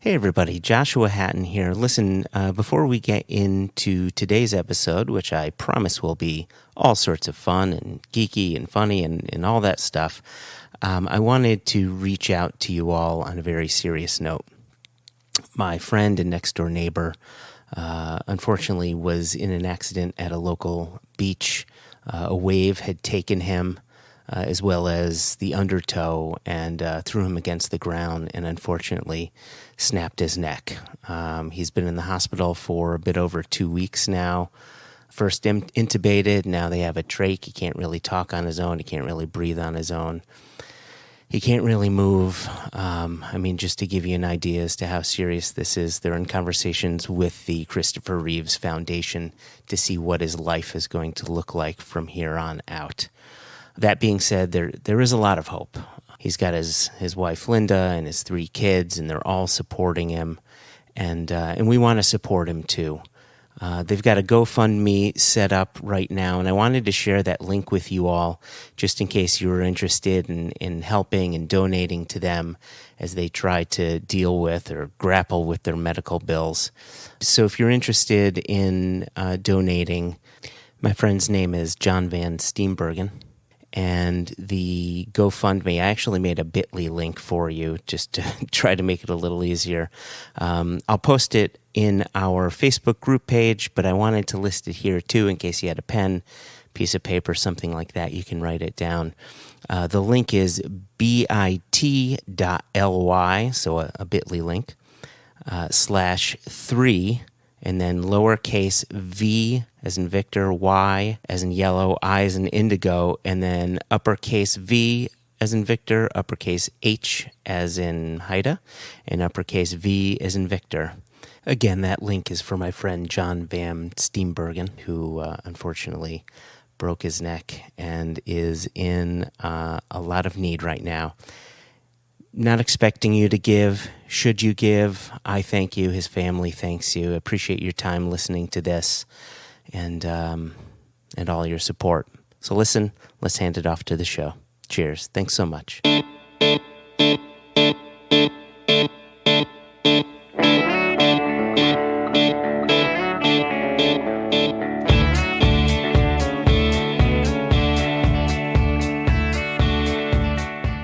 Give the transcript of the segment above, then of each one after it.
Hey everybody, Joshua Hatton here. Listen, before we get into today's episode, which I promise will be all sorts of fun and geeky and funny and all that stuff, I wanted to reach out to you all on a very serious note. My friend and next-door neighbor, unfortunately, was in an accident at a local beach. A wave had taken him, as well as the undertow, and threw him against the ground and unfortunately snapped his neck. He's been in the hospital for a bit over 2 weeks now. First intubated, now they have a trach. He can't really talk on his own. He can't really breathe on his own. He can't really move. Just to give you an idea as to how serious this is, they're in conversations with the Christopher Reeves Foundation to see what his life is going to look like from here on out. That being said, there is a lot of hope. He's got his wife Linda and his 3 kids, and they're all supporting him, and we want to support him too. They've got a GoFundMe set up right now, and I wanted to share that link with you all just in case you were interested in helping and donating to them as they try to deal with or grapple with their medical bills. So if you're interested in donating, my friend's name is John Van Steenbergen. And the GoFundMe, I actually made a bit.ly link for you just to try to make it a little easier. I'll post it in our Facebook group page, but I wanted to list it here too in case you had a pen, piece of paper, something like that. You can write it down. The link is bit.ly, so a bit.ly link, /3, and then lowercase v as in Victor, Y as in yellow, I as in indigo, and then uppercase V as in Victor, uppercase H as in Haida, and uppercase V as in Victor. Again, that link is for my friend John Van Steenbergen, who unfortunately broke his neck and is in a lot of need right now. Not expecting you to give. Should you give? I thank you. His family thanks you. Appreciate your time listening to this and all your support. So listen, let's hand it off to the show. Cheers. Thanks so much.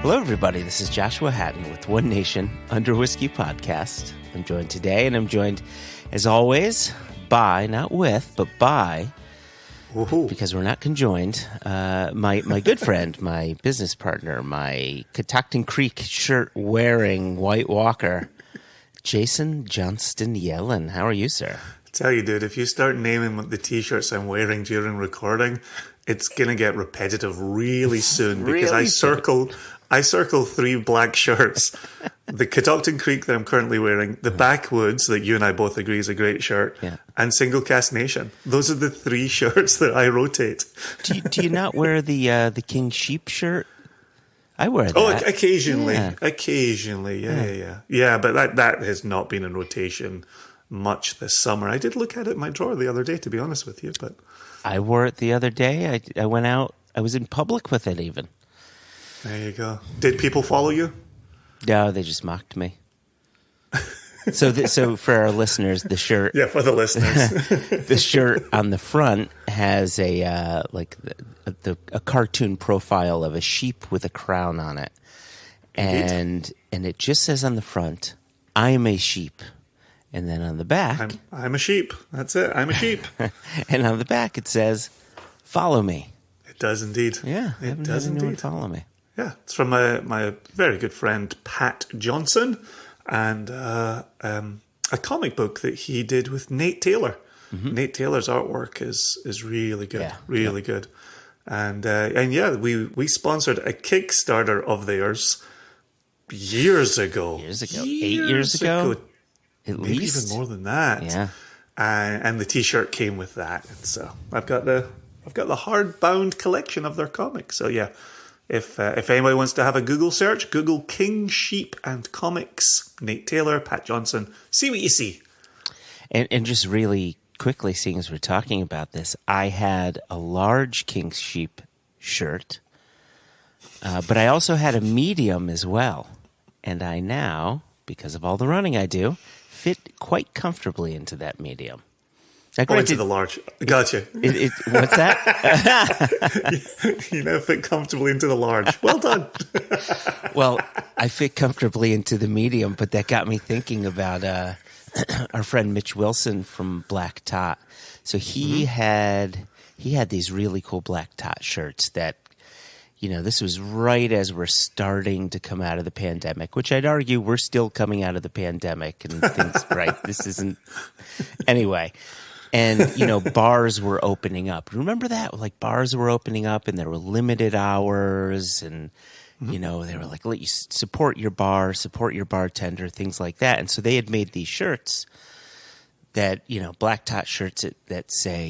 Hello, everybody. This is Joshua Hatton with One Nation Under Whiskey Podcast. I'm joined today, and I'm joined, as always, by, not with, but by, because we're not conjoined, my good friend, my business partner, my Catoctin Creek shirt-wearing White Walker, Jason Johnston Yellen. How are you, sir? I tell you, dude, if you start naming the T-shirts I'm wearing during recording, it's going to get repetitive really soon because I circle 3 black shirts. The Catoctin Creek that I'm currently wearing, the Backwoods that you and I both agree is a great shirt, and Single Cast Nation. Those are the 3 shirts that I rotate. Do you not wear the King Sheep shirt? I wear that. Oh, occasionally. Occasionally, yeah. Yeah, but that has not been in rotation much this summer. I did look at it in my drawer the other day, to be honest with you. But I wore it the other day. I went out. I was in public with it even. There you go. Did people follow you? No, they just mocked me. So for our listeners, the shirt. Yeah, for the listeners, the shirt on the front has a cartoon profile of a sheep with a crown on it, and it just says on the front, "I am a sheep," and then on the back, "I'm a sheep." That's it. I'm a sheep. And on the back it says, "Follow me." It does indeed. Yeah, it does indeed. Follow me. Yeah, it's from my very good friend Pat Johnson, and a comic book that he did with Nate Taylor. Mm-hmm. Nate Taylor's artwork is really good, really good, and yeah, we sponsored a Kickstarter of theirs years ago. 8 years ago, at maybe least even more than that. Yeah, and the T-shirt came with that, and so I've got the hardbound collection of their comics. So yeah. If anybody wants to have a Google search, Google King Sheep and Comics, Nate Taylor, Pat Johnson, see what you see. And just really quickly, seeing as we're talking about this, I had a large King Sheep shirt, but I also had a medium as well. And I now because of all the running I do, fit quite comfortably into that medium. Into the large. Gotcha. What's that? You now fit comfortably into the large. Well done. Well, I fit comfortably into the medium, but that got me thinking about our friend Mitch Wilson from Black Tot. So he had these really cool Black Tot shirts that, this was right as we're starting to come out of the pandemic, which I'd argue we're still coming out of the pandemic and things, right? This isn't... Anyway... And, bars were opening up. Remember that? Like, bars were opening up and there were limited hours and, they were like, let you support your bar, support your bartender, things like that. And so they had made these shirts that, Black Tot shirts that say,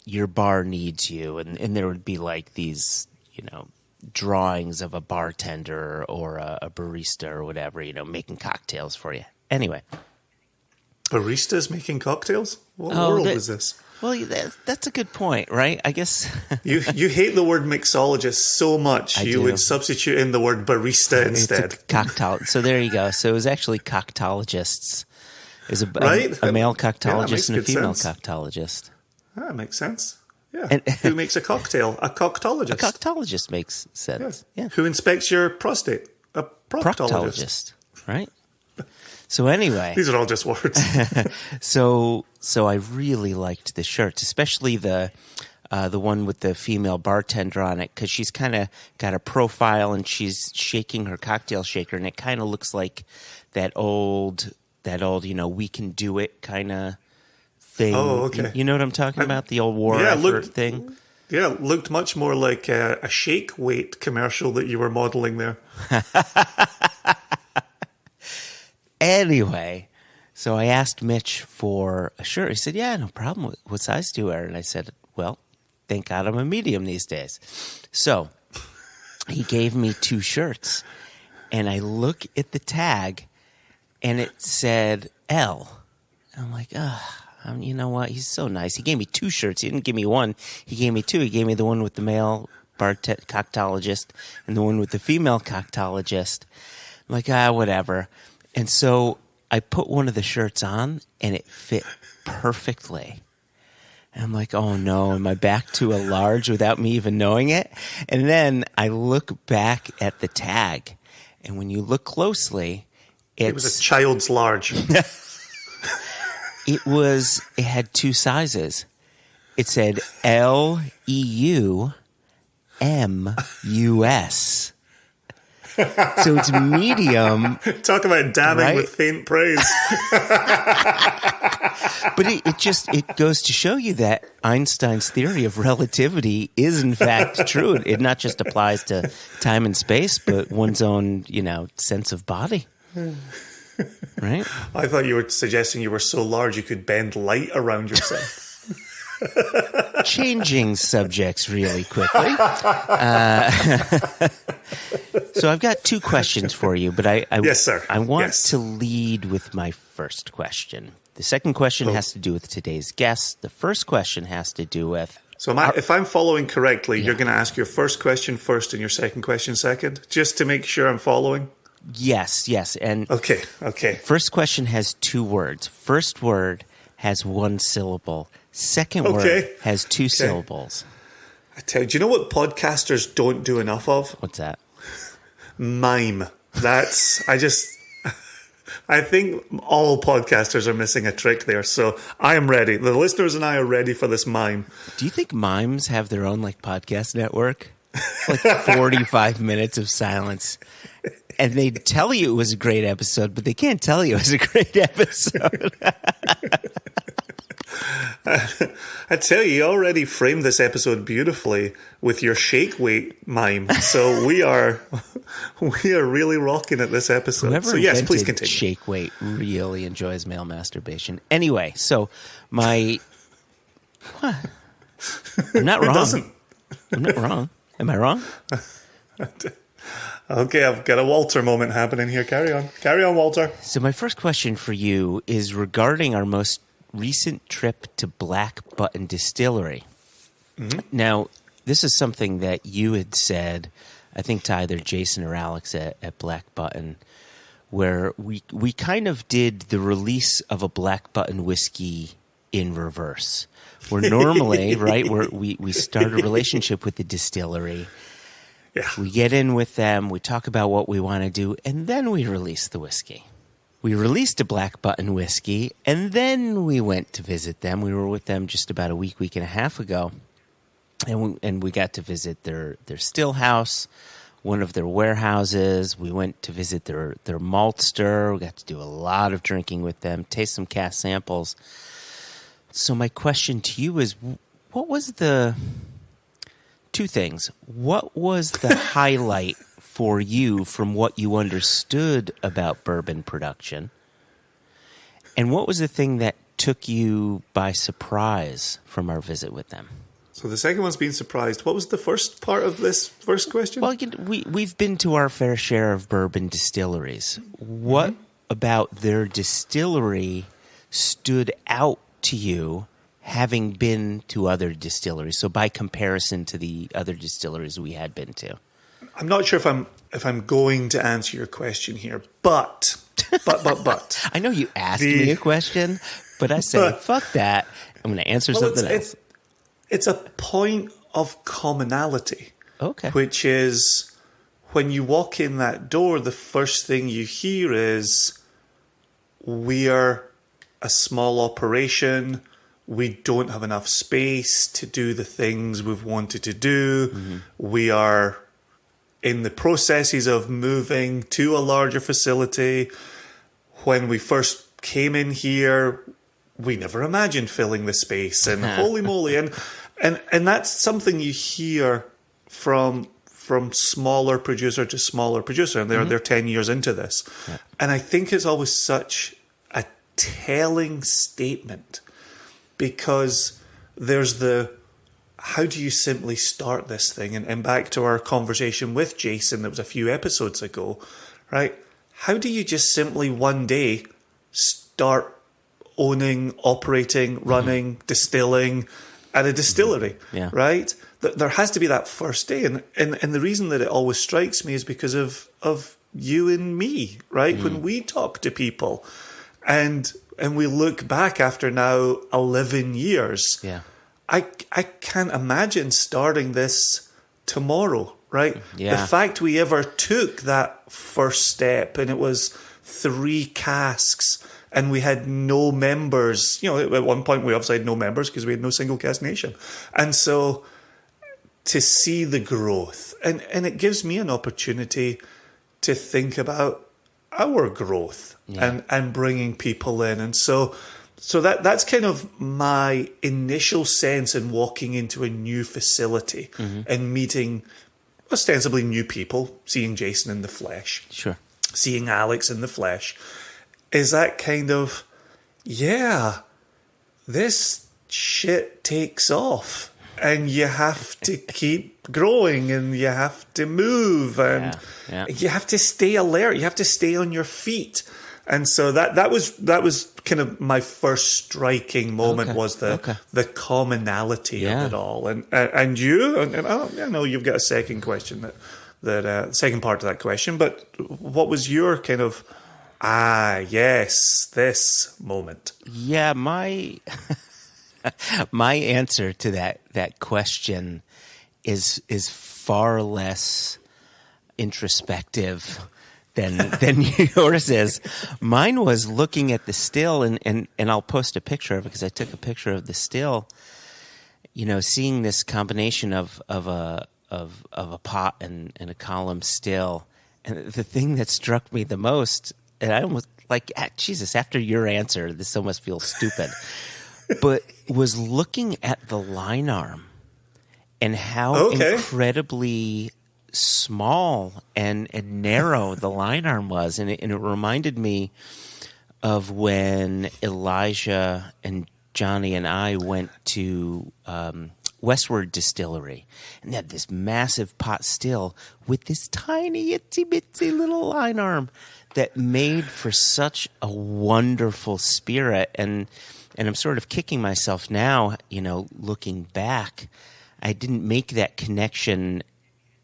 your bar needs you. And there would be like these, drawings of a bartender or a barista or whatever, making cocktails for you. Anyway. Baristas making cocktails? What world is this? Well, that's a good point, right? I guess you hate the word mixologist so much you would substitute in the word barista instead. Cocktail. So there you go. So it was actually cocktologists. Is a male cocktologist and a female cocktologist. That makes sense. Yeah. And who makes a cocktail? A cocktologist. A cocktologist makes sense. Yeah. Who inspects your prostate? A proctologist. Right? So anyway, these are all just words. So I really liked the shirts, especially the one with the female bartender on it, because she's kind of got a profile and she's shaking her cocktail shaker, and it kind of looks like that old we can do it kind of thing. Oh, okay. You know what I'm talking about? The old war effort thing. Yeah, it looked much more like a shake weight commercial that you were modeling there. Anyway, so I asked Mitch for a shirt. He said, yeah, no problem. What size do you wear? And I said, well, thank God I'm a medium these days. So he gave me 2 shirts, and I look at the tag, and it said L. And I'm like, you know what? He's so nice. He gave me 2 shirts. He didn't give me one. He gave me 2. He gave me the one with the male cocktologist and the one with the female cocktologist. I'm like, whatever. And so I put one of the shirts on, and it fit perfectly. And I'm like, oh, no, am I back to a large without me even knowing it? And then I look back at the tag, and when you look closely, it was a child's large. It had 2 sizes. It said LEUMUS. So it's medium. Talk about damning with faint praise. But it goes to show you that Einstein's theory of relativity is in fact true. It not just applies to time and space, but one's own, sense of body. Right? I thought you were suggesting you were so large you could bend light around yourself. Changing subjects really quickly. So I've got 2 questions for you, but yes, sir. I want to lead with my first question. The second question has to do with today's guest. The first question has to do with... So if I'm following correctly, you're going to ask your first question first and your second question second, just to make sure I'm following? Yes. And Okay. First question has 2 words. First word has 1 syllable. Second word has 2 syllables. I tell you, do you know what podcasters don't do enough of? What's that? Mime. I think all podcasters are missing a trick there. So I am ready. The listeners and I are ready for this mime. Do you think mimes have their own podcast network? 45 minutes of silence. And they tell you it was a great episode, but they can't tell you it was a great episode. I tell you already framed this episode beautifully with your shake weight mime. So we are really rocking at this episode. Whoever so yes, please continue. Shake weight really enjoys male masturbation. Anyway, so I'm not wrong. Doesn't? I'm not wrong. Am I wrong? Okay, I've got a Walter moment happening here. Carry on, Walter. So my first question for you is regarding our most recent trip to Black Button Distillery. Mm-hmm. Now, this is something that you had said, I think to either Jason or Alex at Black Button, where we kind of did the release of a black button whiskey in reverse. Where normally, right, we start a relationship with the distillery. Yeah. We get in with them, we talk about what we want to do, and then we release the whiskey. We released a black button whiskey, and then we went to visit them. We were with them just about a week and a half ago, and we got to visit their still house, one of their warehouses. We went to visit their maltster. We got to do a lot of drinking with them, taste some cask samples. So my question to you is, what was the two things? What was the highlight for you from what you understood about bourbon production? And what was the thing that took you by surprise from our visit with them? So the second one's being surprised. What was the first part of this first question? Well, we've been to our fair share of bourbon distilleries. What about their distillery stood out to you, having been to other distilleries? So by comparison to the other distilleries we had been to. I'm not sure if I'm going to answer your question here, but. I know you asked me a question, but I said, fuck that. I'm going to answer something else. It's a point of commonality. Okay. Which is, when you walk in that door, the first thing you hear is, we are a small operation. We don't have enough space to do the things we've wanted to do. Mm-hmm. We are in the processes of moving to a larger facility. When we first came in here, we never imagined filling the space, and holy moly. And that's something you hear from smaller producer to smaller producer, and they're 10 years into this. Yeah. And I think it's always such a telling statement, because there's how do you simply start this thing? And back to our conversation with Jason that was a few episodes ago, right? How do you just simply one day start owning, operating, running, distilling at a distillery, right? There has to be that first day. And the reason that it always strikes me is because of you and me, right? When we talk to people and we look back after now 11 years, I can't imagine starting this tomorrow, right? Yeah. The fact we ever took that first step, and it was 3 casks, and we had no members. You know, at one point we obviously had no members because we had no single cask nation. And so to see the growth, and it gives me an opportunity to think about our growth and bringing people in. And so that's kind of my initial sense in walking into a new facility and meeting ostensibly new people, seeing Jason in the flesh, seeing Alex in the flesh, is that kind of, this shit takes off, and you have to keep growing, and you have to move, and you have to stay alert, you have to stay on your feet. And so that was kind of my first striking moment, was the commonality of it all. And you, and I know you've got a second question that second part to that question, but what was your kind of this moment? Yeah, my answer to that question is far less introspective than yours is. Mine was looking at the still, and I'll post a picture of it because I took a picture of the still. You know, seeing this combination of a pot and a column still, and the thing that struck me the most, and I almost like, Jesus, after your answer, this almost feels stupid, but was looking at the line arm and how incredibly small and narrow the line arm was. And it reminded me of when Elijah and Johnny and I went to Westward Distillery, and they had this massive pot still with this tiny itsy bitsy little line arm that made for such a wonderful spirit. And I'm sort of kicking myself now, you know, looking back. I didn't make that connection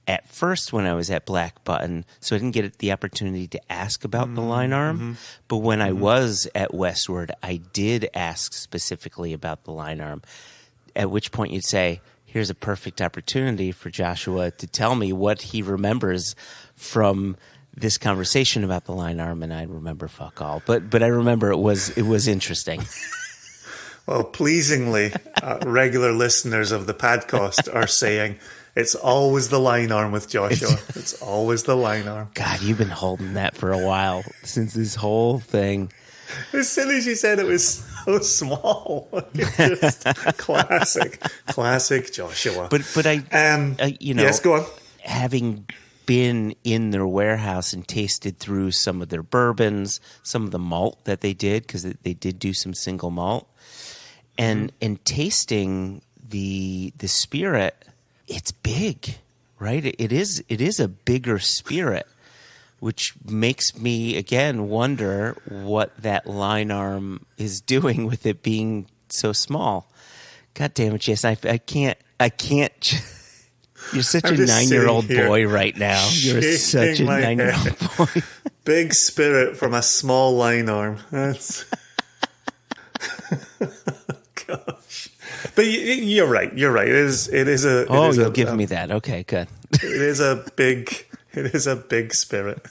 at first when I was at Black Button, so I didn't get the opportunity to ask about the line arm. But when I was at Westward, I did ask specifically about the line arm, at which point you'd say, here's a perfect opportunity for Joshua to tell me what he remembers from this conversation about the line arm, and I remember fuck all. But I remember it was interesting. Well, pleasingly, regular listeners of the podcast are saying it's always the line arm with Joshua. It's always the line arm. God, you've been holding that for a while, since this whole thing. As soon as you said it was so small, just classic Joshua. But I yes, go on. Having been in their warehouse and tasted through some of their bourbons, some of the malt that they did, because they did do some single malt, and tasting the spirit, it's big, right? It is a bigger spirit, which makes me again wonder what that line arm is doing with it being so small. God damn it, Jason! I can't. You're such a 9-year-old boy right now. You're such a 9-year-old boy. Big spirit from a small line arm. That's gosh. But you're right. You're right. It is a. You'll give me that. Okay, good. It is a big spirit.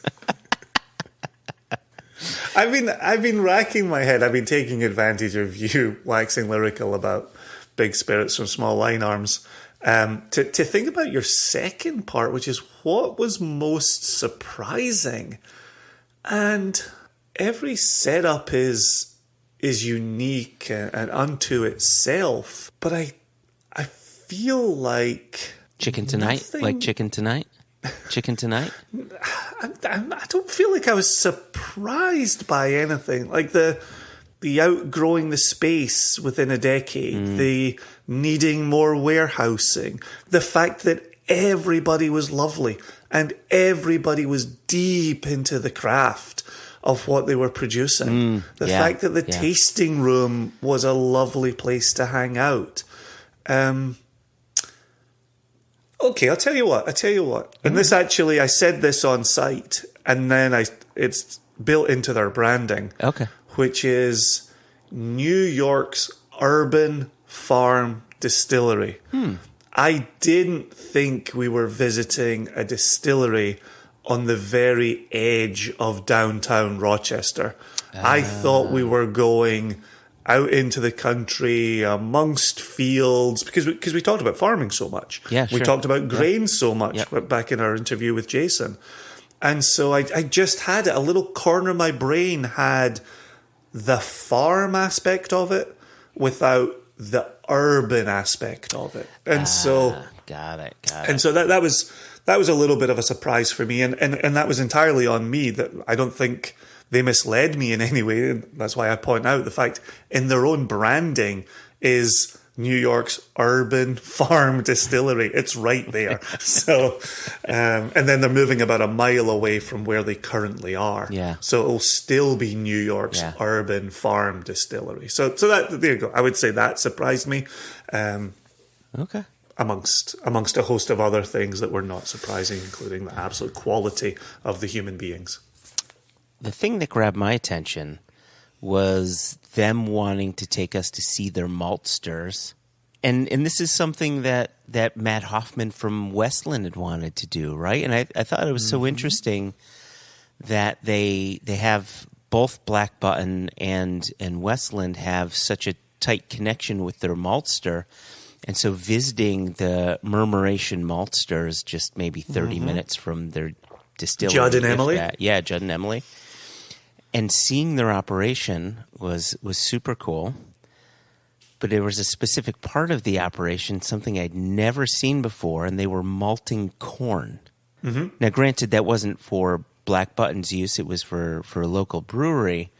I've been racking my head. I've been taking advantage of you waxing lyrical about big spirits from small line arms. To think about your second part, which is what was most surprising, and every setup is unique and unto itself. But I feel like chicken tonight, chicken tonight. I don't feel like I was surprised by anything. Like the outgrowing the space within a decade, the needing more warehousing, the fact that everybody was lovely and everybody was deep into the craft of what they were producing. The fact that the tasting room was a lovely place to hang out. Okay, I'll tell you what. And this actually, I said this on site, and then it's built into their branding. Okay. Which is New York's urban farm distillery. I didn't think we were visiting a distillery on the very edge of downtown Rochester. I thought we were going out into the country amongst fields because we talked about farming so much. Yeah, sure. We talked about grain so much back in our interview with Jason. And so I just had it. A little corner of my brain had the farm aspect of it without the urban aspect of it. And so got it. And so that was a little bit of a surprise for me, and that was entirely on me. That I don't think they misled me in any way. That's why I point out the fact in their own branding is New York's urban farm distillery. It's right there. So, and then they're moving about a mile away from where they currently are. Yeah. So it'll still be New York's urban farm distillery. So that, there you go. I would say that surprised me. Okay. Amongst a host of other things that were not surprising, including the absolute quality of the human beings. The thing that grabbed my attention was them wanting to take us to see their maltsters. And this is something that Matt Hoffman from Westland had wanted to do, right? And I thought it was so interesting that they have both Black Button and Westland have such a tight connection with their maltster. And so visiting the Murmuration maltsters just maybe 30 minutes from their distillery. Judd and Emily? Judd and Emily. And seeing their operation was super cool. But there was a specific part of the operation, something I'd never seen before, and they were malting corn. Mm-hmm. Now, granted, that wasn't for Black Button's use. It was for a local brewery.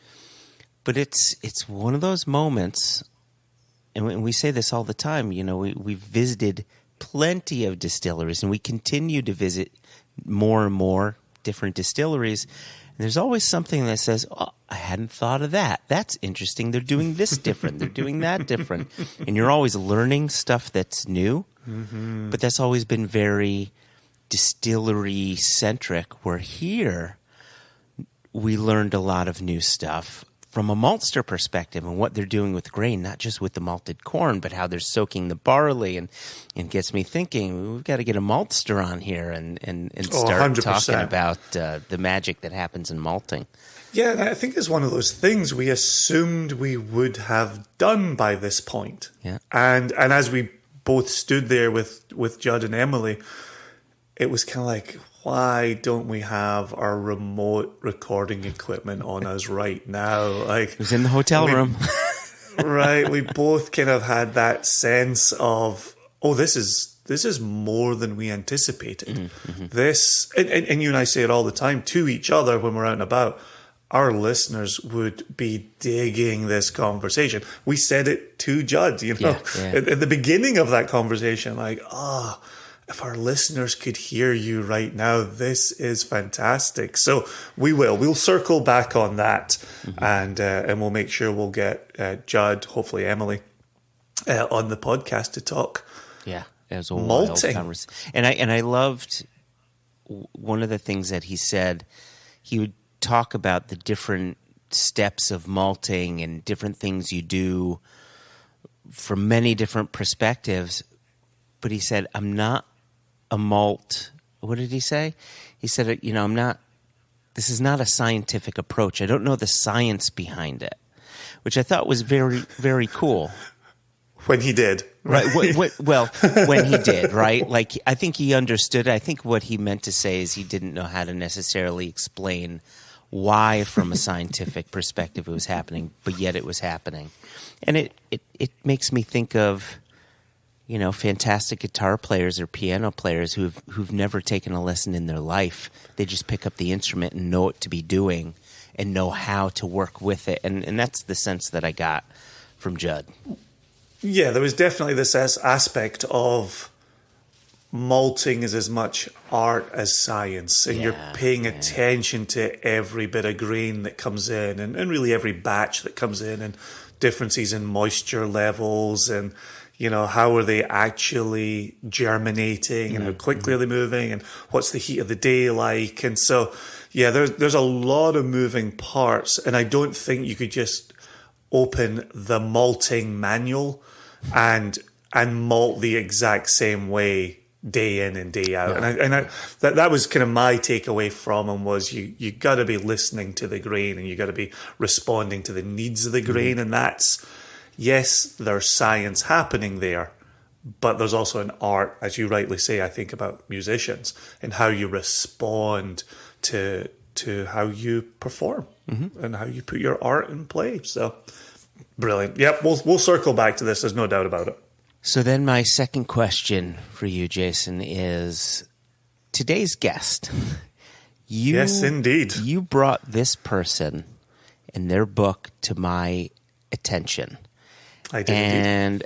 But it's one of those moments, and we say this all the time, you know, we've visited plenty of distilleries, and we continue to visit more and more different distilleries. And there's always something that says, oh, I hadn't thought of that. That's interesting. They're doing this different. They're doing that different. And you're always learning stuff that's new. Mm-hmm. But that's always been very distillery centric, where here we learned a lot of new stuff from a maltster perspective and what they're doing with grain, not just with the malted corn, but how they're soaking the barley. And gets me thinking, we've got to get a maltster on here and start 100%. talking about the magic that happens in malting. Yeah, and I think it's one of those things we assumed we would have done by this point. Yeah. And as we both stood there with Judd and Emily, it was kind of like, why don't we have our remote recording equipment on us right now? Like, it was in the hotel room. Right. We both kind of had that sense of, oh, this is more than we anticipated. Mm-hmm. This, and you and I say it all the time to each other when we're out and about, our listeners would be digging this conversation. We said it to Judd, Yeah. At the beginning of that conversation, like, if our listeners could hear you right now, this is fantastic. So we'll circle back on that, and we'll make sure we'll get Judd, hopefully Emily, on the podcast to talk. Yeah, it was a malting. Wild conversation. And I loved one of the things that he said. He would talk about the different steps of malting and different things you do from many different perspectives. But he said, I'm not a malt. What did he say? He said, this is not a scientific approach. I don't know the science behind it, which I thought was very, very cool. When he did. Right. Well, when he did, right? Like, I think he understood. I think what he meant to say is he didn't know how to necessarily explain why, from a scientific perspective, it was happening, but yet it was happening. And it makes me think of, fantastic guitar players or piano players who've never taken a lesson in their life. They just pick up the instrument and know what to be doing and know how to work with it. And that's the sense that I got from Judd. Yeah, there was definitely this aspect of malting is as much art as science, and you're paying attention to every bit of grain that comes in, and really every batch that comes in, and differences in moisture levels, and how are they actually germinating, and how quickly are they moving, and what's the heat of the day like. And so there's a lot of moving parts, and I don't think you could just open the malting manual and malt the exact same way day in and day out. And that was kind of my takeaway from him, was you got to be listening to the grain, and you got to be responding to the needs of the grain. And that's, yes, there's science happening there, but there's also an art, as you rightly say, I think, about musicians and how you respond to how you perform and how you put your art in play. So brilliant. Yep, we'll circle back to this. There's no doubt about it. So then my second question for you, Jason, is today's guest. Yes, indeed. You brought this person and their book to my attention. I did. And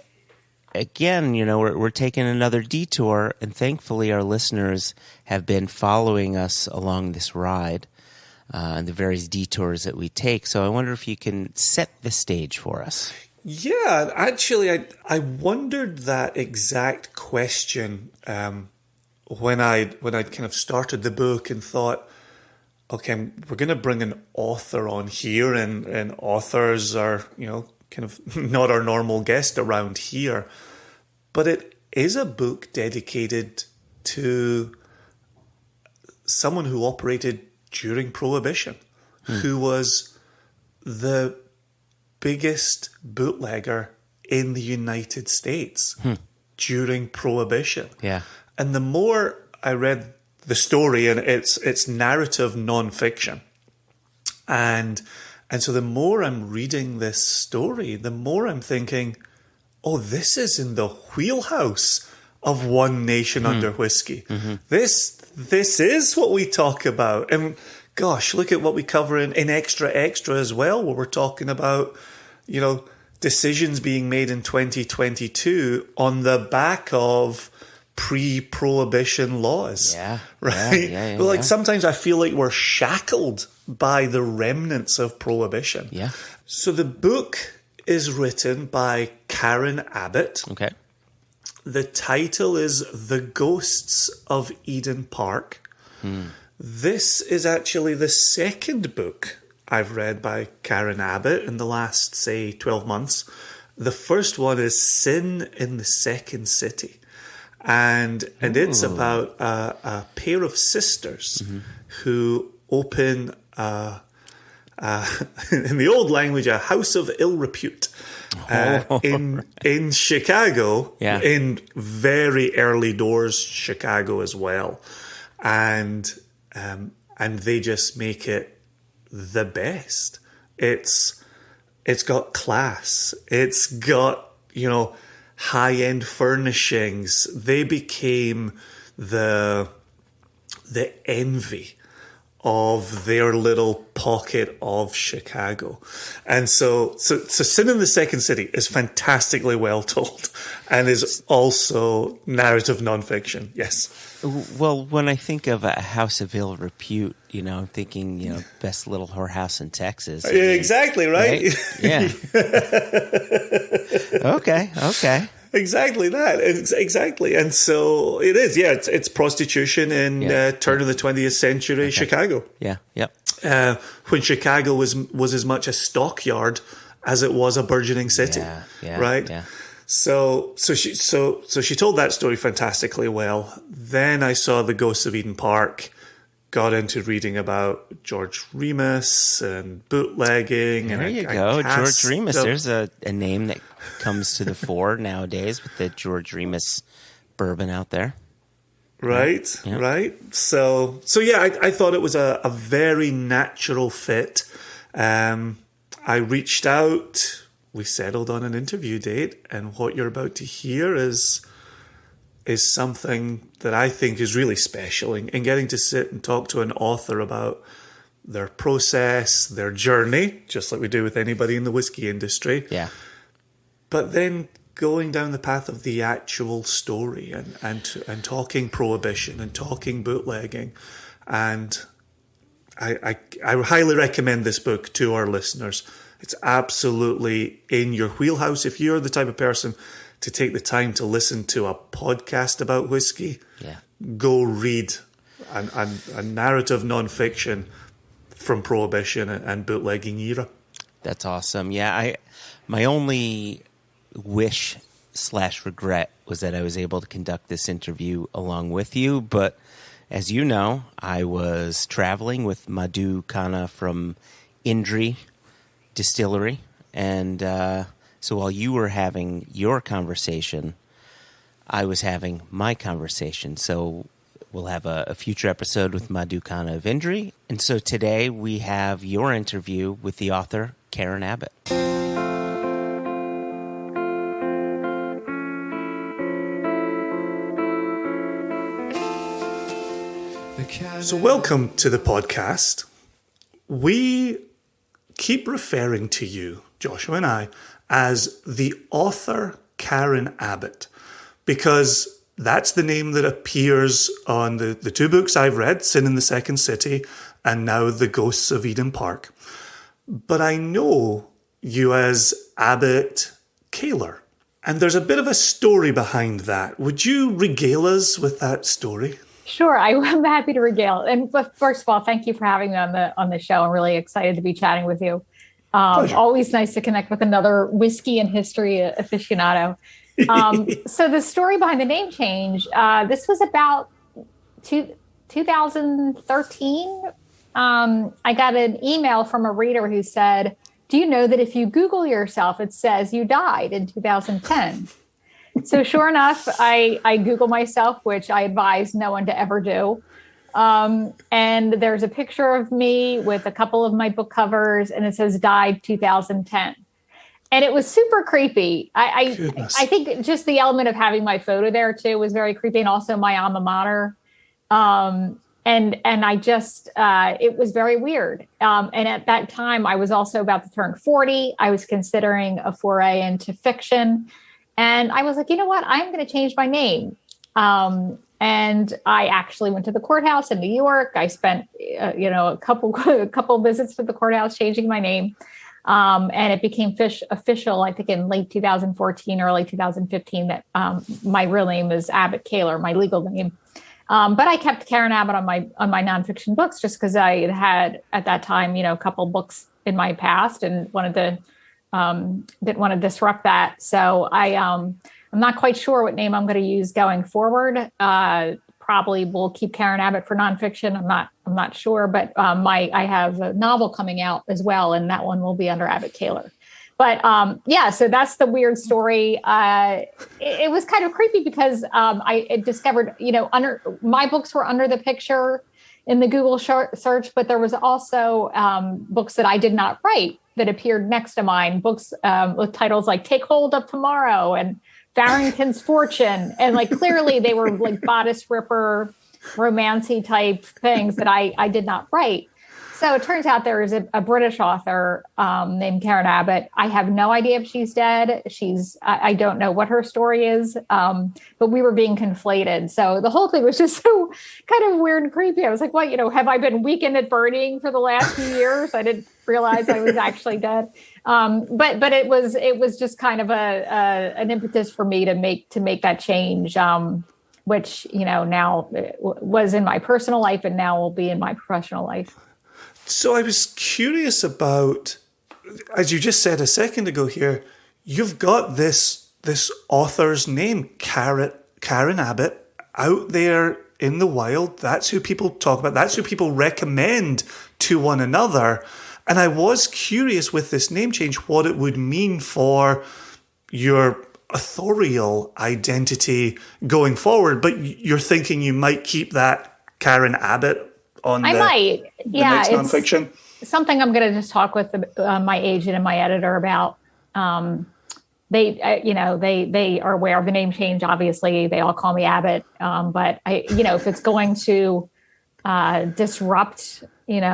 again, we're taking another detour, and thankfully our listeners have been following us along this ride and the various detours that we take. So I wonder if you can set the stage for us. Yeah, actually, I wondered that exact question when I'd kind of started the book and thought, okay, we're going to bring an author on here, and authors are, kind of not our normal guest around here. But it is a book dedicated to someone who operated during Prohibition, who was the biggest bootlegger in the United States during Prohibition. Yeah. And the more I read the story, and it's narrative nonfiction, and so the more I'm reading this story, the more I'm thinking, oh, this is in the wheelhouse of One Nation Under Whiskey. This is what we talk about. And gosh, look at what we cover in Extra Extra as well, where we're talking about, decisions being made in 2022 on the back of pre-prohibition laws. Yeah. Right? Yeah, but sometimes I feel like we're shackled by the remnants of prohibition. Yeah. So the book is written by Karen Abbott. Okay. The title is The Ghosts of Eden Park. This is actually the second book I've read by Karen Abbott in the last, say, 12 months. The first one is Sin in the Second City. And it's about a pair of sisters who open, in the old language, a house of ill repute. In Chicago, in very early doors Chicago as well, and they just make it the best. It's got class. It's got, high-end furnishings. They became the envy of their little pocket of Chicago. And so Sin in the Second City is fantastically well told and is also narrative nonfiction. Yes. Well, when I think of a house of ill repute, I'm thinking, best little whorehouse in Texas. Exactly, right? Yeah. Okay. Exactly that. Exactly. And so it is. Yeah, it's prostitution in turn of the 20th century Chicago. Yeah. Yep. When Chicago was as much a stockyard as it was a burgeoning city. Yeah. Right? Yeah. So she told that story fantastically well. Then I saw The Ghosts of Eden Park, got into reading about George Remus and bootlegging. There you go, George Remus. There's a name that comes to the fore nowadays with the George Remus bourbon out there. Right, yeah. Right. So yeah, I thought it was a very natural fit. I reached out. We settled on an interview date, and what you're about to hear is something that I think is really special in getting to sit and talk to an author about their process, their journey, just like we do with anybody in the whiskey industry. Yeah. But then going down the path of the actual story and talking prohibition and talking bootlegging. And I highly recommend this book to our listeners. It's absolutely in your wheelhouse. If you're the type of person to take the time to listen to a podcast about whiskey, go read a narrative nonfiction from Prohibition and bootlegging era. That's awesome. Yeah, my only wish/regret was that I was able to conduct this interview along with you, but as you know, I was traveling with Madhu Khanna from Indri Distillery, and so while you were having your conversation, I was having my conversation. So we'll have a future episode with Madhu Khanna of Indri, and so today we have your interview with the author Karen Abbott. So welcome to the podcast. We keep referring to you, Joshua and I, as the author Karen Abbott, because that's the name that appears on the two books I've read, Sin in the Second City and now The Ghosts of Eden Park. But I know you as Abbott Kahler, and there's a bit of a story behind that. Would you regale us with that story? Sure, I'm happy to regale. And first of all, thank you for having me on the show. I'm really excited to be chatting with you. Always nice to connect with another whiskey and history aficionado. So the story behind the name change, this was about 2013. I got an email from a reader who said, "Do you know that if you Google yourself, it says you died in 2010? So sure enough, I Google myself, which I advise no one to ever do. And there's a picture of me with a couple of my book covers, and it says died 2010. And it was super creepy. I think just the element of having my photo there too was very creepy, and also my alma mater. And I just, it was very weird. And at that time, I was also about to turn 40. I was considering a foray into fiction. And I was like, you know what? I'm going to change my name. And I actually went to the courthouse in New York. I spent, a couple visits to the courthouse changing my name. And it became official, I think, in late 2014, early 2015, that my real name is Abbott Kahler, my legal name. But I kept Karen Abbott on my nonfiction books just because I had at that time, a couple books in my past and didn't want to disrupt that. So I'm not quite sure what name I'm going to use going forward. Probably will keep Karen Abbott for nonfiction. I'm not sure, but I have a novel coming out as well, and that one will be under Abbott Kahler. But so that's the weird story. It was kind of creepy because I discovered, my books were under the picture in the Google search, but there was also books that I did not write that appeared next to mine, books with titles like Take Hold of Tomorrow and Farrington's Fortune. And clearly they were bodice ripper, romancy type things that I did not write. So it turns out there is a British author named Karen Abbott. I have no idea if she's dead. I don't know what her story is, but we were being conflated. So the whole thing was just so kind of weird and creepy. I was like, well, have I been weekend at burning for the last few years? I didn't realize I was actually dead. But it was just kind of an impetus for me to make that change, which, now was in my personal life and now will be in my professional life. So I was curious about, as you just said a second ago here, you've got this author's name, Karen Abbott, out there in the wild. That's who people talk about. That's who people recommend to one another. And I was curious with this name change, what it would mean for your authorial identity going forward. But you're thinking you might keep that Karen Abbott on the next nonfiction? Something I'm going to just talk with my agent and my editor about. They are aware of the name change. Obviously, they all call me Abbott. But if it's going to disrupt, any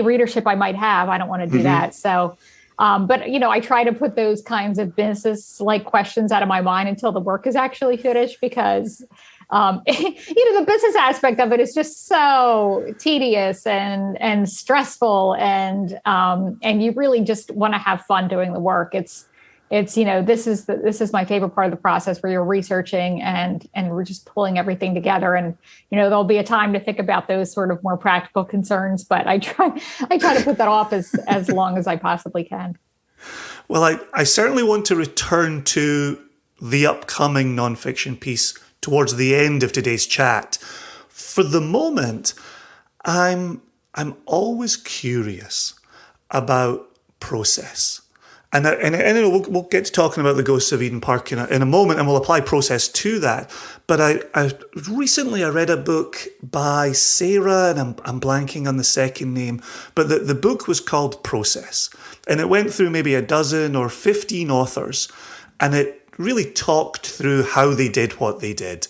readership I might have, I don't want to do that. So, but I try to put those kinds of business questions out of my mind until the work is actually finished, because the business aspect of it is just so tedious and stressful, and you really just want to have fun doing the work. This is my favorite part of the process, where you're researching and we're just pulling everything together. And there'll be a time to think about those sort of more practical concerns, but I try to put that off as long as I possibly can. Well, I certainly want to return to the upcoming nonfiction piece towards the end of today's chat. For the moment, I'm always curious about process. And we'll get to talking about the Ghosts of Eden Park in a moment, and we'll apply process to that. But I recently read a book by Sarah, and I'm blanking on the second name, but the book was called Process. And it went through maybe a dozen or 15 authors, and it really talked through how they did what they did.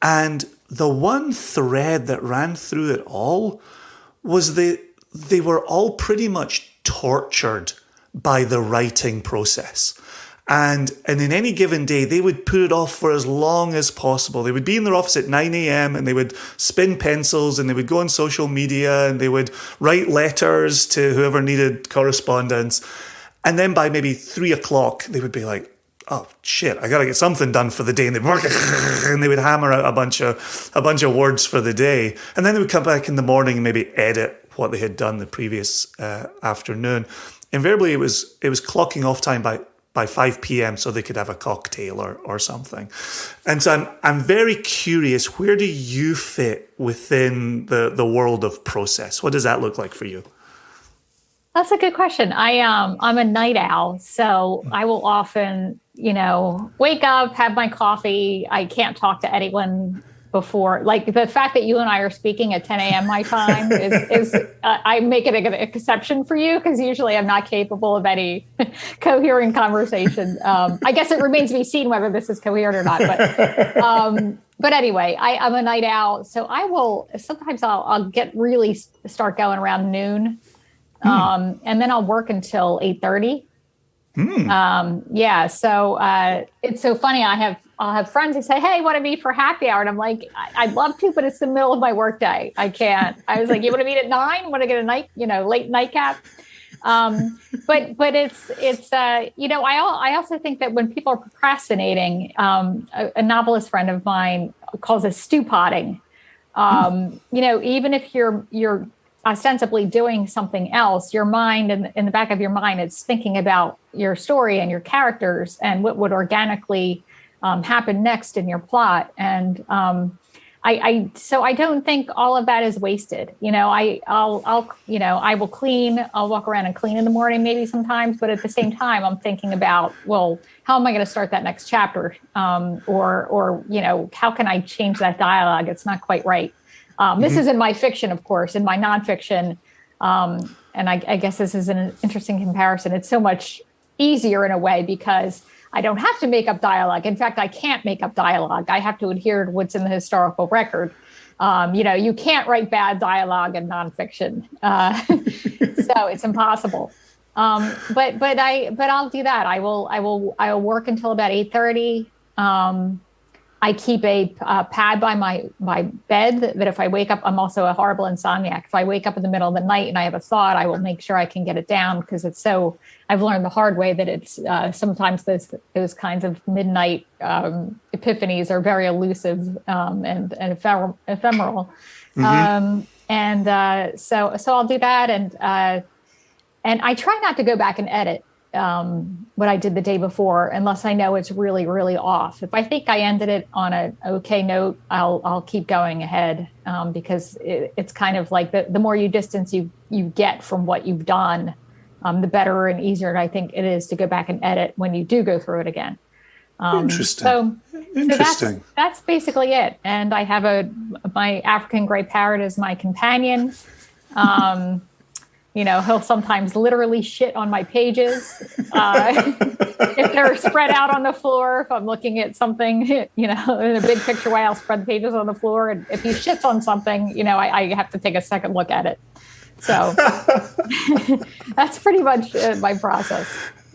And the one thread that ran through it all was they were all pretty much tortured by the writing process. And in any given day, they would put it off for as long as possible. They would be in their office at 9 a.m. and they would spin pencils, and they would go on social media, and they would write letters to whoever needed correspondence. And then by maybe 3 o'clock, they would be like, oh shit, I got to get something done for the day. And they'd work and they would hammer out a bunch of words for the day. And then they would come back in the morning and maybe edit what they had done the previous afternoon. Invariably, it was clocking off time by 5 p.m. so they could have a cocktail or something. And so I'm very curious, where do you fit within the world of process? What does that look like for you? That's a good question. I'm a night owl, so I will often, wake up, have my coffee. I can't talk to anyone before. Like, the fact that you and I are speaking at 10 a.m. my time is I make it an exception for you, because usually I'm not capable of any coherent conversation. I guess it remains to be seen whether this is coherent or not. But anyway, I'm a night owl, so sometimes I'll really start going around noon. And then I'll work until 8:30. So it's so funny. I'll have friends who say, "Hey, want to meet for happy hour?" And I'm like, I'd love to, but it's the middle of my work day. I can't. I was like, "You want to meet at 9? Want to get a late nightcap?" But it's I also think that when people are procrastinating, a novelist friend of mine calls it stew potting. Even if you're ostensibly doing something else, your mind in the back of your mind, it's thinking about your story and your characters and what would organically happen next in your plot. And so I don't think all of that is wasted. I will clean. I'll walk around and clean in the morning, maybe sometimes, but at the same time, I'm thinking about, well, how am I going to start that next chapter? Or how can I change that dialogue? It's not quite right. This is in my fiction, of course. In my nonfiction, and I guess this is an interesting comparison. It's so much easier in a way because I don't have to make up dialogue. In fact, I can't make up dialogue. I have to adhere to what's in the historical record. You can't write bad dialogue in nonfiction, so it's impossible. But I'll do that. I will work until about 8:30. I keep a pad by my bed that if I wake up, I'm also a horrible insomniac. If I wake up in the middle of the night and I have a thought, I will make sure I can get it down because I've learned the hard way that it's sometimes those kinds of midnight epiphanies are very elusive and ephemeral. Mm-hmm. So I'll do that. And I try not to go back and edit what I did the day before, unless I know it's really, really off. If I think I ended it on an okay note, I'll keep going ahead because it's kind of like the more you distance you get from what you've done, the better and easier I think it is to go back and edit when you do go through it again. Interesting. So that's basically it. And I have my African gray parrot as my companion. He'll sometimes literally shit on my pages if they're spread out on the floor. If I'm looking at something, in a big picture way, I'll spread the pages on the floor. And if he shits on something, I have to take a second look at it. So that's pretty much my process.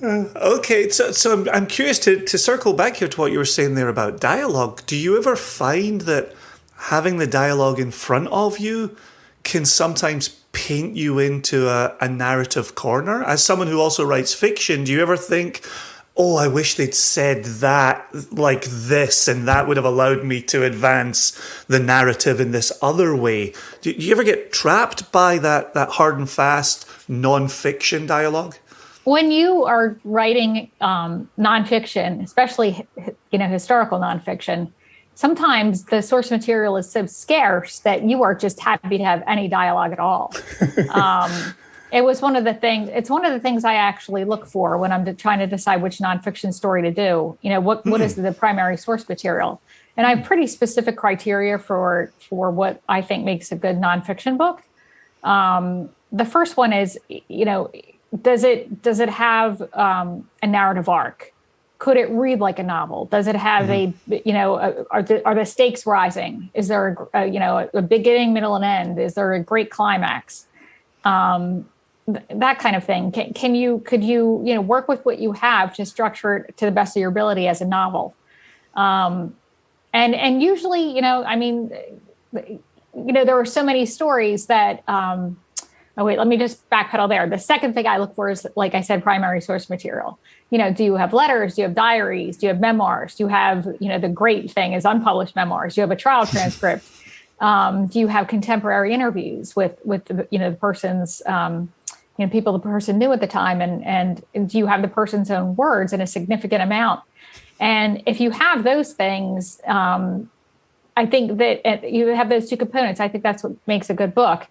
Okay, so I'm curious to circle back here to what you were saying there about dialogue. Do you ever find that having the dialogue in front of you can sometimes paint you into a narrative corner? As someone who also writes fiction, do you ever think, oh, I wish they'd said that like this, and that would have allowed me to advance the narrative in this other way? Do you ever get trapped by that hard and fast non-fiction dialogue? When you are writing nonfiction, especially historical nonfiction, sometimes the source material is so scarce that you are just happy to have any dialogue at all. It's one of the things I actually look for when I'm trying to decide which nonfiction story to do. What is the primary source material? And I have pretty specific criteria for what I think makes a good nonfiction book. The first one is, does it have a narrative arc? Could it read like a novel? Does it have are the stakes rising? Is there a beginning, middle, and end? Is there a great climax? That kind of thing. Could you work with what you have to structure it to the best of your ability as a novel? And usually, there are so many stories that. Let me just backpedal there. The second thing I look for is, like I said, primary source material. Do you have letters? Do you have diaries? Do you have memoirs? Do you have, the great thing is unpublished memoirs? Do you have a trial transcript? Do you have contemporary interviews with the person's, people the person knew at the time? And do you have the person's own words in a significant amount? And if you have those things, I think that you have those two components. I think that's what makes a good book.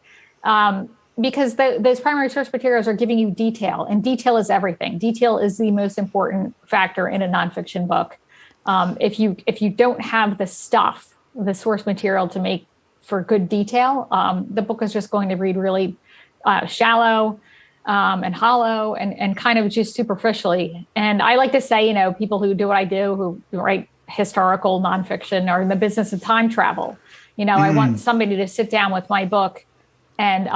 Because those primary source materials are giving you detail, and detail is everything. Detail is the most important factor in a nonfiction book. If you don't have the stuff, the source material to make for good detail, the book is just going to read really shallow and hollow and kind of just superficially. And I like to say, people who do what I do, who write historical nonfiction, are in the business of time travel. I want somebody to sit down with my book and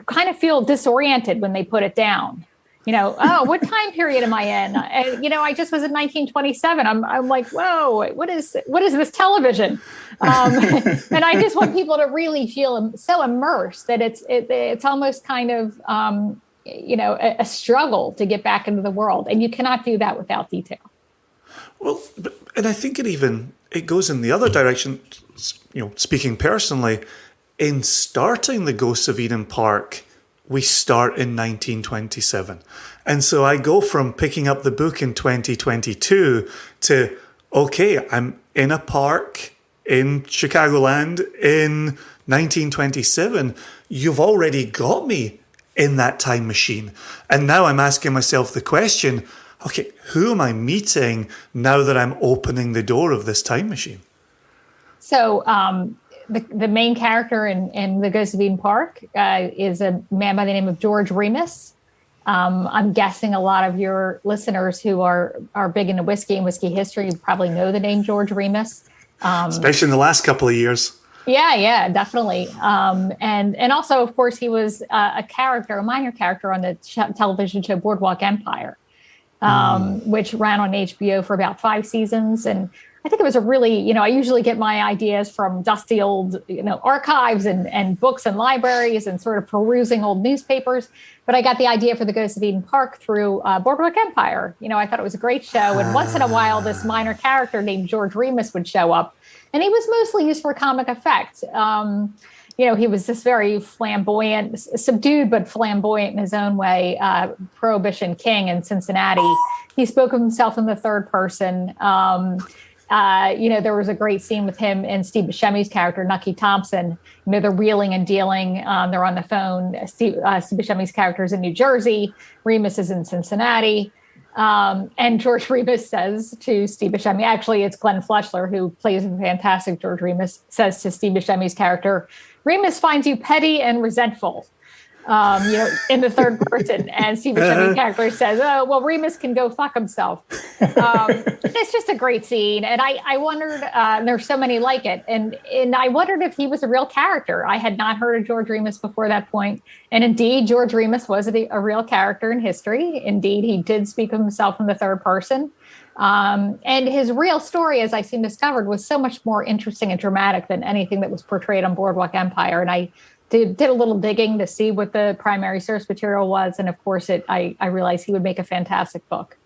kind of feel disoriented when they put it down. what time period am I in? And, I just was in 1927. I'm like, whoa, what is this television? And I just want people to really feel so immersed that it's almost kind of, a struggle to get back into the world. And you cannot do that without detail. Well, and I think it goes in the other direction, speaking personally, in starting the Ghosts of Eden Park, we start in 1927. And so I go from picking up the book in 2022 to, okay, I'm in a park in Chicagoland in 1927. You've already got me in that time machine. And now I'm asking myself the question, okay, who am I meeting now that I'm opening the door of this time machine? So, the main character in The Ghost of Eden Park is a man by the name of George Remus. I'm guessing a lot of your listeners who are big into whiskey and whiskey history probably know the name George Remus. Especially in the last couple of years. Yeah, definitely. And also, of course, he was a minor character on the television show Boardwalk Empire, which ran on HBO for about 5 seasons. And I think it was a really, I usually get my ideas from dusty old, archives and books and libraries and sort of perusing old newspapers. But I got the idea for The Ghost of Eden Park through Boardwalk Empire. I thought it was a great show. And once in a while, this minor character named George Remus would show up. And he was mostly used for comic effect. He was this very flamboyant, subdued but flamboyant in his own way, Prohibition king in Cincinnati. He spoke of himself in the third person. There was a great scene with him and Steve Buscemi's character, Nucky Thompson. They're wheeling and dealing. They're on the phone. Steve Buscemi's character is in New Jersey. Remus is in Cincinnati. And George Remus says to Steve Buscemi, actually, it's Glenn Fleshler, who plays a fantastic George Remus, says to Steve Buscemi's character, Remus finds you petty and resentful. In the third person. And Steve Buscemi's character says, oh, well, Remus can go fuck himself. It's just a great scene. And I wondered, there's so many like it. And I wondered if he was a real character. I had not heard of George Remus before that point. And indeed, George Remus was a real character in history. Indeed, he did speak of himself in the third person. And his real story, as I soon discovered, was so much more interesting and dramatic than anything that was portrayed on Boardwalk Empire. And I did a little digging to see what the primary source material was. And of course, I realized he would make a fantastic book.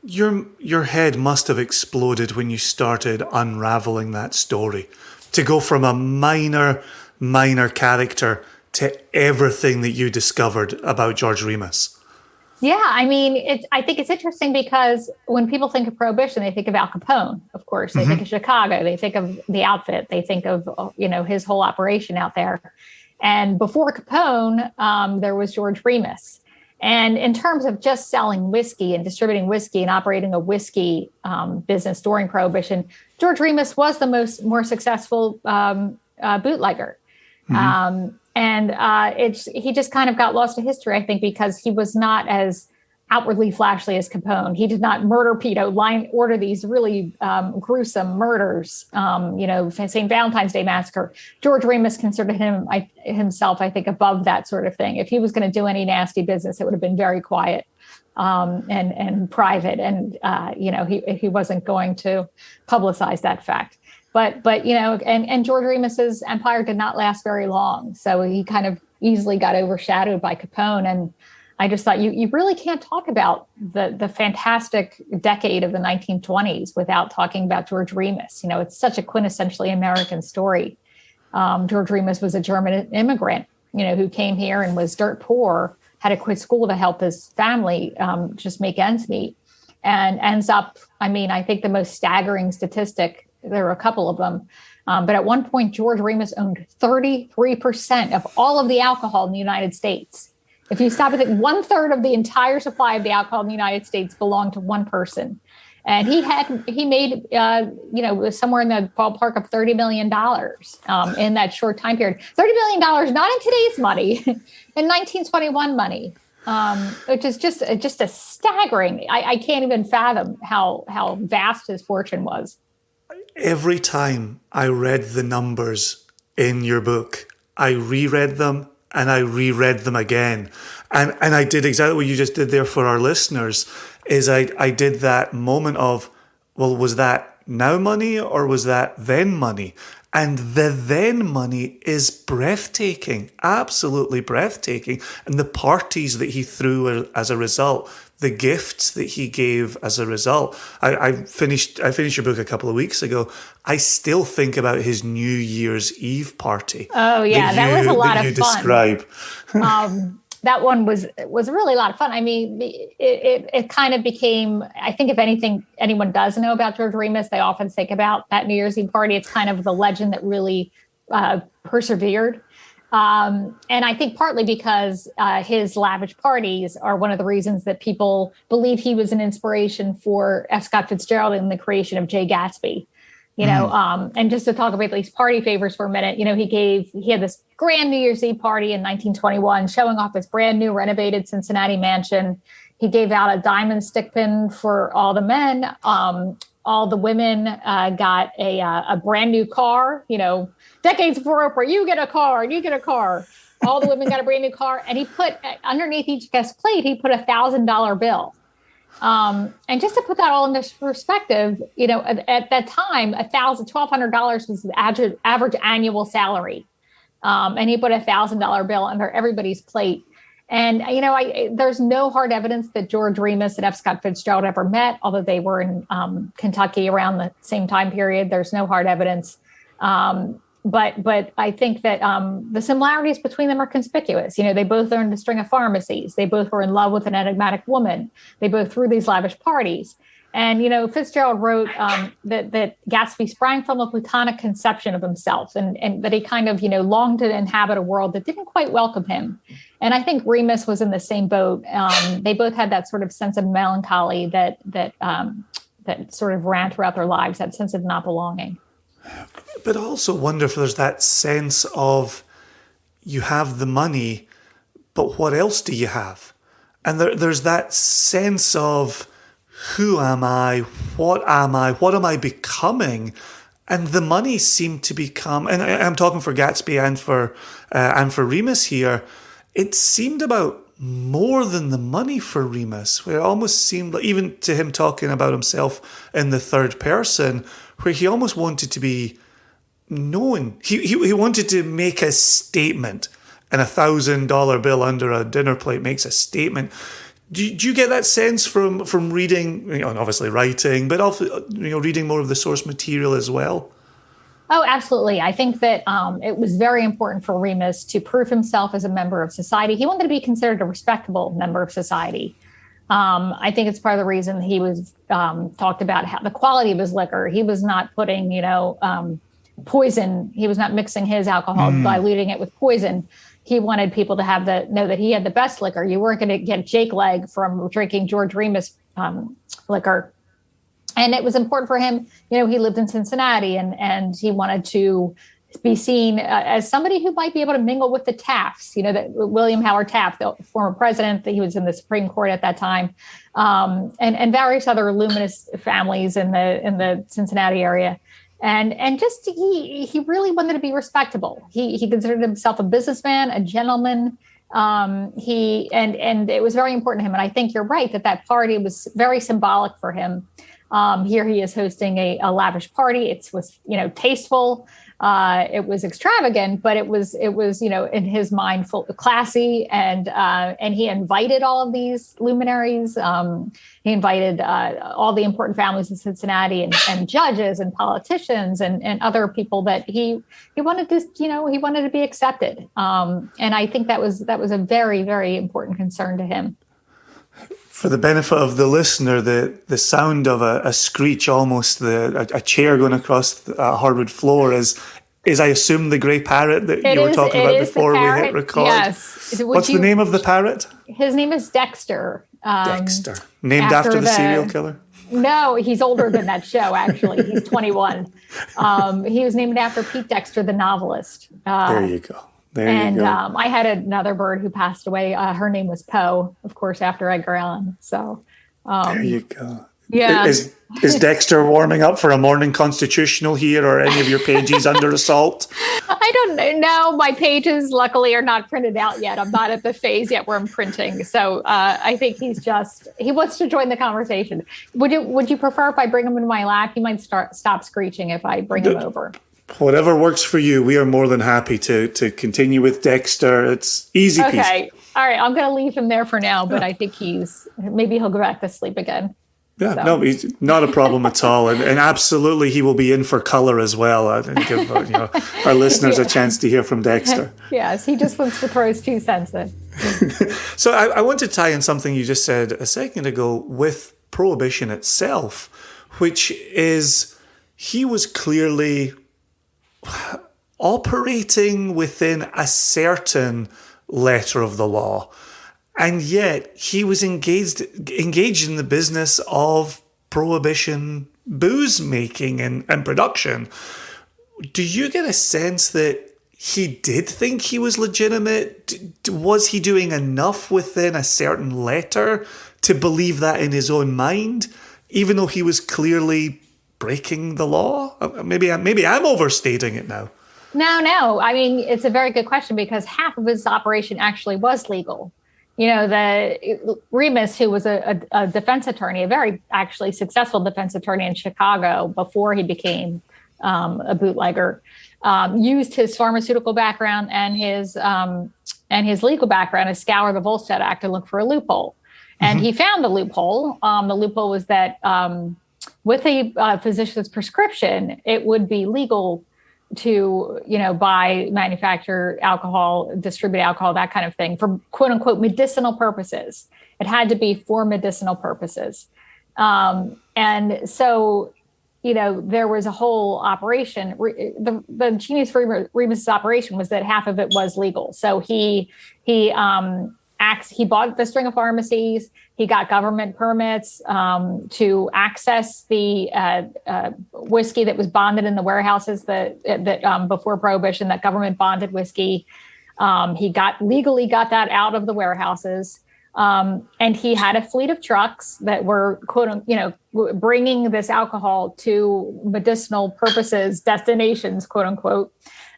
Your head must have exploded when you started unraveling that story. To go from a minor character to everything that you discovered about George Remus. Yeah, I think it's interesting because when people think of Prohibition, they think of Al Capone, of course. They think of Chicago. They think of the outfit. They think of, his whole operation out there. And before Capone, there was George Remus. And in terms of just selling whiskey and distributing whiskey and operating a whiskey business during Prohibition, George Remus was the more successful bootlegger. He just kind of got lost to history, I think, because he was not as outwardly flashy as Capone. He did not order these really gruesome murders, St. Valentine's Day Massacre. George Remus considered himself, I think, above that sort of thing. If he was going to do any nasty business, it would have been very quiet and private. And, he wasn't going to publicize that fact. But George Remus's empire did not last very long. So he kind of easily got overshadowed by Capone. And I just thought you really can't talk about the fantastic decade of the 1920s without talking about George Remus. It's such a quintessentially American story. George Remus was a German immigrant, who came here and was dirt poor, had to quit school to help his family just make ends meet, and ends up, I think the most staggering statistic, there were a couple of them, but at one point, George Remus owned 33% of all of the alcohol in the United States. If you stop at it, 1/3 of the entire supply of the alcohol in the United States belonged to one person. And he made, somewhere in the ballpark of $30 million in that short time period. $30 million, not in today's money, in 1921 money, which is just a staggering. I can't even fathom how vast his fortune was. Every time I read the numbers in your book, I reread them and I reread them again. And I did exactly what you just did there for our listeners, is I did that moment of, well, was that now money or was that then money? And the then money is breathtaking, absolutely breathtaking. And the parties that he threw as a result, the gifts that he gave as a result. I finished your book a couple of weeks ago. I still think about his New Year's Eve party. Oh yeah, that was a lot of fun. Describe. That one was really a lot of fun. I mean, it kind of became, I think if anyone does know about George Remus, they often think about that New Year's Eve party. It's kind of the legend that really persevered. And I think partly because his lavish parties are one of the reasons that people believe he was an inspiration for F. Scott Fitzgerald in the creation of Jay Gatsby. And just to talk about these party favors for a minute, he had this grand New Year's Eve party in 1921, showing off his brand new renovated Cincinnati mansion. He gave out a diamond stick pin for all the men. All the women got a brand new car. Decades before Oprah, you get a car and you get a car. All the women got a brand new car. And he put underneath each guest plate, he put $1,000 bill. And just to put that all into perspective, at that time, $1,200 was the average annual salary. And he put $1,000 bill under everybody's plate. And, there's no hard evidence that George Remus and F. Scott Fitzgerald ever met, although they were in Kentucky around the same time period. There's no hard evidence. But I think that the similarities between them are conspicuous. They both owned a string of pharmacies. They both were in love with an enigmatic woman. They both threw these lavish parties. And, Fitzgerald wrote that Gatsby sprang from a platonic conception of himself and that he kind of, longed to inhabit a world that didn't quite welcome him. And I think Remus was in the same boat. They both had that sort of sense of melancholy that sort of ran throughout their lives, that sense of not belonging. But I also wonder if there's that sense of you have the money, but what else do you have? And there's that sense of who am I? What am I becoming? And the money seemed to become, and I'm talking for Gatsby and for Remus here, it seemed about more than the money for Remus, where it almost seemed like, even to him talking about himself in the third person, where he almost wanted to be known. He wanted to make a statement, and $1,000 bill under a dinner plate makes a statement. Do you get that sense from reading, and obviously writing, but also reading more of the source material as well? Oh, absolutely. I think that it was very important for Remus to prove himself as a member of society. He wanted to be considered a respectable member of society. I think it's part of the reason he was talked about how the quality of his liquor. He was not putting, poison. He was not mixing his alcohol, diluting it with poison. He wanted people to know that he had the best liquor. You weren't going to get Jake leg from drinking George Remus liquor. And it was important for him. He lived in Cincinnati and he wanted to be seen as somebody who might be able to mingle with the Tafts, that William Howard Taft, the former president, that he was in the Supreme Court at that time, and various other luminous families in the Cincinnati area. And just he really wanted to be respectable. He considered himself a businessman, a gentleman. And it was very important to him. And I think you're right that party was very symbolic for him. Here he is hosting a lavish party. It was, tasteful. It was extravagant, but it was, in his mind, classy. And he invited all of these luminaries. He invited all the important families in Cincinnati and judges and politicians and other people that he wanted to, he wanted to be accepted. And I think that was a very, very important concern to him. For the benefit of the listener, the sound of a screech, almost a chair going across a hardwood floor, is I assume the grey parrot that you were talking about before we hit record. Yes. What's the name of the parrot? His name is Dexter. Dexter, named after the serial killer. No, he's older than that show. Actually, he's 21. He was named after Pete Dexter, the novelist. There you go. I had another bird who passed away. Her name was Poe, of course, after Edgar Allan. So there you go. Yeah. Is Dexter warming up for a morning constitutional here, or any of your pages under assault? I don't know. My pages, luckily, are not printed out yet. I'm not at the phase yet where I'm printing. So I think he wants to join the conversation. Would you prefer if I bring him in my lap? He might stop screeching if I bring him over. Whatever works for you. We are more than happy to continue with Dexter. It's easy peasy. Okay. All right. I'm going to leave him there for now, but I think maybe he'll go back to sleep again. Yeah, so. No, he's not a problem at all. And absolutely, he will be in for color as well. And give our listeners a chance to hear from Dexter. Yes, he just wants to throw his 2 cents in. So I want to tie in something you just said a second ago with prohibition itself, which is he was clearly operating within a certain letter of the law. And yet he was engaged in the business of prohibition booze making and production. Do you get a sense that he did think he was legitimate? Was he doing enough within a certain letter to believe that in his own mind, even though he was clearly breaking the law? Maybe I'm overstating it now. No. I mean, it's a very good question because half of his operation actually was legal. The Remus, who was a defense attorney, a very actually successful defense attorney in Chicago before he became a bootlegger, used his pharmaceutical background and his legal background to scour the Volstead Act to look for a loophole. And he found the loophole. The loophole was that with a physician's prescription, it would be legal to, buy, manufacture alcohol, distribute alcohol, that kind of thing for quote unquote medicinal purposes. It had to be for medicinal purposes. And so, there was a whole operation. The genius for Remus's operation was that half of it was legal. So he bought the string of pharmacies. He got government permits to access the whiskey that was bonded in the warehouses that before Prohibition, that government bonded whiskey. He legally got that out of the warehouses. And he had a fleet of trucks that were, bringing this alcohol to medicinal purposes, destinations, quote unquote.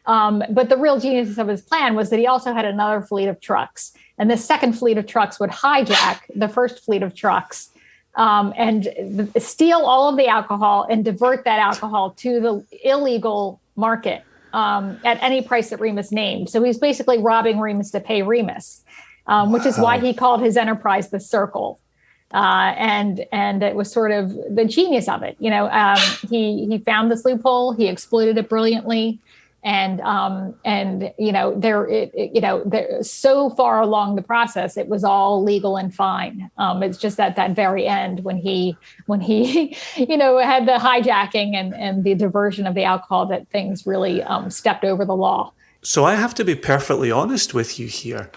But the real genius of his plan was that he also had another fleet of trucks. And the second fleet of trucks would hijack the first fleet of trucks and steal all of the alcohol and divert that alcohol to the illegal market at any price that Remus named. So he's basically robbing Remus to pay Remus, which is why he called his enterprise the Circle. And it was sort of the genius of it. He found this loophole. He exploited it brilliantly. And they're so far along the process, it was all legal and fine. It's just at that very end when he had the hijacking and the diversion of the alcohol that things really stepped over the law. So I have to be perfectly honest with you here.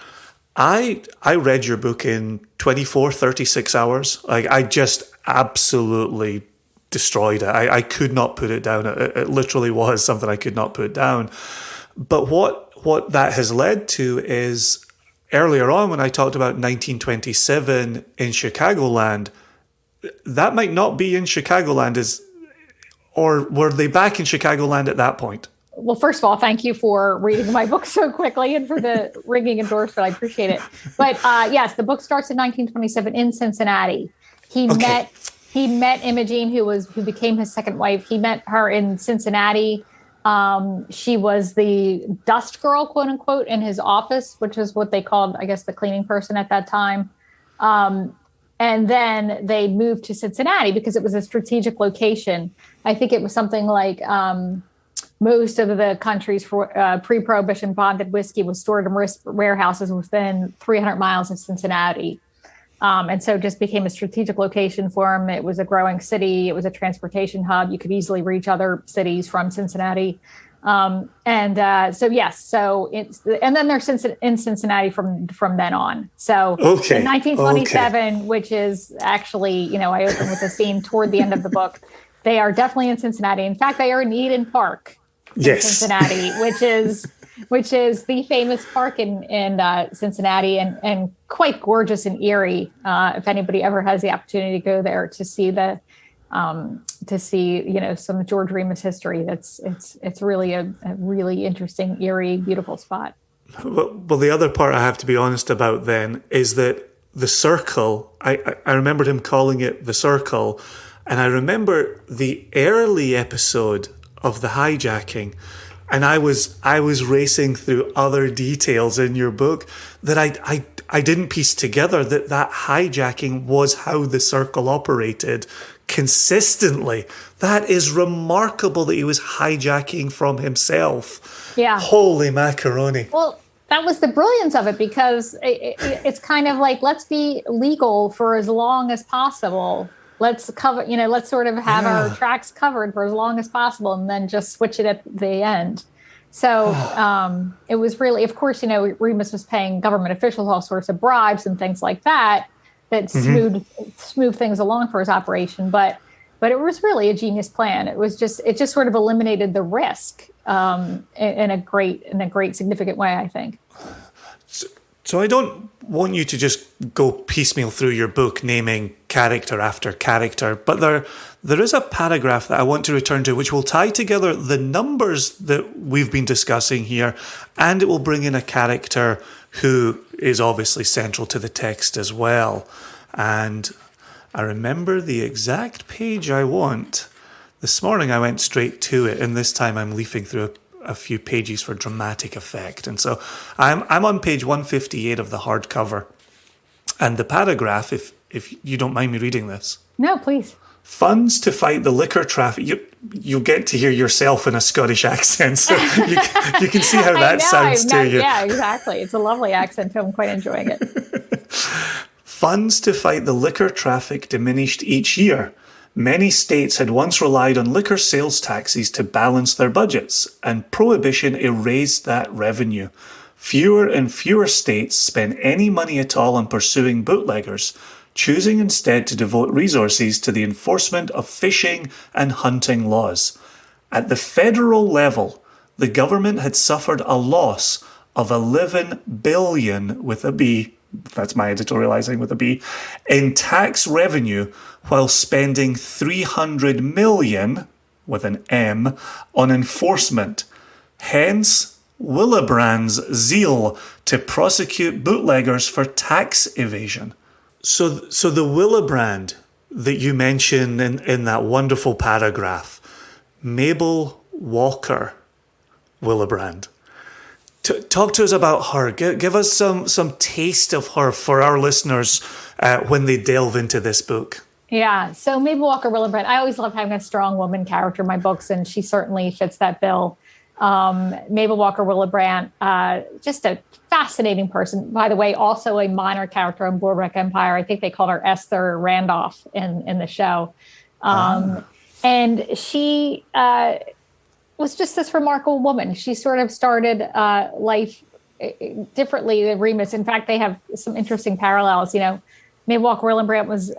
I read your book in 36 hours. I just absolutely destroyed it. I could not put it down. It literally was something I could not put down. But what that has led to is earlier on when I talked about 1927 in Chicagoland, that might not be in Chicagoland, or were they back in Chicagoland at that point? Well, first of all, thank you for reading my book so quickly and for the ringing endorsement. I appreciate it. But yes, the book starts in 1927 in Cincinnati. He met Imogene, who became his second wife. He met her in Cincinnati. She was the dust girl, quote unquote, in his office, which is what they called, I guess, the cleaning person at that time. And then they moved to Cincinnati because it was a strategic location. I think it was something like most of the country's pre-Prohibition bonded whiskey was stored in warehouses within 300 miles of Cincinnati. And so it just became a strategic location for him. It was a growing city. It was a transportation hub. You could easily reach other cities from Cincinnati. And then they're in Cincinnati from then on. So in 1927, which is actually, I open with a scene toward the end of the book. They are definitely in Cincinnati. In fact, they are in Eden Park in Cincinnati, which is which is the famous park in Cincinnati, and quite gorgeous and eerie. If anybody ever has the opportunity to go there to see some George Remus history, it's really a really interesting, eerie, beautiful spot. Well, the other part I have to be honest about then is that the circle, I remembered him calling it the circle, and I remember the early episode of the hijacking, and I was racing through other details in your book that I didn't piece together that hijacking was how the circle operated consistently. That is remarkable that he was hijacking from himself. Yeah. Holy macaroni. Well, that was the brilliance of it, because it's kind of like, let's be legal for as long as possible. Let's cover, let's sort of have our tracks covered for as long as possible, and then just switch it at the end. So it was really, of course, Remus was paying government officials all sorts of bribes and things like that smooth things along for his operation. But it was really a genius plan. It just sort of eliminated the risk in a great significant way, I think. So I don't want you to just go piecemeal through your book naming character after character, but there is a paragraph that I want to return to, which will tie together the numbers that we've been discussing here, and it will bring in a character who is obviously central to the text as well. And I remember the exact page I want. This morning I went straight to it, and this time I'm leafing through a few pages for dramatic effect. And so I'm on page 158 of the hardcover. And the paragraph, if you don't mind me reading this. No, please. Funds to fight the liquor traffic. You'll get to hear yourself in a Scottish accent, so you can see how that sounds to you. Yeah, exactly. It's a lovely accent, so I'm quite enjoying it. Funds to fight the liquor traffic diminished each year. Many states had once relied on liquor sales taxes to balance their budgets, and prohibition erased that revenue. Fewer and fewer states spent any money at all on pursuing bootleggers, choosing instead to devote resources to the enforcement of fishing and hunting laws. At the federal level, the government had suffered a loss of 11 billion with a B, that's my editorializing with a B, in tax revenue, while spending 300 million with an M on enforcement. Hence, Willebrandt's zeal to prosecute bootleggers for tax evasion. So the Willebrandt that you mention in that wonderful paragraph, Mabel Walker Willebrandt. Talk to us about her. Give us some taste of her for our listeners when they delve into this book. Yeah. So Mabel Walker Willebrandt, I always love having a strong woman character in my books, and she certainly fits that bill. Mabel Walker Willebrandt, just a fascinating person. By the way, also a minor character on Boardwalk Empire. I think they called her Esther Randolph in the show. And she was just this remarkable woman. She sort of started life differently than Remus. In fact, they have some interesting parallels. Mabel Walker Willebrandt was,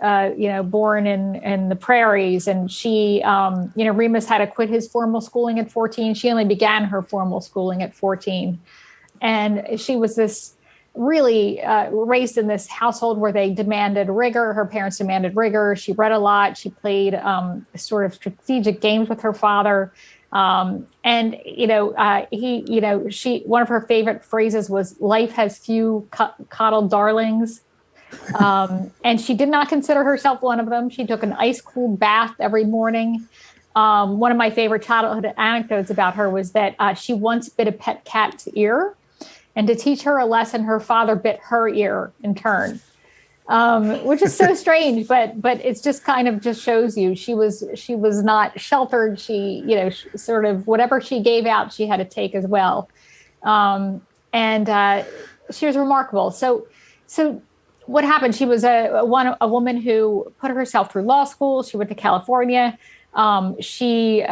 born in the prairies, and she, Remus had to quit his formal schooling at 14. She only began her formal schooling at 14. And she was this really raised in this household where they demanded rigor. Her parents demanded rigor. She read a lot. She played sort of strategic games with her father. One of her favorite phrases was, "Life has few coddled darlings." And she did not consider herself one of them. She took an ice-cooled bath every morning. One of my favorite childhood anecdotes about her was that she once bit a pet cat's ear, and to teach her a lesson, her father bit her ear in turn, which is so strange, but it's just kind of just shows you she was not sheltered. She, sort of whatever she gave out, she had to take as well. And she was remarkable. So what happened? She was a woman who put herself through law school. She went to California. She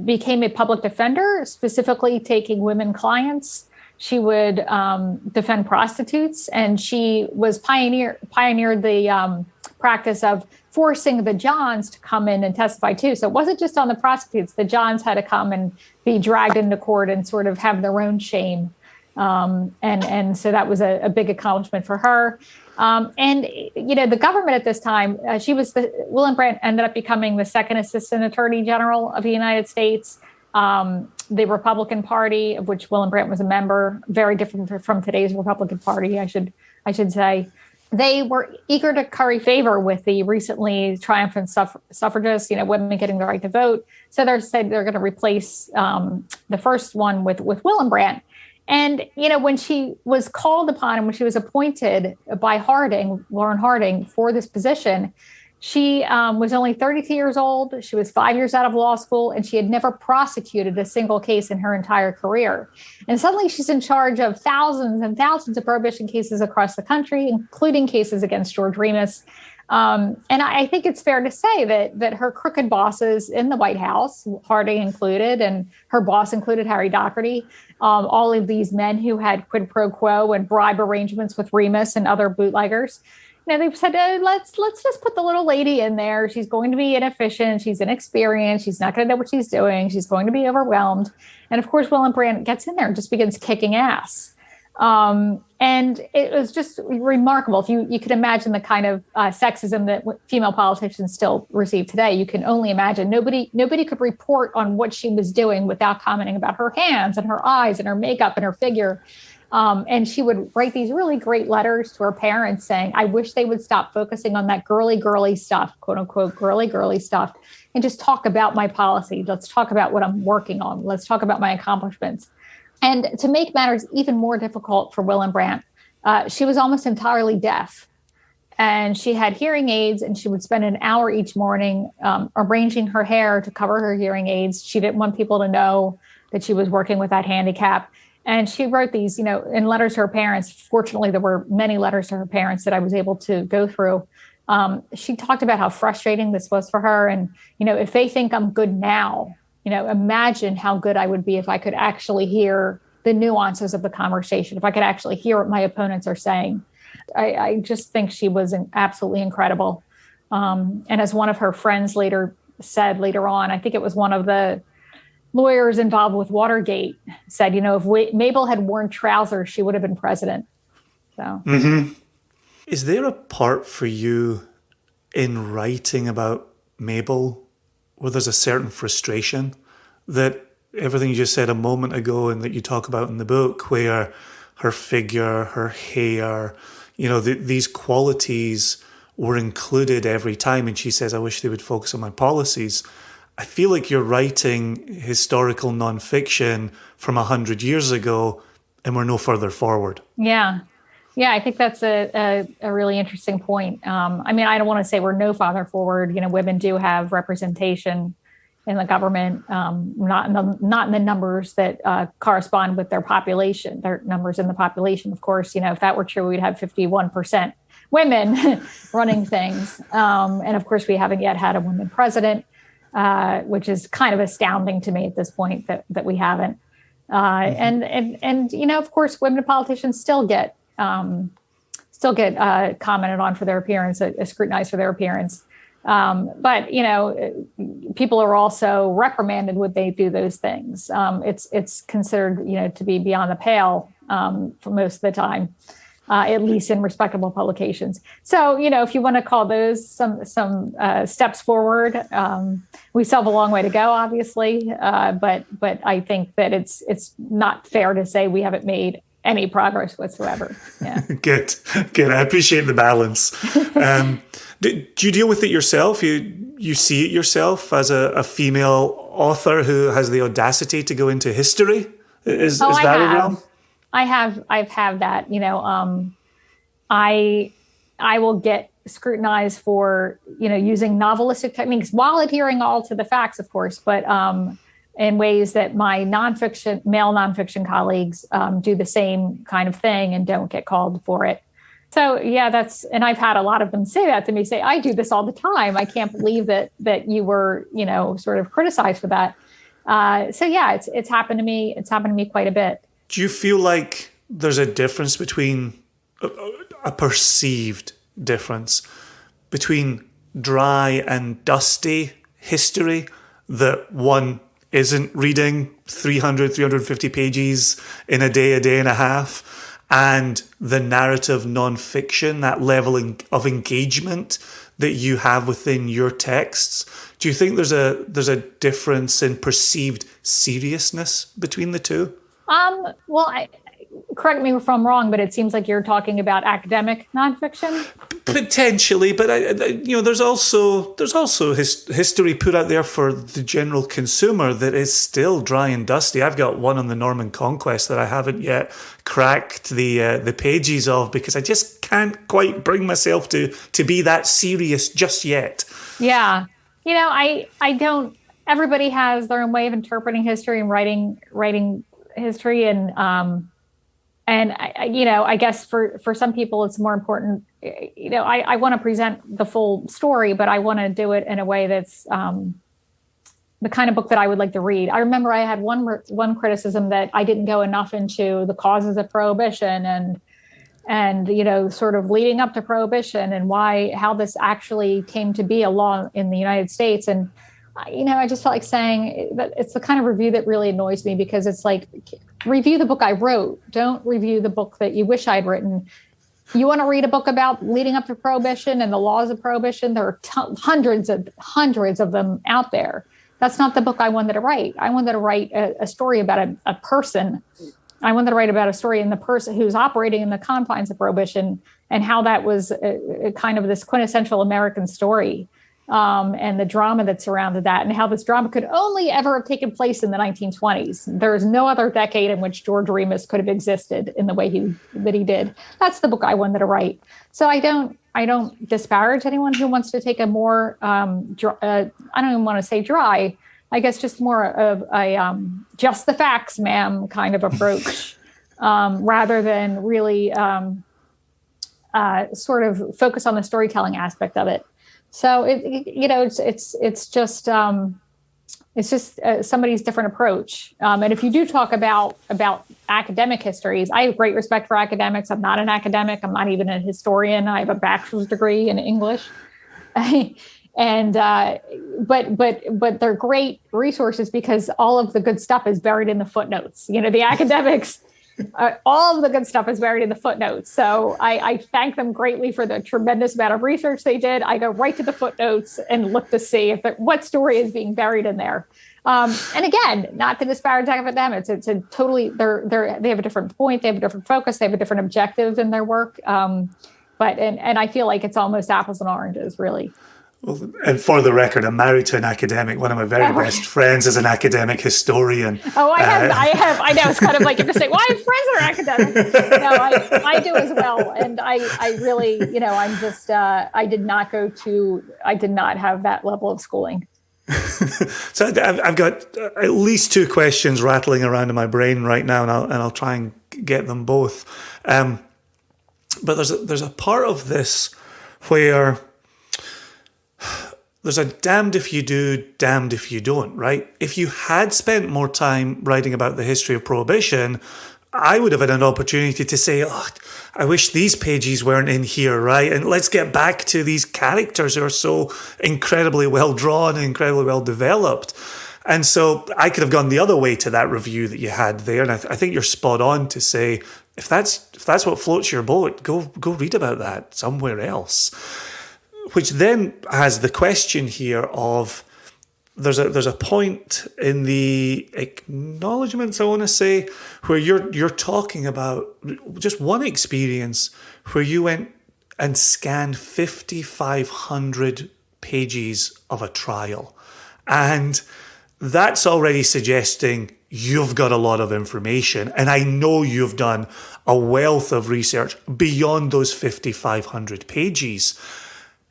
became a public defender, specifically taking women clients. She would defend prostitutes, and she was pioneered the practice of forcing the Johns to come in and testify too. So it wasn't just on the prosecutors. The Johns had to come and be dragged into court and sort of have their own shame. And so that was a big accomplishment for her. And, the government at this time, Willebrandt ended up becoming the second assistant attorney general of the United States. The Republican Party, of which Willebrandt was a member, very different from today's Republican Party, I should say. They were eager to curry favor with the recently triumphant suffragists, women getting the right to vote. So they're going to replace the first one with Willebrandt. And, when she was called upon and when she was appointed by Lauren Harding, for this position, she was only 32 years old. She was 5 years out of law school, and she had never prosecuted a single case in her entire career. And suddenly she's in charge of thousands and thousands of prohibition cases across the country, including cases against George Remus. And I think it's fair to say that her crooked bosses in the White House, Harding included, and her boss included Harry Doherty, all of these men who had quid pro quo and bribe arrangements with Remus and other bootleggers, they've said, let's just put the little lady in there. She's going to be inefficient. She's inexperienced. She's not going to know what she's doing. She's going to be overwhelmed. And of course, Willebrandt gets in there and just begins kicking ass. And it was just remarkable. If you could imagine the kind of sexism that female politicians still receive today, you can only imagine. Nobody could report on what she was doing without commenting about her hands and her eyes and her makeup and her figure. And she would write these really great letters to her parents saying, I wish they would stop focusing on that girly stuff, quote unquote, girly stuff, and just talk about my policy. Let's talk about what I'm working on. Let's talk about my accomplishments. And to make matters even more difficult for Willebrandt, she was almost entirely deaf. And she had hearing aids, and she would spend an hour each morning arranging her hair to cover her hearing aids. She didn't want people to know that she was working with that handicap. And she wrote these, in letters to her parents. Fortunately, there were many letters to her parents that I was able to go through. She talked about how frustrating this was for her. And, if they think I'm good now, imagine how good I would be if I could actually hear the nuances of the conversation, if I could actually hear what my opponents are saying. I just think she was absolutely incredible. And as one of her friends said later on, I think it was one of the lawyers involved with Watergate said, if Mabel had worn trousers, she would have been president. So, Is there a part for you in writing about Mabel where there's a certain frustration that everything you just said a moment ago and that you talk about in the book, where her figure, her hair, these qualities were included every time, and she says, I wish they would focus on my policies. I feel like you're writing historical nonfiction from 100 years ago, and we're no further forward. Yeah, I think that's a really interesting point. I don't want to say we're no farther forward. Women do have representation in the government, not in the numbers that correspond with their population. Their numbers in the population, of course. If that were true, we'd have 51% women running things. And of course, we haven't yet had a woman president. Which is kind of astounding to me at this point that we haven't. And of course, women politicians still get commented on for their appearance, scrutinized for their appearance. But people are also reprimanded when they do those things. It's considered to be beyond the pale for most of the time. At least in respectable publications. So, if you want to call those some steps forward, we still have a long way to go, obviously. But I think that it's not fair to say we haven't made any progress whatsoever. Yeah. Good. I appreciate the balance. Do you deal with it yourself? You see it yourself as a female author who has the audacity to go into history? Is that a realm? I've had that, I will get scrutinized for, using novelistic techniques while adhering all to the facts, of course, but in ways that my male nonfiction colleagues do the same kind of thing and don't get called for it. So yeah, and I've had a lot of them say that to me, say, I do this all the time. I can't believe that you were, sort of criticized for that. So yeah, it's happened to me. It's happened to me quite a bit. Do you feel like there's a difference between a perceived difference between dry and dusty history that one isn't reading 350 pages in a day and a half, and the narrative nonfiction, that level of engagement that you have within your texts? Do you think there's a difference in perceived seriousness between the two? Well, correct me if I'm wrong, but it seems like you're talking about academic nonfiction. Potentially, but there's also history put out there for the general consumer that is still dry and dusty. I've got one on the Norman Conquest that I haven't yet cracked the pages of because I just can't quite bring myself to be that serious just yet. Yeah, I don't. Everybody has their own way of interpreting history and writing history, and I guess for some people it's more important. I want to present the full story, but I want to do it in a way that's the kind of book that I would like to read. I remember I had one criticism that I didn't go enough into the causes of prohibition and sort of leading up to prohibition and how this actually came to be a law in the United States. And I just felt like saying that it's the kind of review that really annoys me, because it's like, review the book I wrote. Don't review the book that you wish I'd written. You want to read a book about leading up to prohibition and the laws of prohibition? There are hundreds of them out there. That's not the book I wanted to write. I wanted to write a story about a person. I wanted to write about a story in the person who's operating in the confines of prohibition and how that was a kind of this quintessential American story. And the drama that surrounded that, and how this drama could only ever have taken place in the 1920s. There is no other decade in which George Remus could have existed in the way that he did. That's the book I wanted to write. So I don't disparage anyone who wants to take a more, I don't even want to say dry, I guess just more of a just the facts, ma'am, kind of approach, rather than really sort of focus on the storytelling aspect of it. So it's just somebody's different approach. And if you do talk about academic histories, I have great respect for academics. I'm not an academic. I'm not even a historian. I have a bachelor's degree in English, and but they're great resources because all of the good stuff is buried in the footnotes. The academics. All of the good stuff is buried in the footnotes. So I thank them greatly for the tremendous amount of research they did. I go right to the footnotes and look to see what story is being buried in there. And again, not to disparage academics, it's a totally, they have a different point, they have a different focus, they have a different objective in their work. But I feel like it's almost apples and oranges, really. Well, and for the record, I'm married to an academic. One of my very best friends is an academic historian. Oh, I have. I know. It's kind of like you're just saying, well, I have friends that are academics. No, I do as well. And I really, I'm just, I did not have that level of schooling. So I've got at least two questions rattling around in my brain right now, and I'll try and get them both. But there's a part of this where there's a damned if you do, damned if you don't, right? If you had spent more time writing about the history of prohibition, I would have had an opportunity to say, oh, I wish these pages weren't in here, right? And let's get back to these characters who are so incredibly well drawn and incredibly well developed. And so I could have gone the other way to that review that you had there. And I think you're spot on to say, if that's what floats your boat, go read about that somewhere else. Which then has the question here of there's a point in the acknowledgements, I want to say, where you're talking about just one experience where you went and scanned 5,500 pages of a trial, and that's already suggesting you've got a lot of information, and I know you've done a wealth of research beyond those 5,500 pages.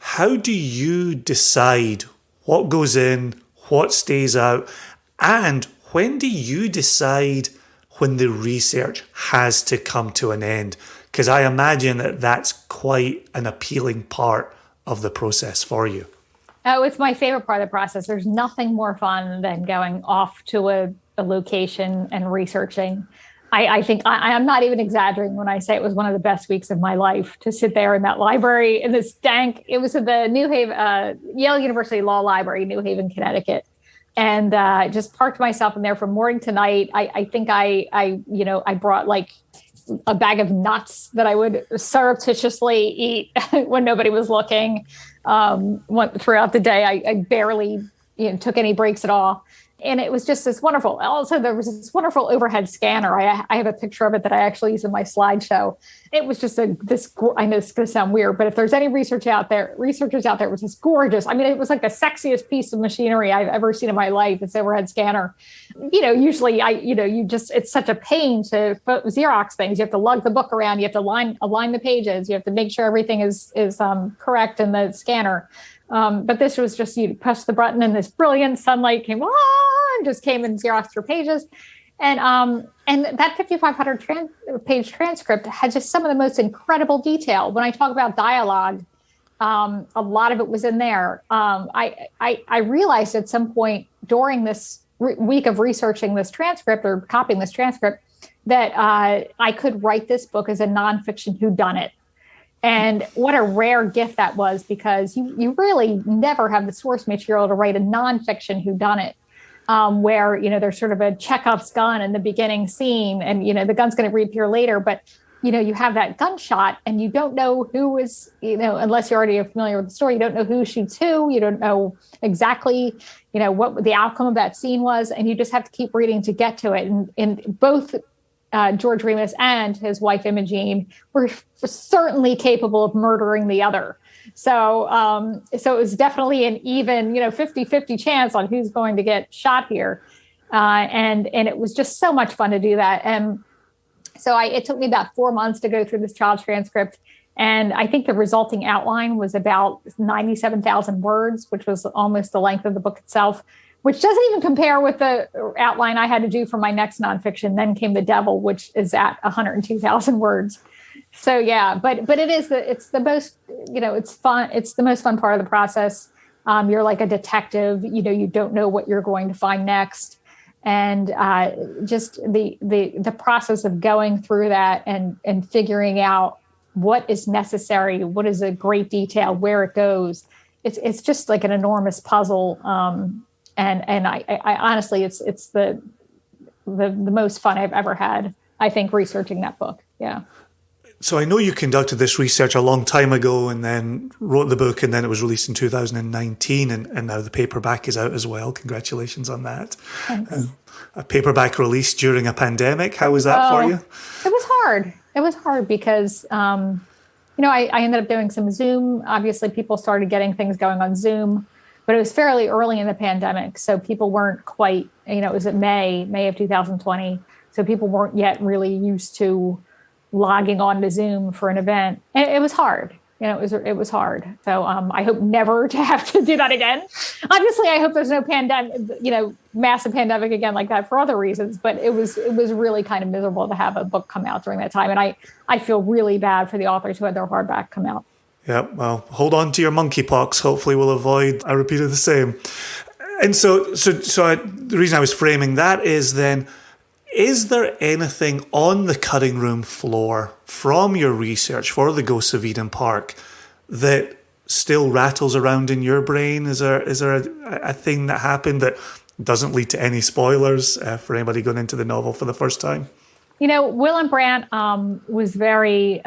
How do you decide what goes in, what stays out, and when do you decide when the research has to come to an end? Because I imagine that's quite an appealing part of the process for you. Oh, it's my favorite part of the process. There's nothing more fun than going off to a location and researching. I think I'm not even exaggerating when I say it was one of the best weeks of my life to sit there in that library in this dank. It was at the New Haven, Yale University Law Library, New Haven, Connecticut. And just parked myself in there from morning to night. I think I brought like a bag of nuts that I would surreptitiously eat when nobody was looking. Throughout the day, I barely took any breaks at all. And it was just this wonderful. Also, there was this wonderful overhead scanner. I have a picture of it that I actually use in my slideshow. It was just this. I know it's going to sound weird, but if there's any researchers out there, it was just gorgeous. I mean, it was like the sexiest piece of machinery I've ever seen in my life. This overhead scanner. Usually it's such a pain to Xerox things. You have to lug the book around. You have to align the pages. You have to make sure everything is correct in the scanner. But this was just, you press the button and this brilliant sunlight came and just came and Xeroxed your pages. And that 5,500 page transcript had just some of the most incredible detail. When I talk about dialogue, a lot of it was in there. I realized at some point during this week of researching this transcript or copying this transcript that I could write this book as a nonfiction whodunit. And what a rare gift that was, because you really never have the source material to write a nonfiction whodunit, where, there's sort of a Chekhov's gun in the beginning scene and, the gun's going to reappear later. But, you have that gunshot and you don't know who is, unless you're already familiar with the story, you don't know who shoots who. You don't know exactly, what the outcome of that scene was. And you just have to keep reading to get to it. And both George Remus and his wife Imogene were certainly capable of murdering the other. So it was definitely an even, 50-50 chance on who's going to get shot here. And it was just so much fun to do that. And so it took me about 4 months to go through this child transcript. And I think the resulting outline was about 97,000 words, which was almost the length of the book itself, which doesn't even compare with the outline I had to do for my next nonfiction, Then Came the Devil, which is at 102,000 words. So yeah, but it's the most, it's fun. It's the most fun part of the process. You're like a detective, you don't know what you're going to find next. And just the process of going through that and figuring out what is necessary, what is a great detail, where it goes. It's just like an enormous puzzle. And I honestly, it's the most fun I've ever had, I think, researching that book. Yeah. So I know you conducted this research a long time ago and then wrote the book, and then it was released in 2019, and now the paperback is out as well. Congratulations on that. A paperback release during a pandemic. How was that for you? It was hard. It was hard because, I ended up doing some Zoom. Obviously, people started getting things going on Zoom. But it was fairly early in the pandemic, so people weren't quite, it was May of 2020. So people weren't yet really used to logging on to Zoom for an event. And it was hard. It was hard. So I hope never to have to do that again. Obviously, I hope there's no pandemic, massive pandemic again like that for other reasons. But it was really kind of miserable to have a book come out during that time. And I feel really bad for the authors who had their hardback come out. Yeah, well, hold on to your monkeypox. Hopefully we'll avoid a repeat of the same. And so the reason I was framing that is then, is there anything on the cutting room floor from your research for the Ghosts of Eden Park that still rattles around in your brain? Is there a thing that happened that doesn't lead to any spoilers for anybody going into the novel for the first time? Willebrandt was very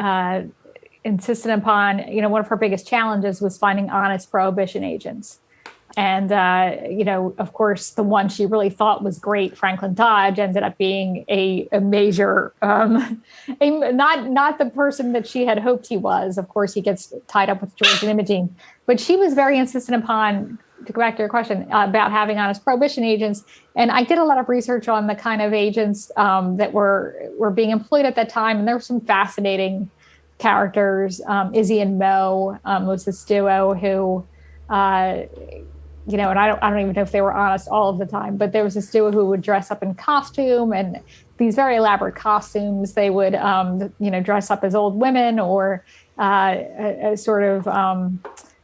insistent upon, one of her biggest challenges was finding honest prohibition agents. And, of course, the one she really thought was great, Franklin Dodge, ended up being a major, not the person that she had hoped he was. Of course, he gets tied up with George and Imogene. But she was very insistent upon, to go back to your question, about having honest prohibition agents. And I did a lot of research on the kind of agents that were being employed at that time. And there were some fascinating characters. Izzy and Mo was this duo who, and I don't even know if they were honest all of the time, but there was this duo who would dress up in costume, and these very elaborate costumes. They would, dress up as old women or a sort of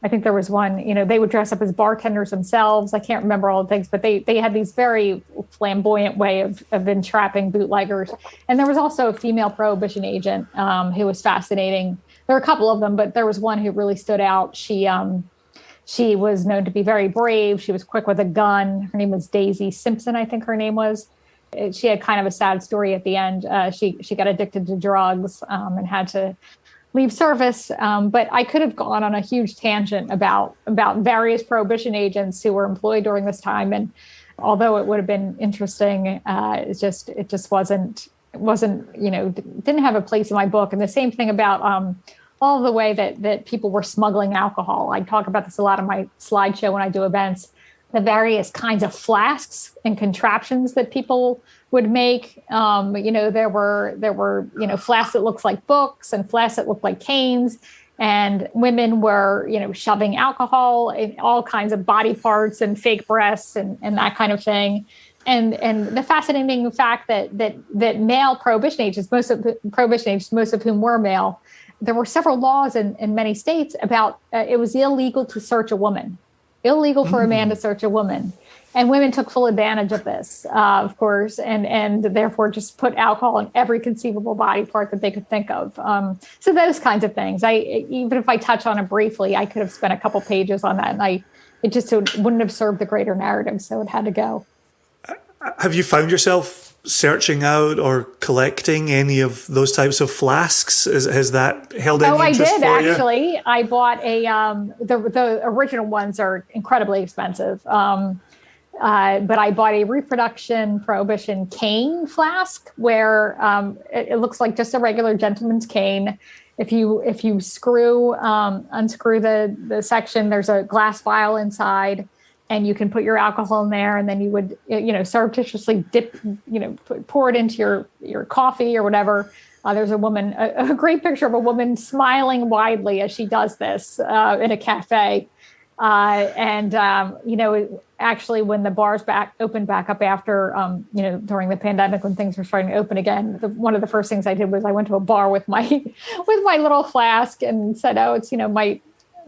I think there was one, they would dress up as bartenders themselves. I can't remember all the things, but they had these very flamboyant way of entrapping bootleggers. And there was also a female prohibition agent who was fascinating. There were a couple of them, but there was one who really stood out. She was known to be very brave. She was quick with a gun. Her name was Daisy Simpson, I think her name was. She had kind of a sad story at the end. She got addicted to drugs and had to leave service. But I could have gone on a huge tangent about various prohibition agents who were employed during this time. And although it would have been interesting, it just wasn't, didn't have a place in my book. And the same thing about all the way that people were smuggling alcohol. I talk about this a lot on my slideshow when I do events. The various kinds of flasks and contraptions that people would make. There were flasks that looked like books and flasks that looked like canes, and women were, shoving alcohol in all kinds of body parts and fake breasts and that kind of thing. And the fascinating fact that male prohibition agents, most of whom were male, there were several laws in many states about it was illegal to search a woman. Illegal for a man to search a woman. And women took full advantage of this, of course, and therefore just put alcohol in every conceivable body part that they could think of. So those kinds of things. Even if I touch on it briefly, I could have spent a couple pages on that, and it wouldn't have served the greater narrative, so it had to go. Have you found yourself searching out or collecting any of those types of flasks? Has that held any interest for you? I did, actually. I bought the original ones are incredibly expensive. But I bought a reproduction prohibition cane flask where it looks like just a regular gentleman's cane. If you unscrew the section, there's a glass vial inside. And you can put your alcohol in there, and then you would, surreptitiously pour it into your coffee or whatever. There's a woman, a great picture of a woman smiling widely as she does this in a cafe. Actually, when the bars opened back up after, during the pandemic, when things were starting to open again, one of the first things I did was I went to a bar with my little flask and said, "Oh, it's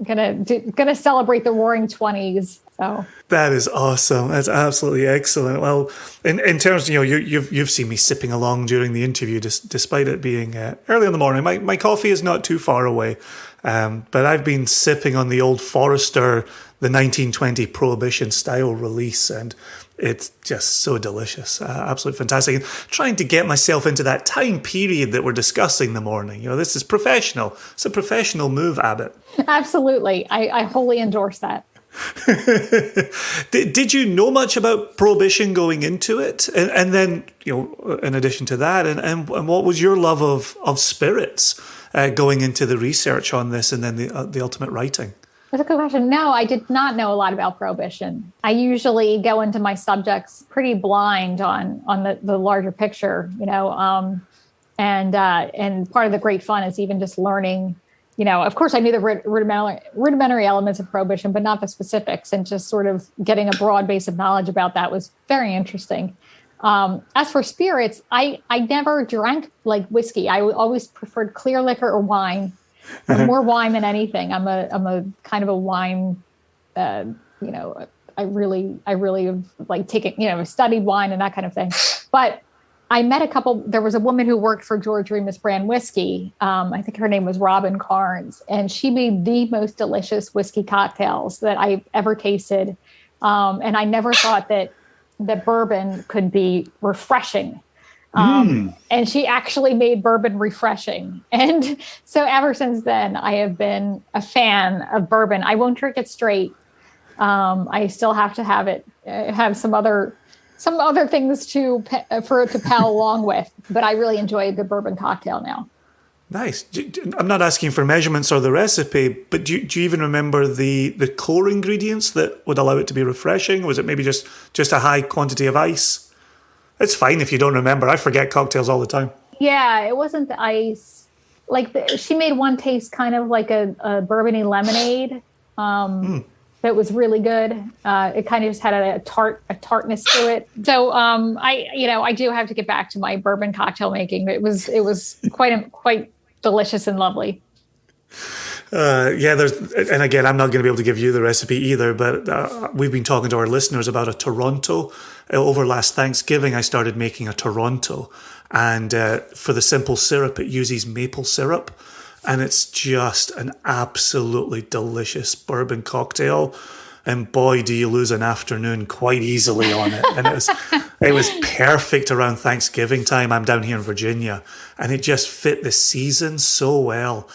gonna celebrate the Roaring 20s." So that is awesome. That's absolutely excellent. Well, in terms, you've seen me sipping along during the interview, despite it being early in the morning. My coffee is not too far away, but I've been sipping on the Old Forester, the 1920 Prohibition style release, and it's just so delicious. Absolutely fantastic. And trying to get myself into that time period that we're discussing the morning. This is professional. It's a professional move, Abbott. Absolutely. I wholly endorse that. Did you know much about Prohibition going into it? And then, in addition to that, and what was your love of spirits going into the research on this and then the ultimate writing? That's a good question. No, I did not know a lot about Prohibition. I usually go into my subjects pretty blind on the larger picture, and part of the great fun is even just learning. Of course, I knew the rudimentary elements of Prohibition, but not the specifics, and just sort of getting a broad base of knowledge about that was very interesting. As for spirits, I never drank like whiskey. I always preferred clear liquor or wine. More wine than anything. I'm a kind of a wine, I really have like taken, studied wine and that kind of thing. But I met there was a woman who worked for George Remus brand whiskey. I think her name was Robin Carnes, and she made the most delicious whiskey cocktails that I've ever tasted. And I never thought that bourbon could be refreshing. And she actually made bourbon refreshing. And so ever since then, I have been a fan of bourbon. I won't drink it straight. I still have to have some other things for it to pal along with. But I really enjoy a good bourbon cocktail now. Nice. I'm not asking for measurements or the recipe, but do you even remember the core ingredients that would allow it to be refreshing? Was it maybe just a high quantity of ice? It's fine if you don't remember. I forget cocktails all the time. Yeah, it wasn't the ice. She made one taste kind of like a bourbony lemonade. That was really good. It kind of just had a tartness to it. So I do have to get back to my bourbon cocktail making. It was quite delicious and lovely. And again, I'm not going to be able to give you the recipe either, but we've been talking to our listeners about a Toronto. Over last Thanksgiving, I started making a Toronto, and for the simple syrup, it uses maple syrup, and it's just an absolutely delicious bourbon cocktail. And boy, do you lose an afternoon quite easily on it. And it was perfect around Thanksgiving time. I'm down here in Virginia, and it just fit the season so well.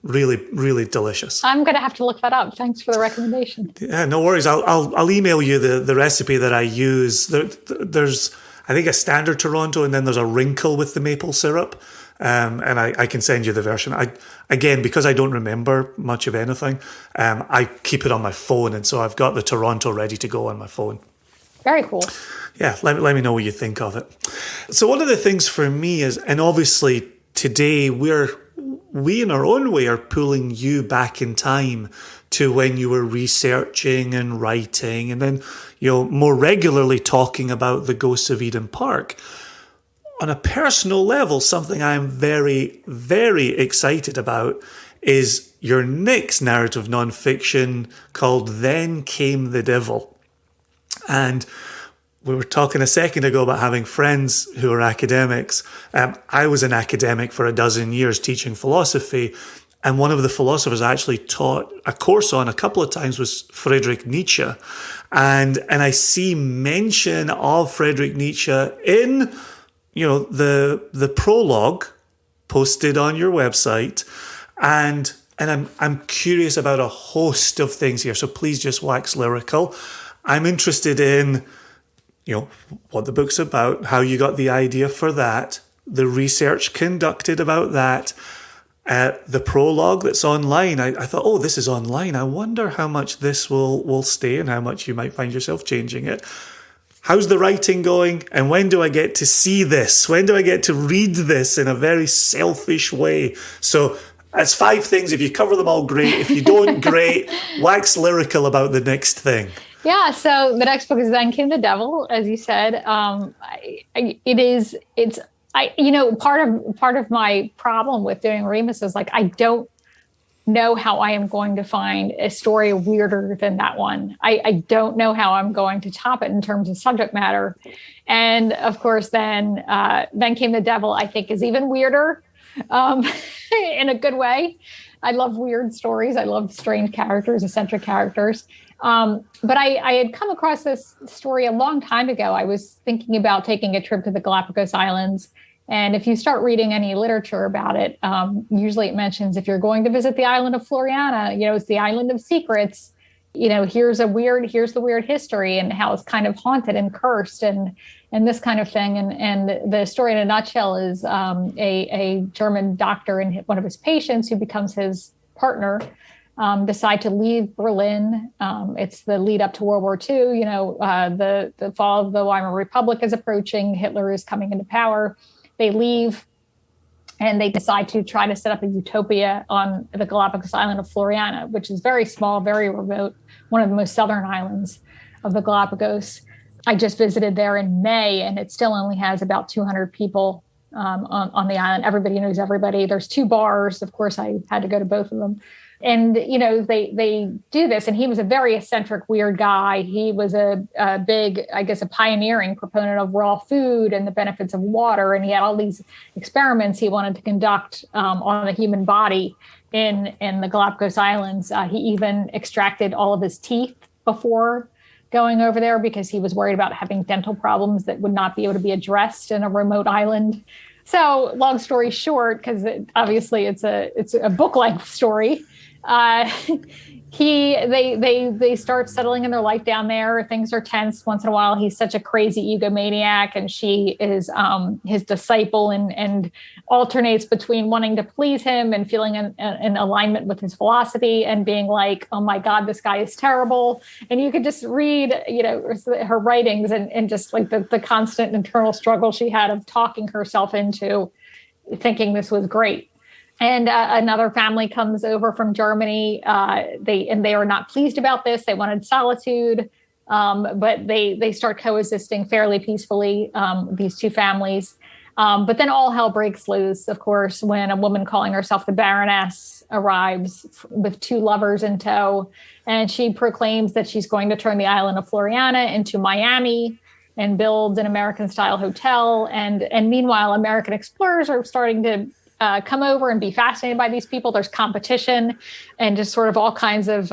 Really, really delicious. I'm going to have to look that up. Thanks for the recommendation. Yeah, no worries. I'll email you the recipe that I use. There's, I think, a standard Toronto, and then there's a wrinkle with the maple syrup. And I can send you the version. Again, because I don't remember much of anything, I keep it on my phone, and so I've got the Toronto ready to go on my phone. Very cool. Yeah, let me know what you think of it. So one of the things for me is, and obviously today we in our own way are pulling you back in time to when you were researching and writing, and then more regularly talking about the Ghosts of Eden Park. On a personal level, something I'm very, very excited about is your next narrative nonfiction called Then Came the Devil. And we were talking a second ago about having friends who are academics. I was an academic for 12 years teaching philosophy, and one of the philosophers I actually taught a course on a couple of times was Friedrich Nietzsche. And I see mention of Friedrich Nietzsche in the prologue posted on your website, and I'm curious about a host of things here. So please just wax lyrical. I'm interested in, what the book's about, how you got the idea for that, the research conducted about that, the prologue that's online. I thought, this is online. I wonder how much this will stay and how much you might find yourself changing it. How's the writing going? And when do I get to see this? When do I get to read this in a very selfish way? So that's 5 things. If you cover them all, great. If you don't, great. Wax lyrical about the next thing. Yeah. So the next book is Then Came the Devil, as you said. Part of my problem with doing Remus is I don't know how I am going to find a story weirder than that one. I don't know how I'm going to top it in terms of subject matter. And of course, then Came the Devil, I think, is even weirder in a good way. I love weird stories. I love strange characters, eccentric characters. But I had come across this story a long time ago. I was thinking about taking a trip to the Galapagos Islands. And if you start reading any literature about it, usually it mentions if you're going to visit the island of Floriana, it's the island of secrets. Here's the weird history and how it's kind of haunted and cursed and this kind of thing. And the story in a nutshell is a German doctor and one of his patients who becomes his partner decide to leave Berlin. It's the lead up to World War II. The fall of the Weimar Republic is approaching. Hitler is coming into power. They leave and they decide to try to set up a utopia on the Galapagos island of Floriana, which is very small, very remote, one of the most southern islands of the Galapagos. I just visited there in May, and it still only has about 200 people on the island. Everybody knows everybody. There's 2 bars. Of course, I had to go to both of them. And, they do this. And he was a very eccentric, weird guy. He was a big, a pioneering proponent of raw food and the benefits of water. And he had all these experiments he wanted to conduct on the human body in the Galapagos Islands. He even extracted all of his teeth before going over there because he was worried about having dental problems that would not be able to be addressed in a remote island. So long story short, because obviously it's a book-length story, they start settling in their life down there. Things are tense once in a while. He's such a crazy egomaniac, and she is his disciple and alternates between wanting to please him and feeling in alignment with his philosophy and being like, oh my God, this guy is terrible. And you could just read, her writings and just like the constant internal struggle she had of talking herself into thinking this was great. And another family comes over from Germany. They are not pleased about this. They wanted solitude, but they start coexisting fairly peacefully, these 2 families. But then all hell breaks loose, of course, when a woman calling herself the Baroness arrives with 2 lovers in tow, and she proclaims that she's going to turn the island of Floriana into Miami and build an American-style hotel. And meanwhile, American explorers are starting to come over and be fascinated by these people. There's competition and just sort of all kinds of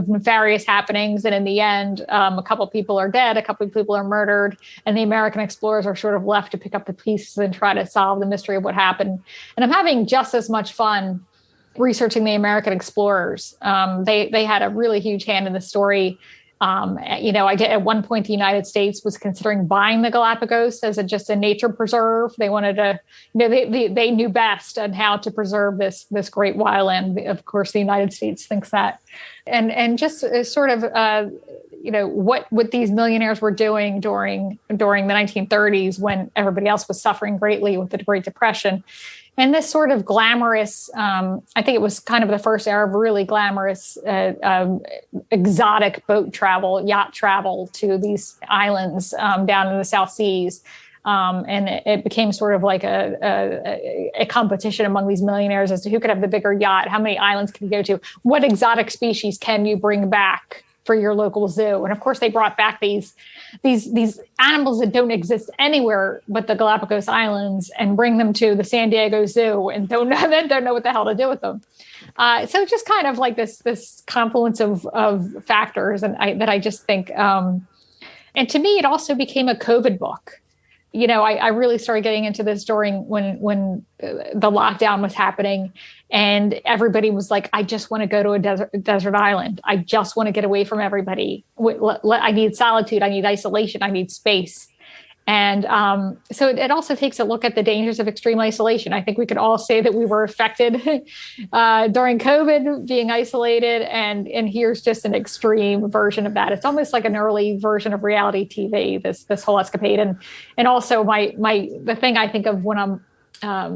nefarious happenings. And in the end, a couple of people are dead, a couple of people are murdered, and the American explorers are sort of left to pick up the pieces and try to solve the mystery of what happened. And I'm having just as much fun researching the American explorers. They had a really huge hand in the story. At one point, the United States was considering buying the Galapagos as just a nature preserve. They wanted to, they knew best on how to preserve this great wildland. Of course, the United States thinks that, and just sort of, what these millionaires were doing during the 1930s when everybody else was suffering greatly with the Great Depression. And this sort of glamorous, I think it was kind of the first era of really glamorous, exotic boat travel, yacht travel to these islands down in the South Seas. And it became sort of like a competition among these millionaires as to who could have the bigger yacht, how many islands can you go to, what exotic species can you bring back for your local zoo. And of course, they brought back these animals that don't exist anywhere but the Galapagos Islands and bring them to the San Diego Zoo and don't know what the hell to do with them. So just kind of like this confluence of factors, and that I just think, and to me, it also became a COVID book. I really started getting into this during when the lockdown was happening, and everybody was like, I just want to go to a desert island. I just want to get away from everybody. I need solitude. I need isolation. I need space. And so it also takes a look at the dangers of extreme isolation. I think we could all say that we were affected during COVID, being isolated, and here's just an extreme version of that. It's almost like an early version of reality TV, this whole escapade. And also the thing I think of when I'm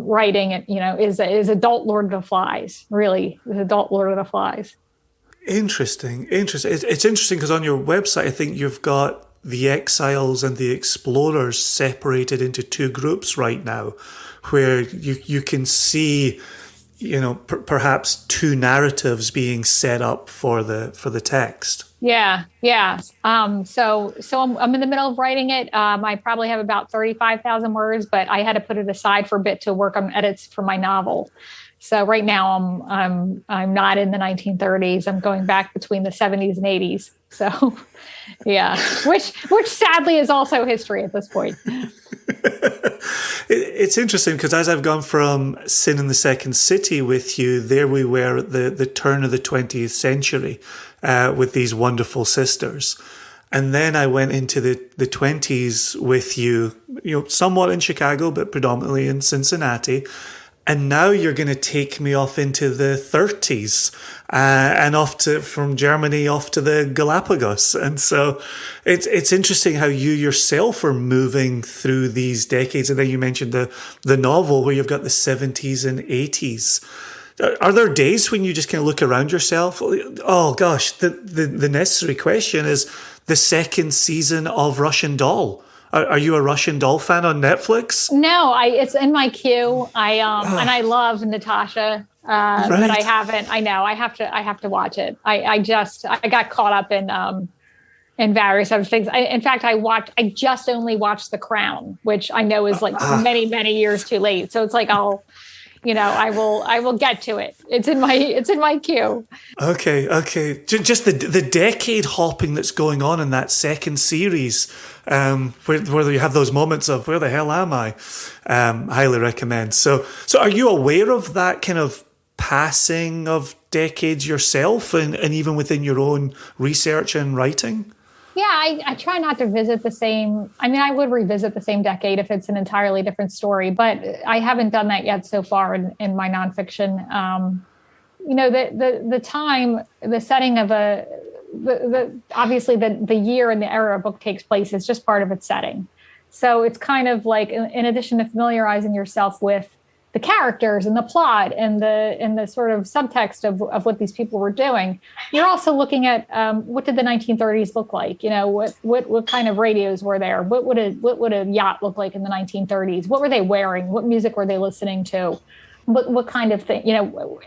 writing it, is adult Lord of the Flies, really, the adult Lord of the Flies. Interesting. It's interesting because on your website, I think you've got the exiles and the explorers separated into 2 groups right now, where you can see, perhaps 2 narratives being set up for the text. Yeah. So I'm in the middle of writing it. I probably have about 35,000 words, but I had to put it aside for a bit to work on edits for my novel. So right now I'm not in the 1930s. I'm going back between the 70s and 80s. So yeah, which sadly is also history at this point. It's interesting because as I've gone from Sin in the Second City with you, there we were at the turn of the 20th century with these wonderful sisters. And then I went into the 20s with you, somewhat in Chicago, but predominantly in Cincinnati. And now you're going to take me off into the 30s and from Germany off to the Galapagos. And so it's interesting how you yourself are moving through these decades. And then you mentioned the novel where you've got the 70s and 80s. Are there days when you just kind of look around yourself? Oh, gosh, the necessary question is the second season of Russian Doll. Are you a Russian Doll fan on Netflix? No, it's in my queue. And I love Natasha, right. But I haven't. I know I have to watch it. I got caught up in various other things. In fact, I just only watched The Crown, which I know is like many, many years too late. So it's like I will get to it. It's in my queue. Okay. Just the decade hopping that's going on in that second series, where you have those moments of where the hell am I? Highly recommend. So are you aware of that kind of passing of decades yourself, and even within your own research and writing? Yeah, I try not to visit the same. I mean, I would revisit the same decade if it's an entirely different story, but I haven't done that yet so far in my nonfiction. The time, the setting of obviously the year and the era a book takes place is just part of its setting. So it's kind of like, in addition to familiarizing yourself with the characters and the plot and the sort of subtext of what these people were doing, you're also looking at what did the 1930s look like? What kind of radios were there? What would a yacht look like in the 1930s? What were they wearing? What music were they listening to? what kind of thing,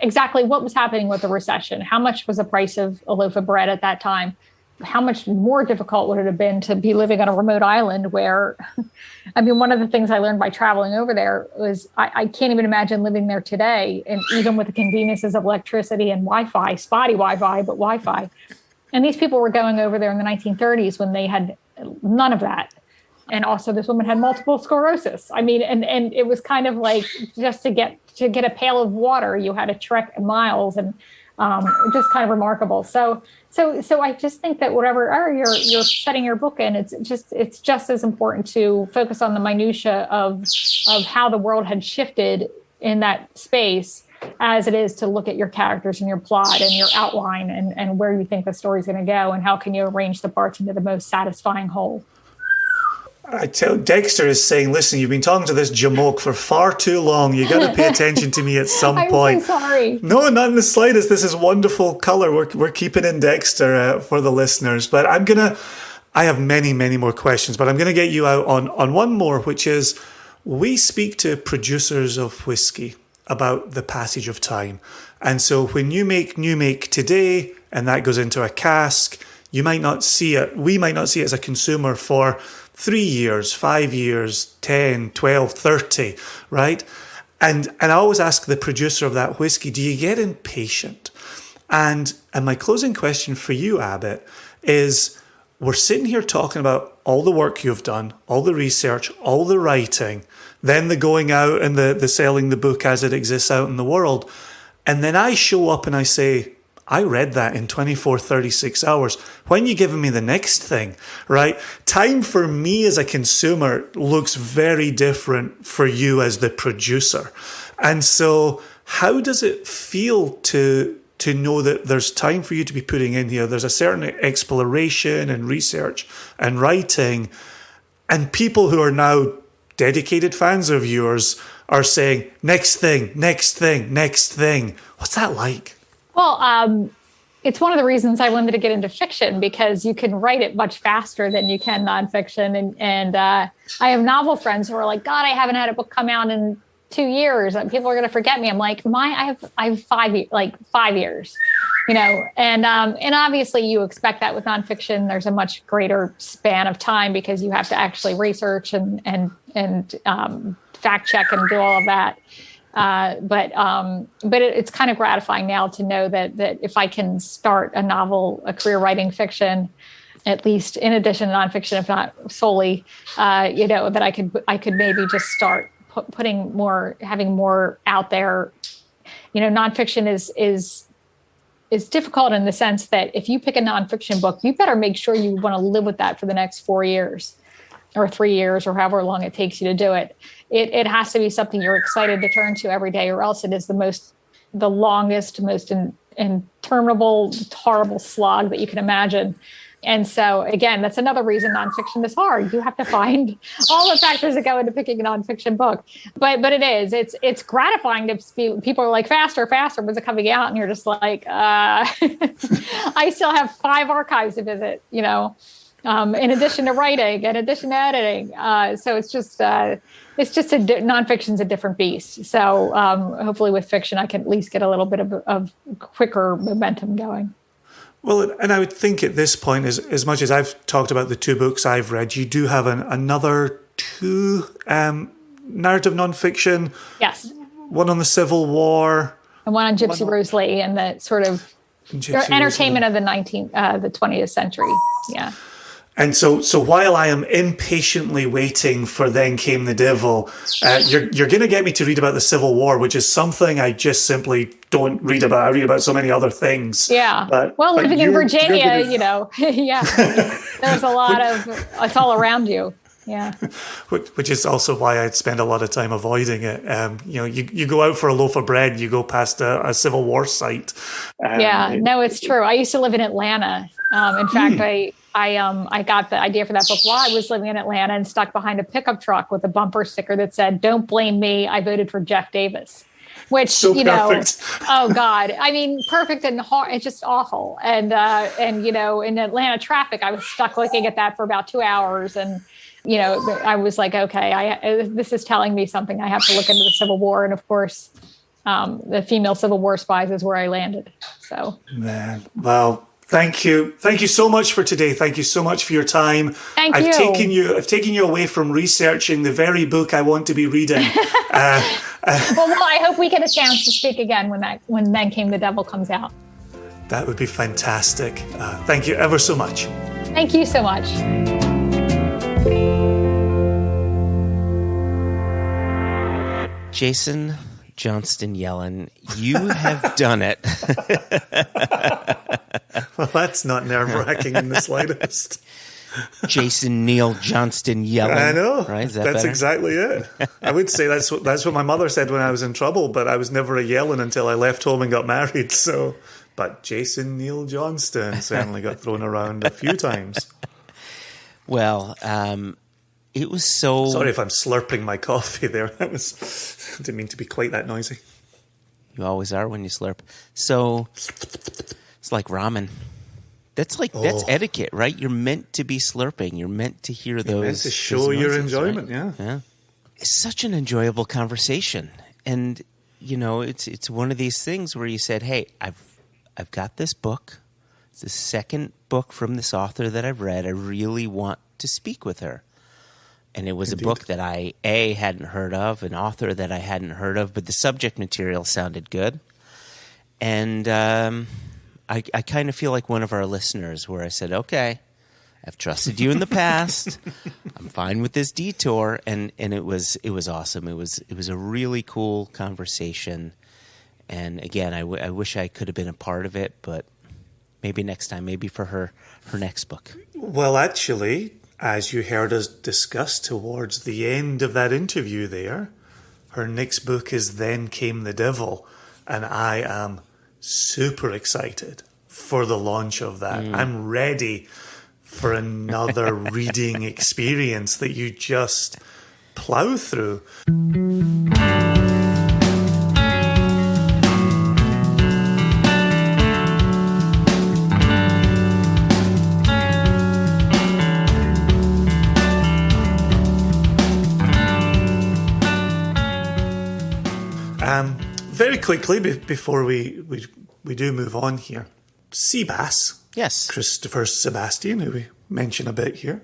exactly what was happening with the recession? How much was the price of a loaf of bread at that time? How much more difficult would it have been to be living on a remote island where, I mean, one of the things I learned by traveling over there was I can't even imagine living there today. And even with the conveniences of electricity and Wi-Fi, spotty Wi-Fi, but Wi-Fi. And these people were going over there in the 1930s when they had none of that. And also this woman had multiple sclerosis. I mean, and it was kind of like just to get a pail of water, you had to trek miles, and just kind of remarkable. So I just think that whatever you're setting your book in, it's just as important to focus on the minutia of how the world had shifted in that space as it is to look at your characters and your plot and your outline and where you think the story's going to go and how can you arrange the parts into the most satisfying whole. I tell Dexter is saying, listen, you've been talking to this jamoke for far too long. You got to pay attention to me at some point. I'm so sorry. No, not in the slightest. This is wonderful color. We're keeping in Dexter for the listeners. But I have many, many more questions, but I'm going to get you out on one more, which is we speak to producers of whiskey about the passage of time. And so when you make new make today and that goes into a cask, you might not see it. We might not see it as a consumer for 3 years, 5 years, 10, 12, 30, right? And I always ask the producer of that whiskey, do you get impatient? And my closing question for you, Abbott, is we're sitting here talking about all the work you've done, all the research, all the writing, then the going out and the selling the book as it exists out in the world. And then I show up and I say, I read that in 24, 36 hours. When are you giving me the next thing, right? Time for me as a consumer looks very different for you as the producer. And so how does it feel to know that there's time for you to be putting in here? There's a certain exploration and research and writing, and people who are now dedicated fans of yours are saying, next thing, next thing, next thing. What's that like? Well, it's one of the reasons I wanted to get into fiction, because you can write it much faster than you can nonfiction. And I have novel friends who are like, God, I haven't had a book come out in 2 years. People are going to forget me. I'm like, I have 5 years, and obviously you expect that with nonfiction. There's a much greater span of time because you have to actually research and fact check and do all of that. But it's kind of gratifying now to know that if I can start a career writing fiction, at least in addition to nonfiction, if not solely, that I could maybe just start having more out there. Nonfiction is difficult in the sense that if you pick a nonfiction book, you better make sure you want to live with that for the next 4 years or 3 years or however long it takes you to do it. It has to be something you're excited to turn to every day, or else it is the longest, most interminable, horrible slog that you can imagine. And so, again, that's another reason nonfiction is hard. You have to find all the factors that go into picking a nonfiction book. But it's gratifying to see people are like, faster, when's it coming out? And you're just like, I still have 5 archives to visit, in addition to writing, in addition to editing. So it's just nonfiction's a different beast. So hopefully with fiction, I can at least get a little bit of quicker momentum going. Well, and I would think at this point, as much as I've talked about the 2 books I've read, you do have another 2 narrative nonfiction. Yes. One on the Civil War. And one on Gypsy Rose Lee and the sort of entertainment of the 20th century. Yeah. And so while I am impatiently waiting for Then Came the Devil, you're going to get me to read about the Civil War, which is something I just simply don't read about. I read about so many other things. Yeah. But living in Virginia, yeah, there's a lot of, it's all around you. Yeah. Which is also why I'd spend a lot of time avoiding it. You go out for a loaf of bread, you go past a Civil War site. No, it's true. I used to live in Atlanta. In fact, I got the idea for that book while I was living in Atlanta and stuck behind a pickup truck with a bumper sticker that said, "Don't blame me. I voted for Jeff Davis." Which, so perfect. Oh God. I mean, perfect and hard. It's just awful. And in Atlanta traffic, I was stuck looking at that for about 2 hours. And, I was like, okay, this is telling me something. I have to look into the Civil War. And of course, the female Civil War spies is where I landed. So, man, well, thank you so much for today. Thank you so much for your time. I've taken you away from researching the very book I want to be reading. Well, I hope we get a chance to speak again when Then Came the Devil comes out. That would be fantastic. Thank you ever so much. Thank you so much. Jason Johnston Yellen, you have done it. Well, that's not nerve-wracking in the slightest. Jason Neil Johnston Yellen. I know. Right? Is that that's better? exactly it. I would say that's what my mother said when I was in trouble, but I was never a Yellen until I left home and got married. So, but Jason Neil Johnston certainly got thrown around a few times. Well, it was so... Sorry if I'm slurping my coffee there. Didn't mean to be quite that noisy. You always are when you slurp. So it's like ramen. That's etiquette, right? You're meant to be slurping. You're meant to hear those. You're meant to show your enjoyment, right? Yeah. It's such an enjoyable conversation. And, it's one of these things where you said, hey, I've got this book. It's the second book from this author that I've read. I really want to speak with her. And it was a book that I, hadn't heard of, an author that I hadn't heard of, but the subject material sounded good. And I kind of feel like one of our listeners where I said, okay, I've trusted you in the past. I'm fine with this detour. And it was awesome. It was a really cool conversation. And again, I wish I could have been a part of it, but maybe next time, maybe for her next book. Well, actually, as you heard us discuss towards the end of that interview there, her next book is Then Came the Devil, and I am super excited for the launch of that. I'm ready for another reading experience that you just plow through. Very quickly, before we do move on here, Seabass, yes, Christopher Sebastian, who we mention a bit here,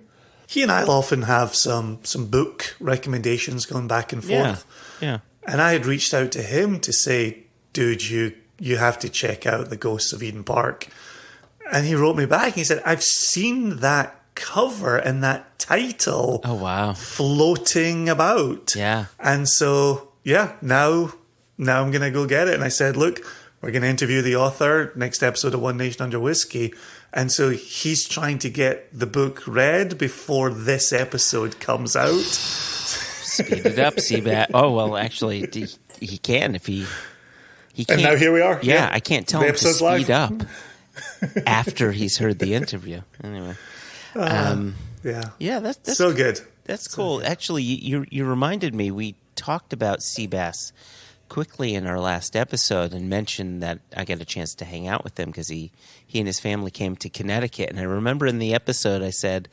he and I often have some book recommendations going back and forth. Yeah. And I had reached out to him to say, dude, you have to check out The Ghosts of Eden Park. And he wrote me back and he said, I've seen that cover and that title floating about. Yeah. And so, now I'm going to go get it. And I said, look, we're going to interview the author next episode of One Nation Under Whiskey. And so he's trying to get the book read before this episode comes out. Speed it up, Seabat. Oh, well, actually, he can if he can't. And now here we are. Yeah, I can't tell him to speed live. up after he's heard the interview. Anyway. That's so good. That's cool. Good. Actually, you reminded me, we talked about Seabass quickly in our last episode and mentioned that I got a chance to hang out with him because he and his family came to Connecticut. And I remember in the episode I said,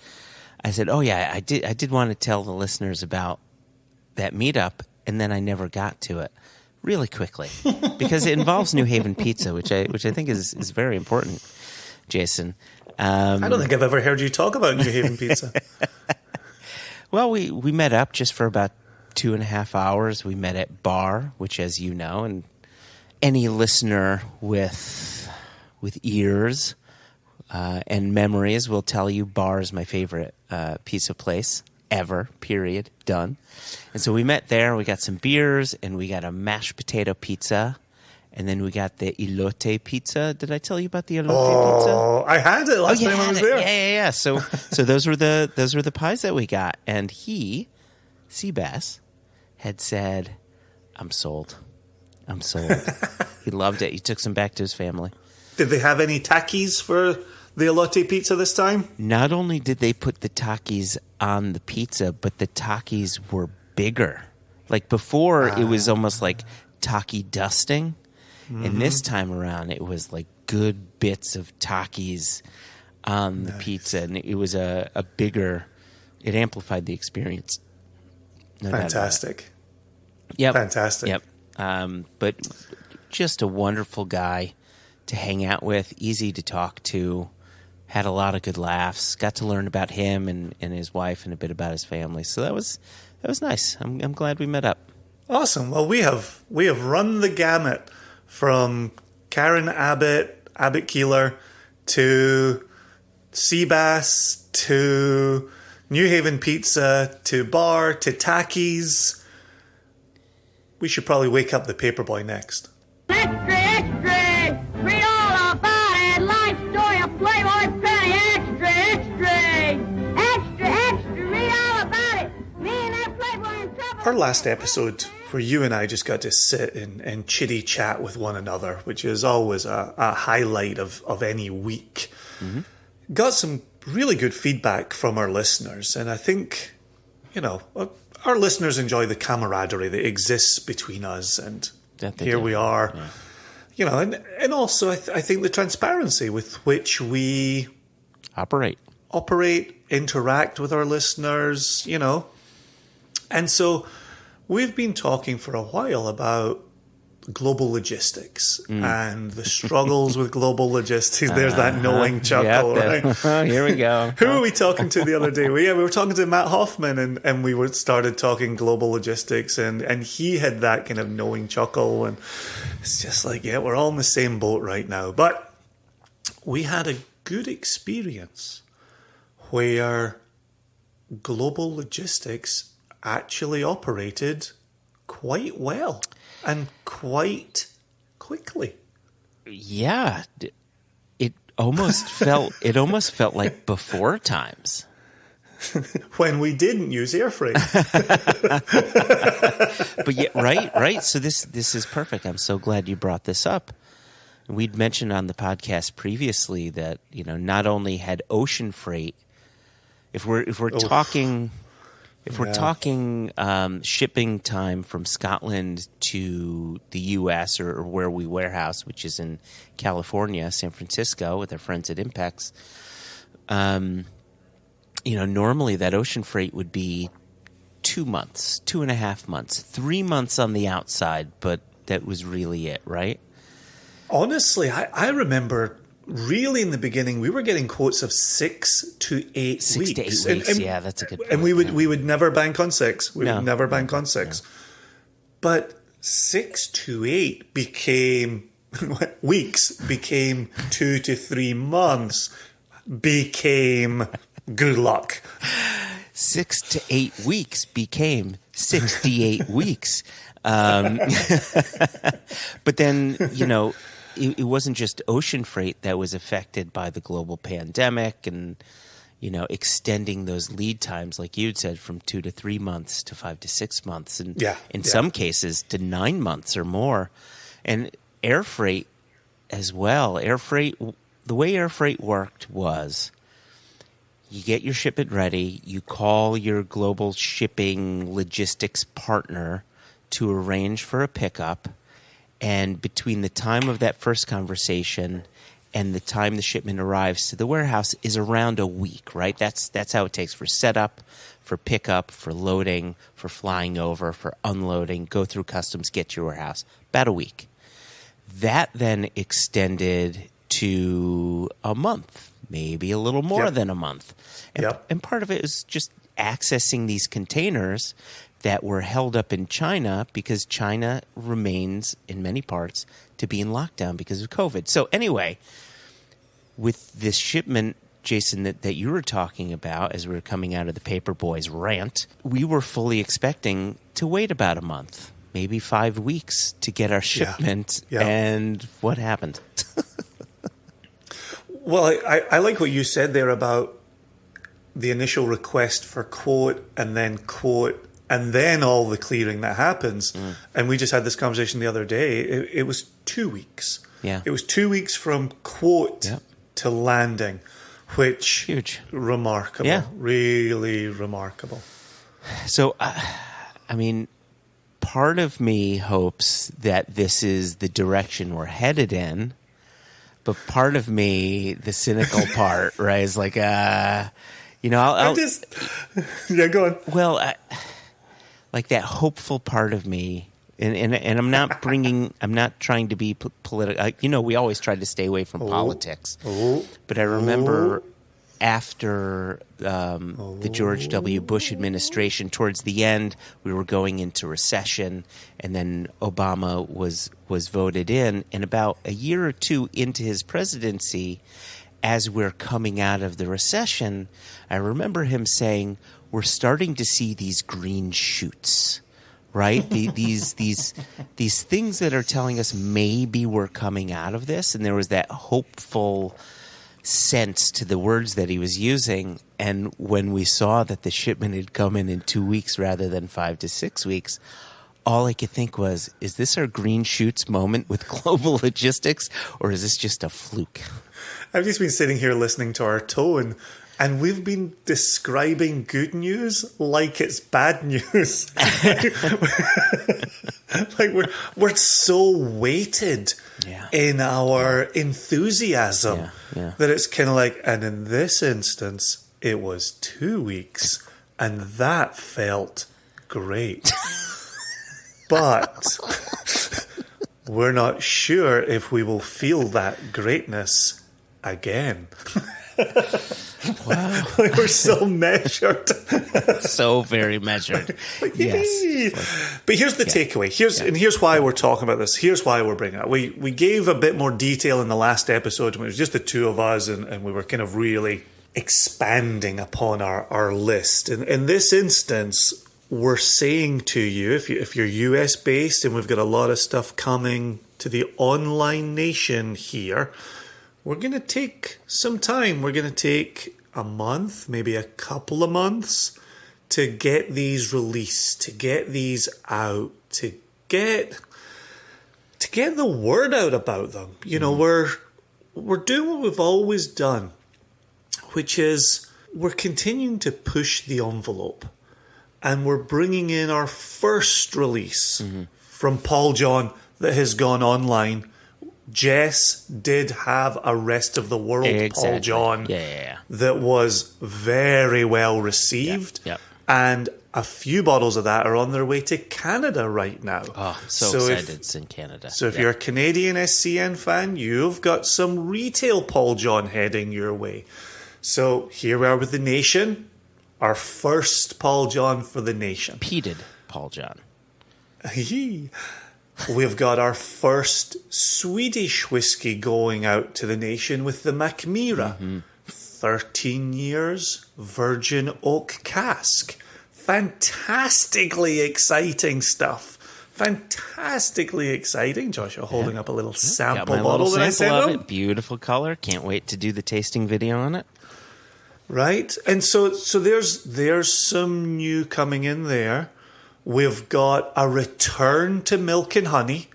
oh yeah, I did want to tell the listeners about that meetup, and then I never got to it really quickly because it involves New Haven pizza, which I think is very important, Jason. I don't think I've ever heard you talk about New Haven pizza. Well, we met up just for about 2.5 hours. We met at Bar, which, as you know, and any listener with ears and memories will tell you Bar is my favorite pizza place ever, period, done. And so we met there. We got some beers, and we got a mashed potato pizza. And then we got the elote pizza. Did I tell you about the elote pizza? Oh, I had it last time I was there. Yeah. So those were the pies that we got. And he, Seabass, had said, I'm sold. He loved it. He took some back to his family. Did they have any Takis for the elote pizza this time? Not only did they put the Takis on the pizza, but the Takis were bigger. Like before, it was almost like Taki dusting. Mm-hmm. And this time around, it was like good bits of Takis on the pizza. And it was a bigger, it amplified the experience. No Fantastic. Yep. Fantastic. Yep. but just a wonderful guy to hang out with, easy to talk to, had a lot of good laughs, got to learn about him and his wife and a bit about his family. So that was nice. I'm glad we met up. Awesome. Well, we have run the gamut from Karen Abbott Kahler, to Seabass, to New Haven Pizza, to Bar, to Takis. We should probably wake up the paperboy next. Extra, extra! Read all about it! Life story of Playboy Penny! Extra, extra! Extra, extra! Read all about it! Me and that Playboy in trouble! Our last episode, where you and I just got to sit and chitty chat with one another, which is always a highlight of any week, got some really good feedback from our listeners. And I think, our listeners enjoy the camaraderie that exists between us. And here we are, and also I think the transparency with which we operate, interact with our listeners, And so we've been talking for a while about global logistics and the struggles with global logistics. There's that knowing chuckle, right? Here we go. Who were we talking to the other day? We were talking to Matt Hoffman, and we started talking global logistics, and he had that kind of knowing chuckle, and it's just like, yeah, we're all in the same boat right now. But we had a good experience where global logistics actually operated quite well and quite quickly. Yeah, it almost felt like before times when we didn't use air freight. But yeah, right. So this is perfect. I'm so glad you brought this up. We'd mentioned on the podcast previously that not only had ocean freight, if we're talking shipping time from Scotland to the U.S. or where we warehouse, which is in California, San Francisco, with our friends at Impex, normally that ocean freight would be 2 months, 2.5 months, 3 months on the outside, but that was really it, right? Honestly, I remember really in the beginning, we were getting quotes of 6 to 8 weeks. 6 to 8 weeks, and that's a good point. And we would never bank on 6. We would never bank on 6. But 6 to 8 became weeks, became 2 to 3 months, became good luck. 6 to 8 weeks became 68 weeks. But then, it wasn't just ocean freight that was affected by the global pandemic and, extending those lead times, like you'd said, from 2 to 3 months to 5 to 6 months, and in some cases to 9 months or more. And air freight as well. The way air freight worked was you get your shipment ready, you call your global shipping logistics partner to arrange for a pickup. And between the time of that first conversation and the time the shipment arrives to the warehouse is around a week, right? That's how it takes for setup, for pickup, for loading, for flying over, for unloading, go through customs, get to your warehouse. About a week. That then extended to a month, maybe a little more than a month. And part of it is just accessing these containers that were held up in China because China remains, in many parts, to be in lockdown because of COVID. So anyway, with this shipment, Jason, that you were talking about as we were coming out of the Paperboys rant, we were fully expecting to wait about a month, maybe 5 weeks to get our shipment. And what happened? Well, I like what you said there about the initial request for quote and then all the clearing that happens. And we just had this conversation the other day. It was 2 weeks. Yeah. It was 2 weeks from quote to landing, which huge, remarkable, really remarkable. So, part of me hopes that this is the direction we're headed in, but part of me, the cynical part, right, is like, I'll go on. Well, like that hopeful part of me And I'm not trying to be political. We always try to stay away from politics. But I remember after the George W. Bush administration, towards the end, we were going into recession, and then Obama was voted in. And about a year or two into his presidency, as we're coming out of the recession, I remember him saying, we're starting to see these green shoots, right? These things that are telling us maybe we're coming out of this. And there was that hopeful sense to the words that he was using. And when we saw that the shipment had come in 2 weeks rather than 5 to 6 weeks, all I could think was, is this our green shoots moment with global logistics, or is this just a fluke? I've just been sitting here listening to our tone, and we've been describing good news like it's bad news. Like we're so weighted in our enthusiasm that it's kind of like, and in this instance, it was 2 weeks, and that felt great. But we're not sure if we will feel that greatness again. Wow. We're so measured. So very measured. Yes. But here's the takeaway. Here's why we're talking about this. Here's why we're bringing it up. We gave a bit more detail in the last episode when it was just the two of us, and we were kind of really expanding upon our list. And in this instance, we're saying to you, if you're US based, and we've got a lot of stuff coming to the online nation here, we're going to take some time. We're going to take a month, maybe a couple of months to get these released, to get these out, to get the word out about them. We're doing what we've always done, which is we're continuing to push the envelope, and we're bringing in our first release from Paul John that has gone online. Jess did have a rest of the world Paul John that was very well received. Yep. And a few bottles of that are on their way to Canada right now. Oh, so excited it's in Canada. So if you're a Canadian SCN fan, you've got some retail Paul John heading your way. So here we are with the nation, our first Paul John for the nation. Peated Paul John. We've got our first Swedish whiskey going out to the nation with the Macmira. 13 years, virgin oak cask. Fantastically exciting stuff. Fantastically exciting. Joshua holding up a little sample bottle that I sent him. Beautiful color. Can't wait to do the tasting video on it. Right. And so there's some new coming in there. We've got a return to milk and honey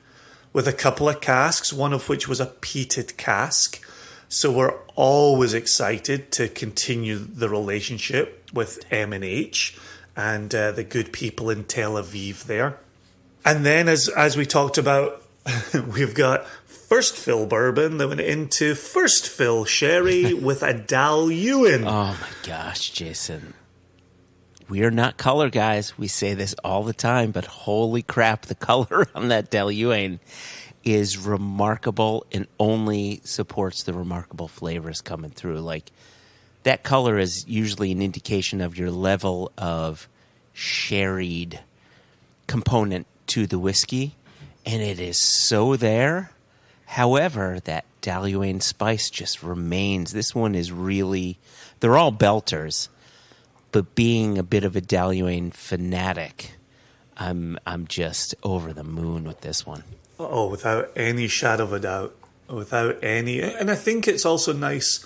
with a couple of casks, one of which was a peated cask. So we're always excited to continue the relationship with M&H and the good people in Tel Aviv there. And then as we talked about, we've got first fill bourbon that went into first fill sherry with a Dal Ewan. Oh my gosh, Jason. We are not color guys. We say this all the time, but holy crap, the color on that Dal Ewan is remarkable and only supports the remarkable flavors coming through. Like, that color is usually an indication of your level of sherried component to the whiskey, and it is so there. However, that Dal Ewan spice just remains. This one is really, they're all belters. But being a bit of a Dal Ewan fanatic, I'm just over the moon with this one. Oh, without any shadow of a doubt. Without any... And I think it's also nice.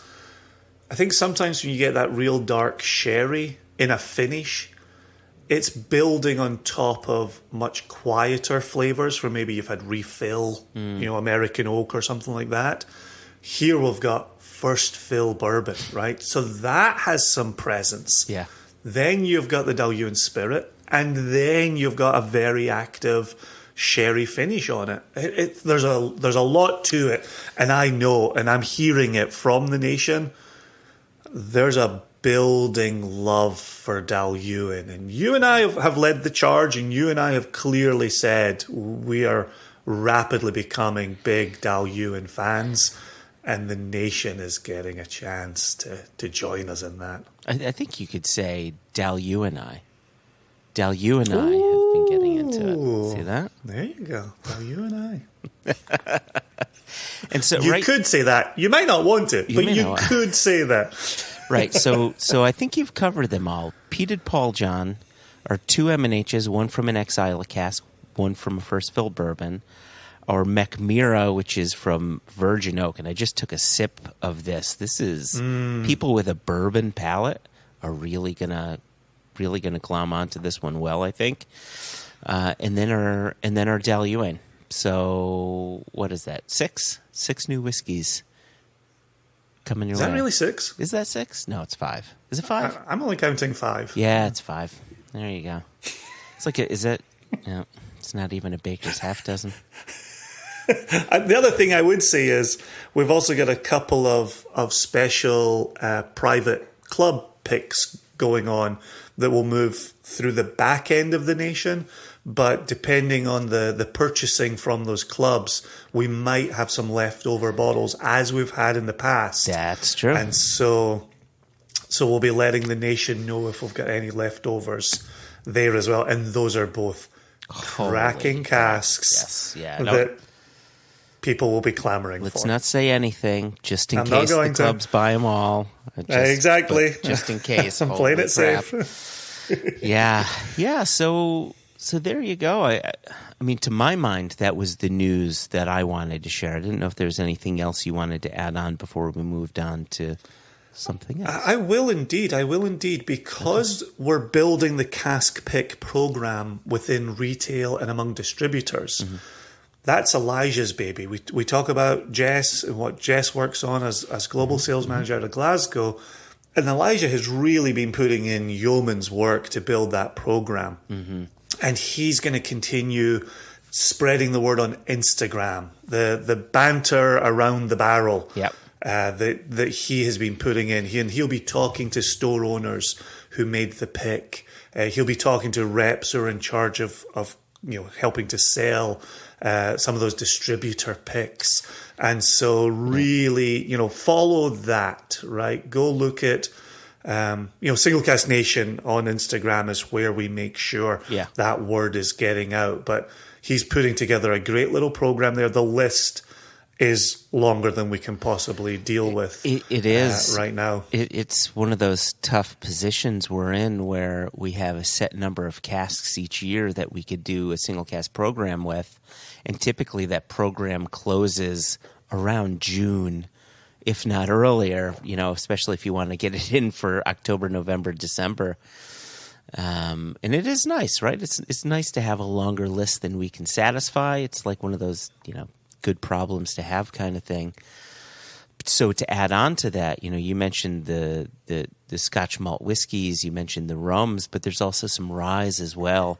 I think sometimes when you get that real dark sherry in a finish, it's building on top of much quieter flavors where maybe you've had refill, American oak or something like that. Here we've got first fill bourbon, right? So that has some presence. Yeah. Then you've got the Dal Ewan spirit, and then you've got a very active sherry finish on it. There's a lot to it, and I know, and I'm hearing it from the nation. There's a building love for Dalyuen. And you and I have led the charge, and you and I have clearly said we are rapidly becoming big Dalyuen fans, and the nation is getting a chance to join us in that. I think you could say Dalyuen and I. Dalyuen and I have been getting into it. See that? There you go. Dalyuen and I. And so you could say that. You might not want it, but you could say that. Right. So I think you've covered them all. Peated Paul John are 2 M&Hs, one from an Exile cask, one from a first fill bourbon, or Mechmira, which is from Virgin Oak. And I just took a sip of this. This is people with a bourbon palate are really gonna glom onto this one well, I think. And then our Dalyuen. So what is that? 6 new whiskeys coming your way. Is that really 6? Is that 6? No, it's 5. Is it 5? I'm only counting 5. Yeah, it's 5. There you go. It's like is it? No, it's not even a baker's half dozen. The other thing I would say is we've also got a couple of special private club picks going on that will move through the back end of the nation. But depending on the purchasing from those clubs, we might have some leftover bottles, as we've had in the past. That's true. And so we'll be letting the nation know if we've got any leftovers there as well. And those are both cracking casks that people will be clamoring for. Let's not say anything, just in case the clubs buy them all. Exactly. Just in case. I'm playing it safe. Yeah. So there you go. I mean, to my mind, that was the news that I wanted to share. I didn't know if there's anything else you wanted to add on before we moved on to something else. I will indeed, because we're building the cask pick program within retail and among distributors. Mm-hmm. That's Elijah's baby. We talk about Jess and what Jess works on as global sales manager out of Glasgow. And Elijah has really been putting in yeoman's work to build that program. Mm-hmm. And he's going to continue spreading the word on Instagram, the banter around the barrel that he has been putting in. He'll be talking to store owners who made the pick. He'll be talking to reps who are in charge of helping to sell some of those distributor picks. And so really, follow that, right? Go look at Single Cast Nation on Instagram is where we make sure that word is getting out. But he's putting together a great little program there. The list is longer than we can possibly deal with. It is right now. It's one of those tough positions we're in where we have a set number of casks each year that we could do a single cast program with. And typically that program closes around June, if not earlier, especially if you want to get it in for October, November, December. And it is nice, right? It's nice to have a longer list than we can satisfy. It's like one of those, good problems to have kind of thing. So to add on to that, you mentioned the Scotch malt whiskeys, you mentioned the rums, but there's also some ryes as well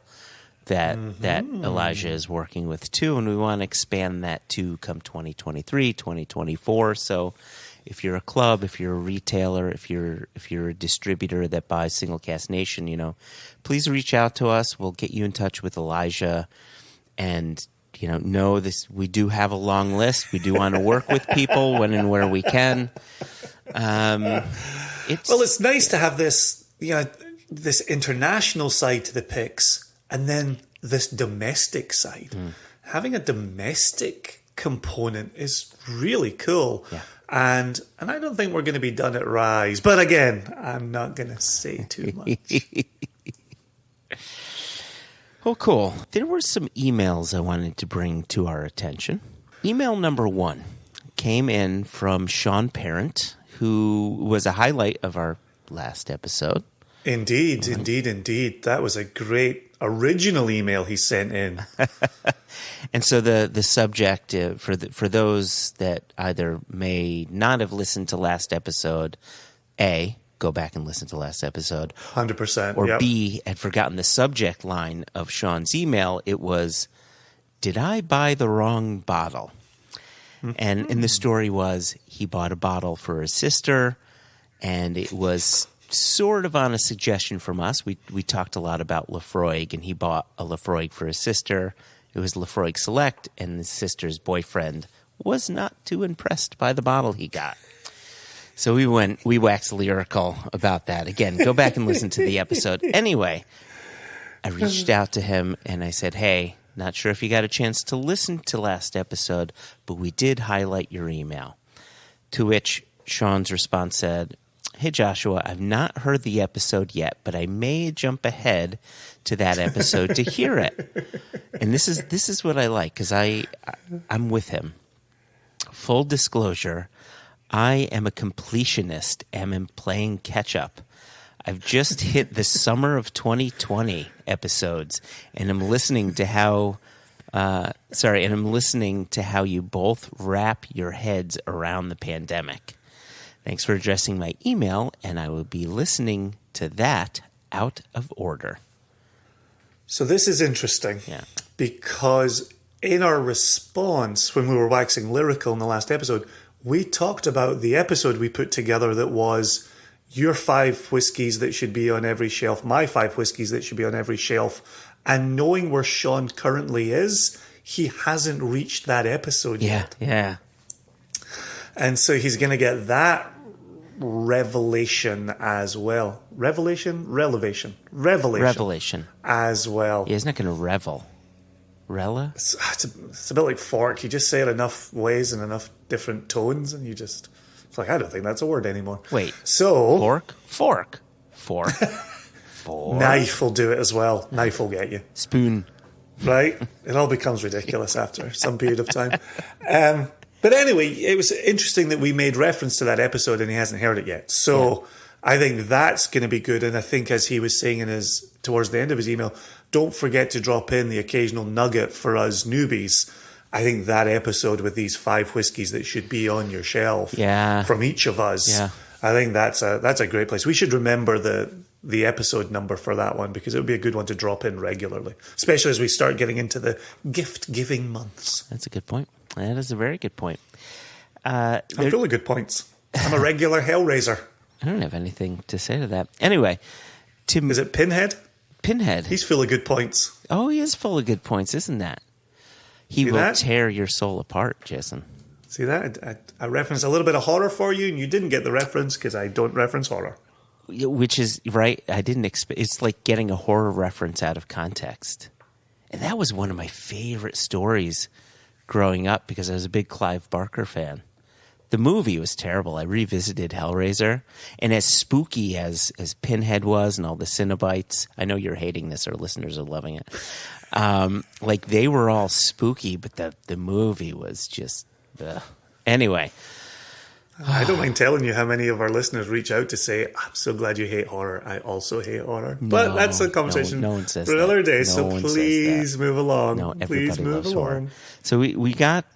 that Elijah is working with too, and we want to expand that too come 2023, 2024. So if you're a club, if you're a retailer, if you're a distributor that buys Single Cast Nation, please reach out to us. We'll get you in touch with Elijah, and know this. We do have a long list. We do want to work with people when and where we can. It's nice to have this, this international side to the picks. And then this domestic side. Having a domestic component is really cool. Yeah. And I don't think we're going to be done at Rise. But again, I'm not going to say too much. Well, cool. There were some emails I wanted to bring to our attention. Email number 1 came in from Sean Parent, who was a highlight of our last episode. Indeed. That was a great original email he sent in. And so the subject for those that either may not have listened to last episode, A, go back and listen to last episode. 100%. Or B, had forgotten the subject line of Sean's email. It was, did I buy the wrong bottle? Mm-hmm. And the story was he bought a bottle for his sister, and it was sort of on a suggestion from us. We talked a lot about Lafroig, and he bought a Lafroig for his sister. It was Lafroig Select, and his sister's boyfriend was not too impressed by the bottle he got. So we waxed lyrical about that. Again, go back and listen to the episode. Anyway, I reached out to him and I said, hey, not sure if you got a chance to listen to last episode, but we did highlight your email. To which Sean's response said, hey, Joshua, I've not heard the episode yet, but I may jump ahead to that episode to hear it. And this is what I like, because I'm with him. Full disclosure, I am a completionist and am playing catch-up. I've just hit the summer of 2020 episodes, and I'm listening to how you both wrap your heads around the pandemic. Thanks for addressing my email, and I will be listening to that out of order. So this is interesting, Yeah. because in our response, when we were waxing lyrical in the last episode, we talked about the episode we put together that was your 5 whiskeys that should be on every shelf, my 5 whiskeys that should be on every shelf. And knowing where Sean currently is, he hasn't reached that episode yet. Yeah. And so he's going to get that revelation as well. Revelation as well. Yeah, he's not going to revel. Rella? It's a bit like fork. You just say it enough ways and enough different tones, and it's like, I don't think that's a word anymore. Wait. So Fork. Knife will do it as well. Knife will get you. Spoon. Right? It all becomes ridiculous after some period of time. But anyway, it was interesting that we made reference to that episode and he hasn't heard it yet. So I think that's going to be good. And I think, as he was saying towards the end of his email, don't forget to drop in the occasional nugget for us newbies. I think that episode with these 5 whiskeys that should be on your shelf from each of us, I think that's a great place. We should remember the episode number for that one, because it would be a good one to drop in regularly, especially as we start getting into the gift-giving months. That's a good point. That is a very good point. I'm full of good points. I'm a regular Hellraiser. I don't have anything to say to that. Anyway, Is it Pinhead? Pinhead. He's full of good points. Oh, he is full of good points, isn't that? He will tear your soul apart, Jason. See that? I referenced a little bit of horror for you, and you didn't get the reference because I don't reference horror. Which is, right, I didn't expect. It's like getting a horror reference out of context. And that was one of my favorite stories growing up, because I was a big Clive Barker fan. The movie was terrible. I revisited Hellraiser, and as spooky as Pinhead was and all the Cenobites, I know you're hating this, our listeners are loving it. Like, they were all spooky, but the movie was just, anyway. I don't mind telling you how many of our listeners reach out to say, I'm so glad you hate horror. I also hate horror. But that's a conversation no one says for another that. day, No so one please move along. No, please everybody move loves along. horror. So we got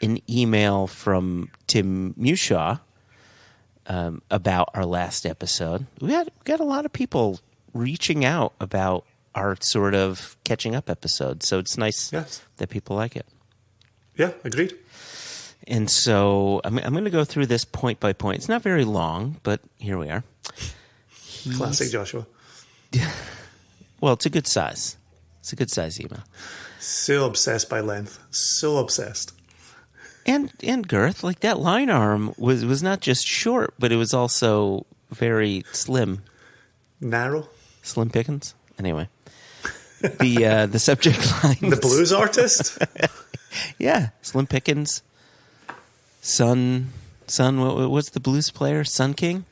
an email from Tim Mushaw about our last episode. We got a lot of people reaching out about our sort of catching up episode. So it's nice that people like it. Yeah, agreed. And so I'm going to go through this point by point. It's not very long, but here we are. Classic Joshua. Well, it's a good size. It's a good size email. So obsessed by length. So obsessed. And girth. Like, that line arm was not just short, but it was also very slim. Narrow. Slim pickings. Anyway. The subject line. The blues artist? Yeah. Slim pickings. Sun. What's the blues player? Sun King?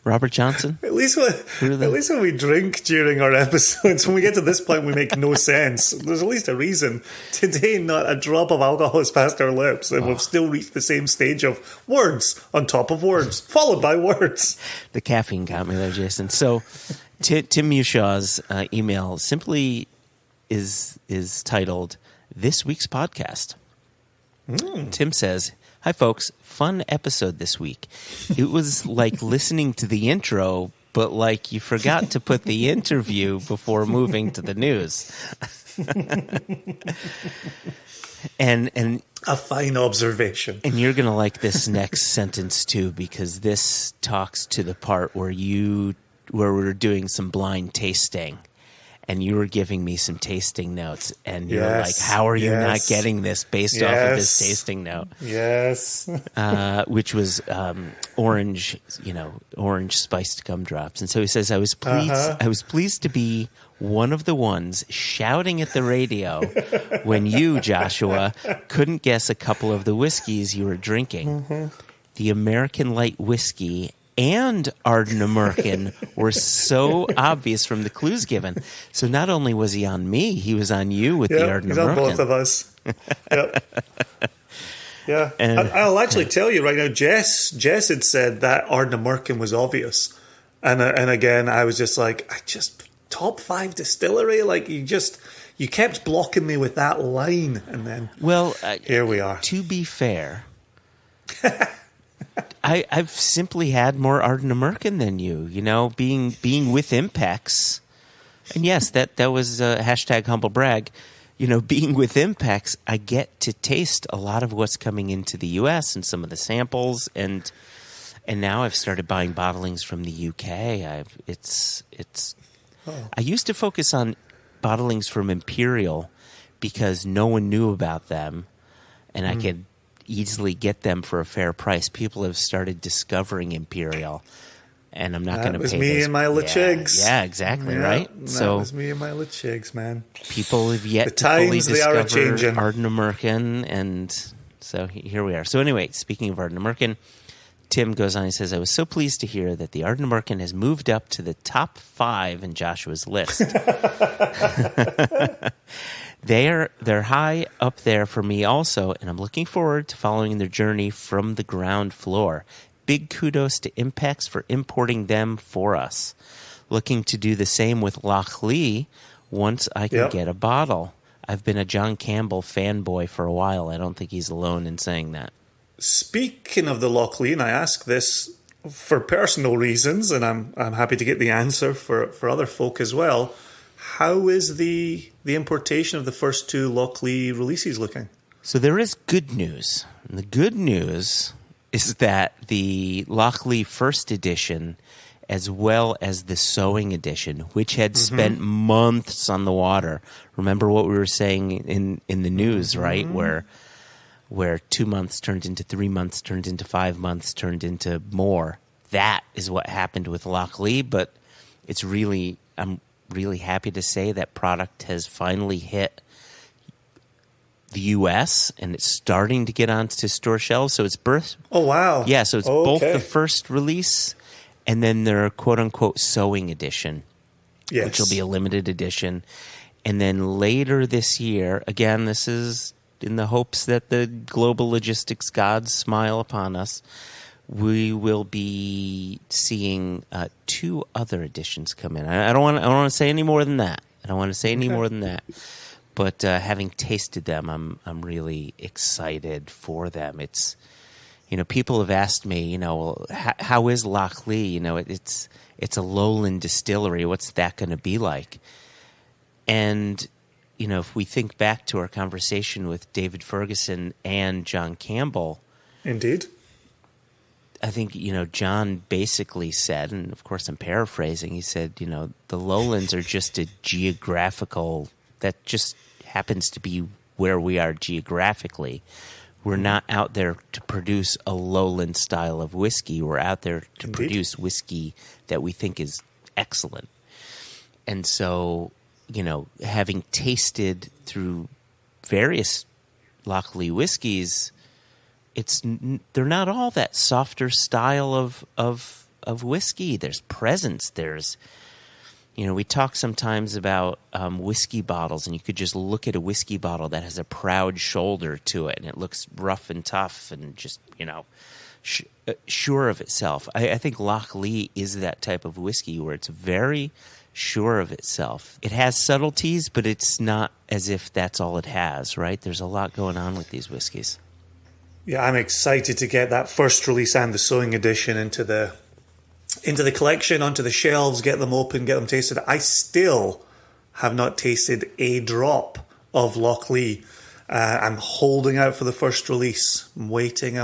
Robert Johnson? At least when we drink during our episodes, when we get to this point, we make no sense. There's at least a reason. Today, not a drop of alcohol has passed our lips, and we've still reached the same stage of words on top of words, followed by words. The caffeine got me there, Jason. So, Tim Mushaw's email simply is titled, This Week's Podcast. Tim says, hi, folks. Fun episode this week. It was like listening to the intro, but like you forgot to put the interview before moving to the news. And a fine observation. And you're going to like this next sentence too, because this talks to the part where we're doing some blind tasting. And you were giving me some tasting notes, and you're like, "How are you not getting this based off of this tasting note?" Yes, which was orange spiced gumdrops. And so he says, "I was pleased to be one of the ones shouting at the radio when you, Joshua, couldn't guess a couple of the whiskeys you were drinking. Mm-hmm. The American Light Whiskey and Ardnamurchan were so obvious from the clues given. So not only was he on me, he was on you with the Ardnamurchan. He's on both of us. Yep. Yeah. And I'll actually tell you right now, Jess had said that Ardnamurchan was obvious. And again, I was just like, top 5 distillery? Like, you kept blocking me with that line. And then, here we are. To be fair... I've simply had more Ardnamurchan than you, being with Impex. And yes, that was hashtag humble brag. Being with Impex, I get to taste a lot of what's coming into the U.S. and some of the samples. And now I've started buying bottlings from the U.K. I used to focus on bottlings from Imperial because no one knew about them. And I could easily get them for a fair price. People have started discovering Imperial, and I'm not going to pay. That was me and my Lechigs. Yeah, exactly, right? That was me and my Lechigs, man. People have yet to fully discover Ardnamurchan, and so here we are. So anyway, speaking of Ardnamurchan, Tim goes on, he says, I was so pleased to hear that the Ardnamurchan has moved up to the top 5 in Joshua's list. They're high up there for me also, and I'm looking forward to following their journey from the ground floor. Big kudos to Impex for importing them for us. Looking to do the same with Loch Lee once I can get a bottle. I've been a John Campbell fanboy for a while. I don't think he's alone in saying that. Speaking of the Loch Lee, and I ask this for personal reasons, and I'm happy to get the answer for other folk as well. How is the importation of the first 2 Loch Lee releases looking? So there is good news. And the good news is that the Loch Lee first edition, as well as the sewing edition, which had spent months on the water. Remember what we were saying in the news, right? Where 2 months turned into 3 months, turned into 5 months, turned into more. That is what happened with Loch Lee, but I'm really happy to say that product has finally hit the U.S. and it's starting to get onto store shelves. So it's Oh, wow. Yeah, so it's both the first release and then their quote-unquote sewing edition, which will be a limited edition. And then later this year, again, this is in the hopes that the global logistics gods smile upon us, we will be seeing 2 other editions come in. I don't want to say any more than that. But having tasted them, I'm really excited for them. It's, people have asked me, how is Loch Lee? It's a lowland distillery. What's that going to be like? And if we think back to our conversation with David Ferguson and John Campbell, indeed. I think, John basically said, and of course I'm paraphrasing, he said, the lowlands are just a geographical, that just happens to be where we are geographically. We're not out there to produce a lowland style of whiskey. We're out there to produce whiskey that we think is excellent. And so, having tasted through various Loch Lee whiskeys, they're not all that softer style of whiskey. There's presence. There's, we talk sometimes about whiskey bottles, and you could just look at a whiskey bottle that has a proud shoulder to it, and it looks rough and tough and just, sure of itself. I think Loch Lee is that type of whiskey where it's very sure of itself. It has subtleties, but it's not as if that's all it has, right? There's a lot going on with these whiskeys. Yeah, I'm excited to get that first release and the sewing edition into the collection, onto the shelves, get them open, get them tasted. I still have not tasted a drop of Loch Lee. I'm holding out for the first release. I'm waiting.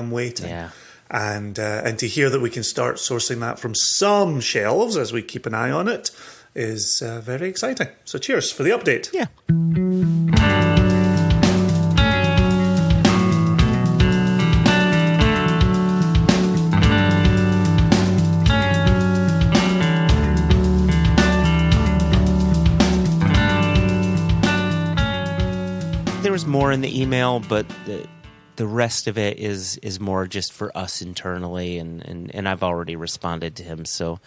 Yeah. And to hear that we can start sourcing that from some shelves as we keep an eye on it is very exciting. So cheers for the update. Yeah. There was more in the email, but the rest of it is more just for us internally, and I've already responded to him, so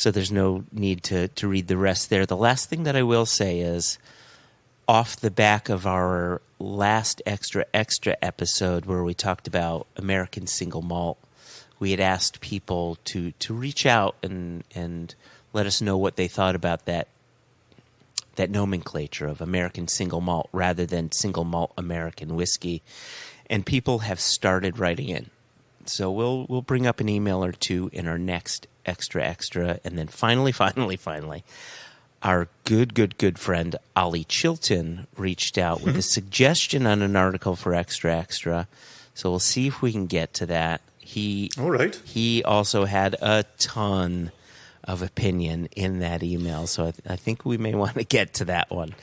there's no need to read the rest there. The last thing that I will say is, off the back of our last extra episode where we talked about American single malt, we had asked people to reach out and let us know what they thought about that nomenclature of American single malt rather than single malt American whiskey. And people have started writing in. So we'll bring up an email or two in our next extra. And then finally, our good friend Ollie Chilton reached out with a suggestion on an article for extra. So we'll see if we can get to that. All right. He also had a ton of opinion in that email, so I think we may want to get to that one.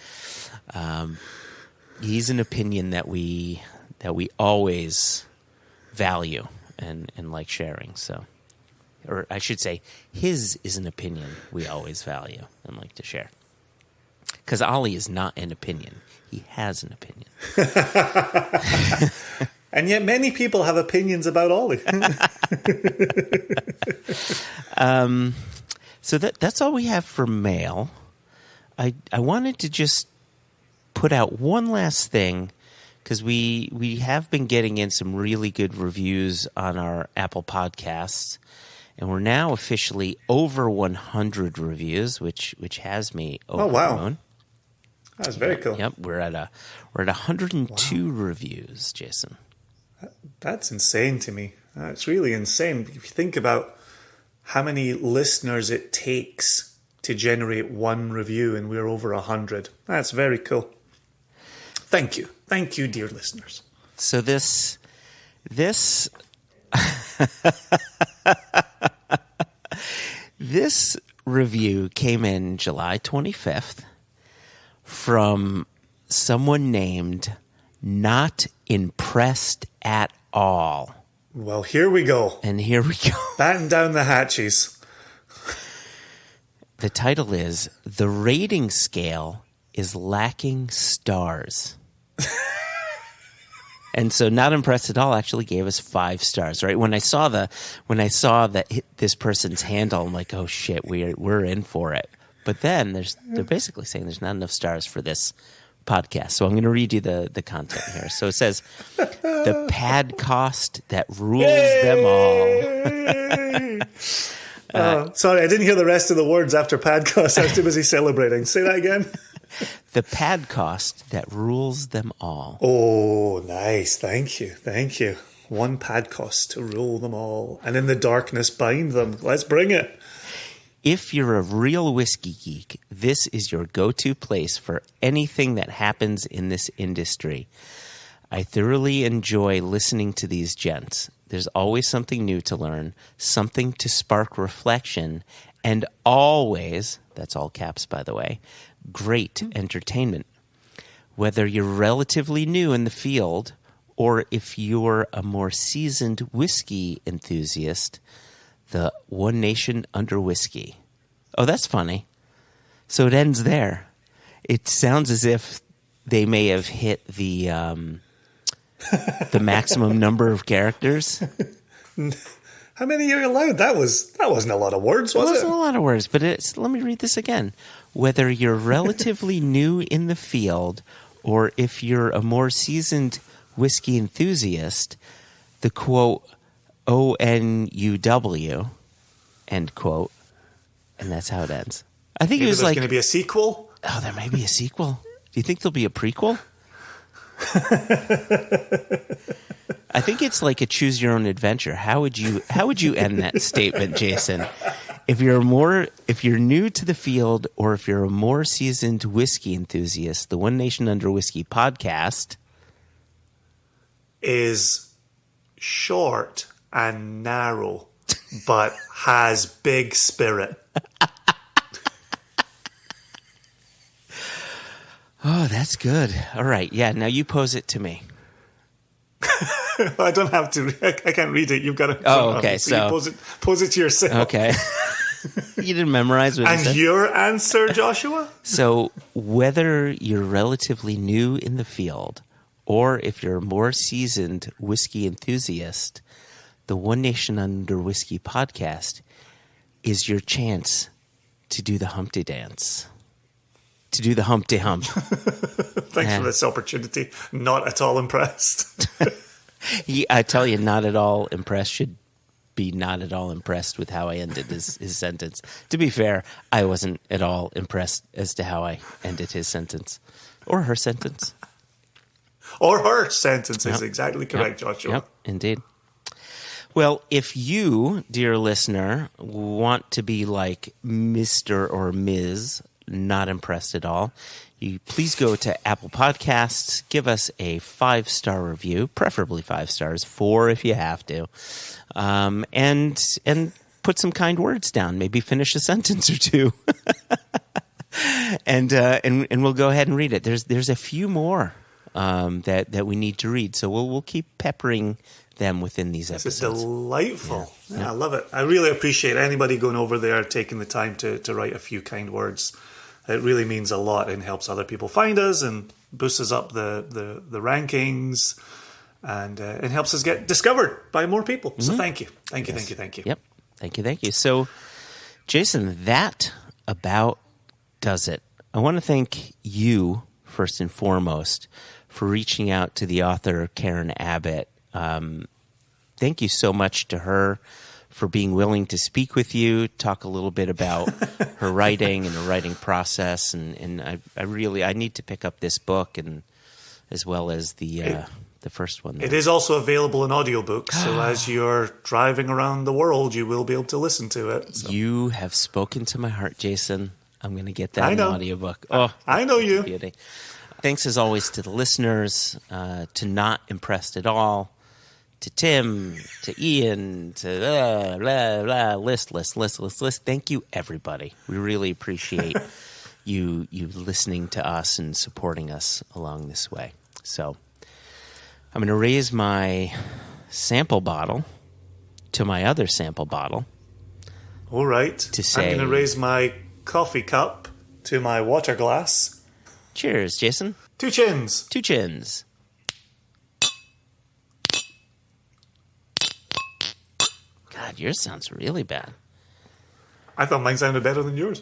He's an opinion that we always value and like sharing. So, or I should say, his is an opinion we always value and like to share. Because Ollie is not an opinion; he has an opinion. And yet, many people have opinions about Ollie. So that's all we have for mail. I wanted to just put out one last thing, because we have been getting in some really good reviews on our Apple Podcasts, and we're now officially over 100 reviews, which has me over the moon. That's very cool. Yep, we're at 102 reviews, Jason. That's insane to me. It's really insane. If you think about how many listeners it takes to generate one review, and we're over 100. That's very cool. Thank you, dear listeners. So this this review came in July 25th from someone named Not Impressed at All. Well, here we go. And here we go. Batten down the hatches. The title is The Rating Scale is Lacking Stars. And so Not Impressed at All actually gave us 5 stars, right? When I saw that this person's handle, I'm like, oh shit, we're in for it. But then they're basically saying there's not enough stars for this podcast. So I'm going to read you the content here. So it says, the pad cost that rules them all. Sorry, I didn't hear the rest of the words after pad cost. I was too busy celebrating. Say that again. The pad cost that rules them all. Oh, nice. Thank you. One pad cost to rule them all. And in the darkness bind them. Let's bring it. If you're a real whiskey geek, this is your go-to place for anything that happens in this industry. I thoroughly enjoy listening to these gents. There's always something new to learn, something to spark reflection, and always, that's all caps by the way, great entertainment. Whether you're relatively new in the field or if you're a more seasoned whiskey enthusiast, the One Nation Under Whiskey. Oh, that's funny. So it ends there. It sounds as if they may have hit the maximum number of characters. How many are you allowed? That wasn't a lot of words, was it? It wasn't a lot of words, but let me read this again. Whether you're relatively new in the field or if you're a more seasoned whiskey enthusiast, the quote, ONUW, end quote, and that's how it ends. I think Maybe it was like going to be a sequel. Oh, there may be a sequel. Do you think there'll be a prequel? I think it's like a choose your own adventure. How would you end that statement, Jason? If you're new to the field or if you're a more seasoned whiskey enthusiast, the One Nation Under Whiskey podcast is short and narrow, but has big spirit. Oh, that's good. All right. Yeah, now you pose it to me. I don't have to. I can't read it. You've got to. Oh, okay. So you pose it to yourself. Okay. You didn't memorize what I said? And your answer, Joshua? So whether you're relatively new in the field or if you're a more seasoned whiskey enthusiast, the One Nation Under Whiskey podcast is your chance to do the Humpty Dance. To do the Humpty Hump. Thanks for this opportunity. Not at all impressed. I tell you, not at all impressed should be not at all impressed with how I ended his sentence. To be fair, I wasn't at all impressed as to how I ended his sentence. Or her sentence. Or her sentence is exactly correct, Joshua. Yep, indeed. Well, if you, dear listener, want to be like Mr. or Ms., not impressed at all, you please go to Apple Podcasts, give us a 5-star review, preferably 5 stars, 4 if you have to, and put some kind words down. Maybe finish a sentence or two, and we'll go ahead and read it. There's a few more that we need to read, so we'll keep peppering them within these episodes. This is delightful. Yeah, I love it. I really appreciate anybody going over there, taking the time to write a few kind words. It really means a lot and helps other people find us and boosts us up the rankings and it helps us get discovered by more people. Mm-hmm. So thank you. Thank you. Yep. Thank you. So, Jason, that about does it. I want to thank you, first and foremost, for reaching out to the author, Karen Abbott. Thank you so much to her for being willing to speak with you, talk a little bit about her writing and the writing process. And I need to pick up this book and as well as the first one. It is also available in audiobook, so as you're driving around the world, you will be able to listen to it. So. You have spoken to my heart, Jason. I'm going to get that in audiobook. Oh, I know you. Beauty. Thanks as always to the listeners, to Not Impressed at All, to Tim, to Ian, to list. Thank you, everybody. We really appreciate you listening to us and supporting us along this way. So I'm going to raise my sample bottle to my other sample bottle. All right. To say, I'm going to raise my coffee cup to my water glass. Cheers, Jason. 2 chins. 2 chins. God, yours sounds really bad. I thought mine sounded better than yours.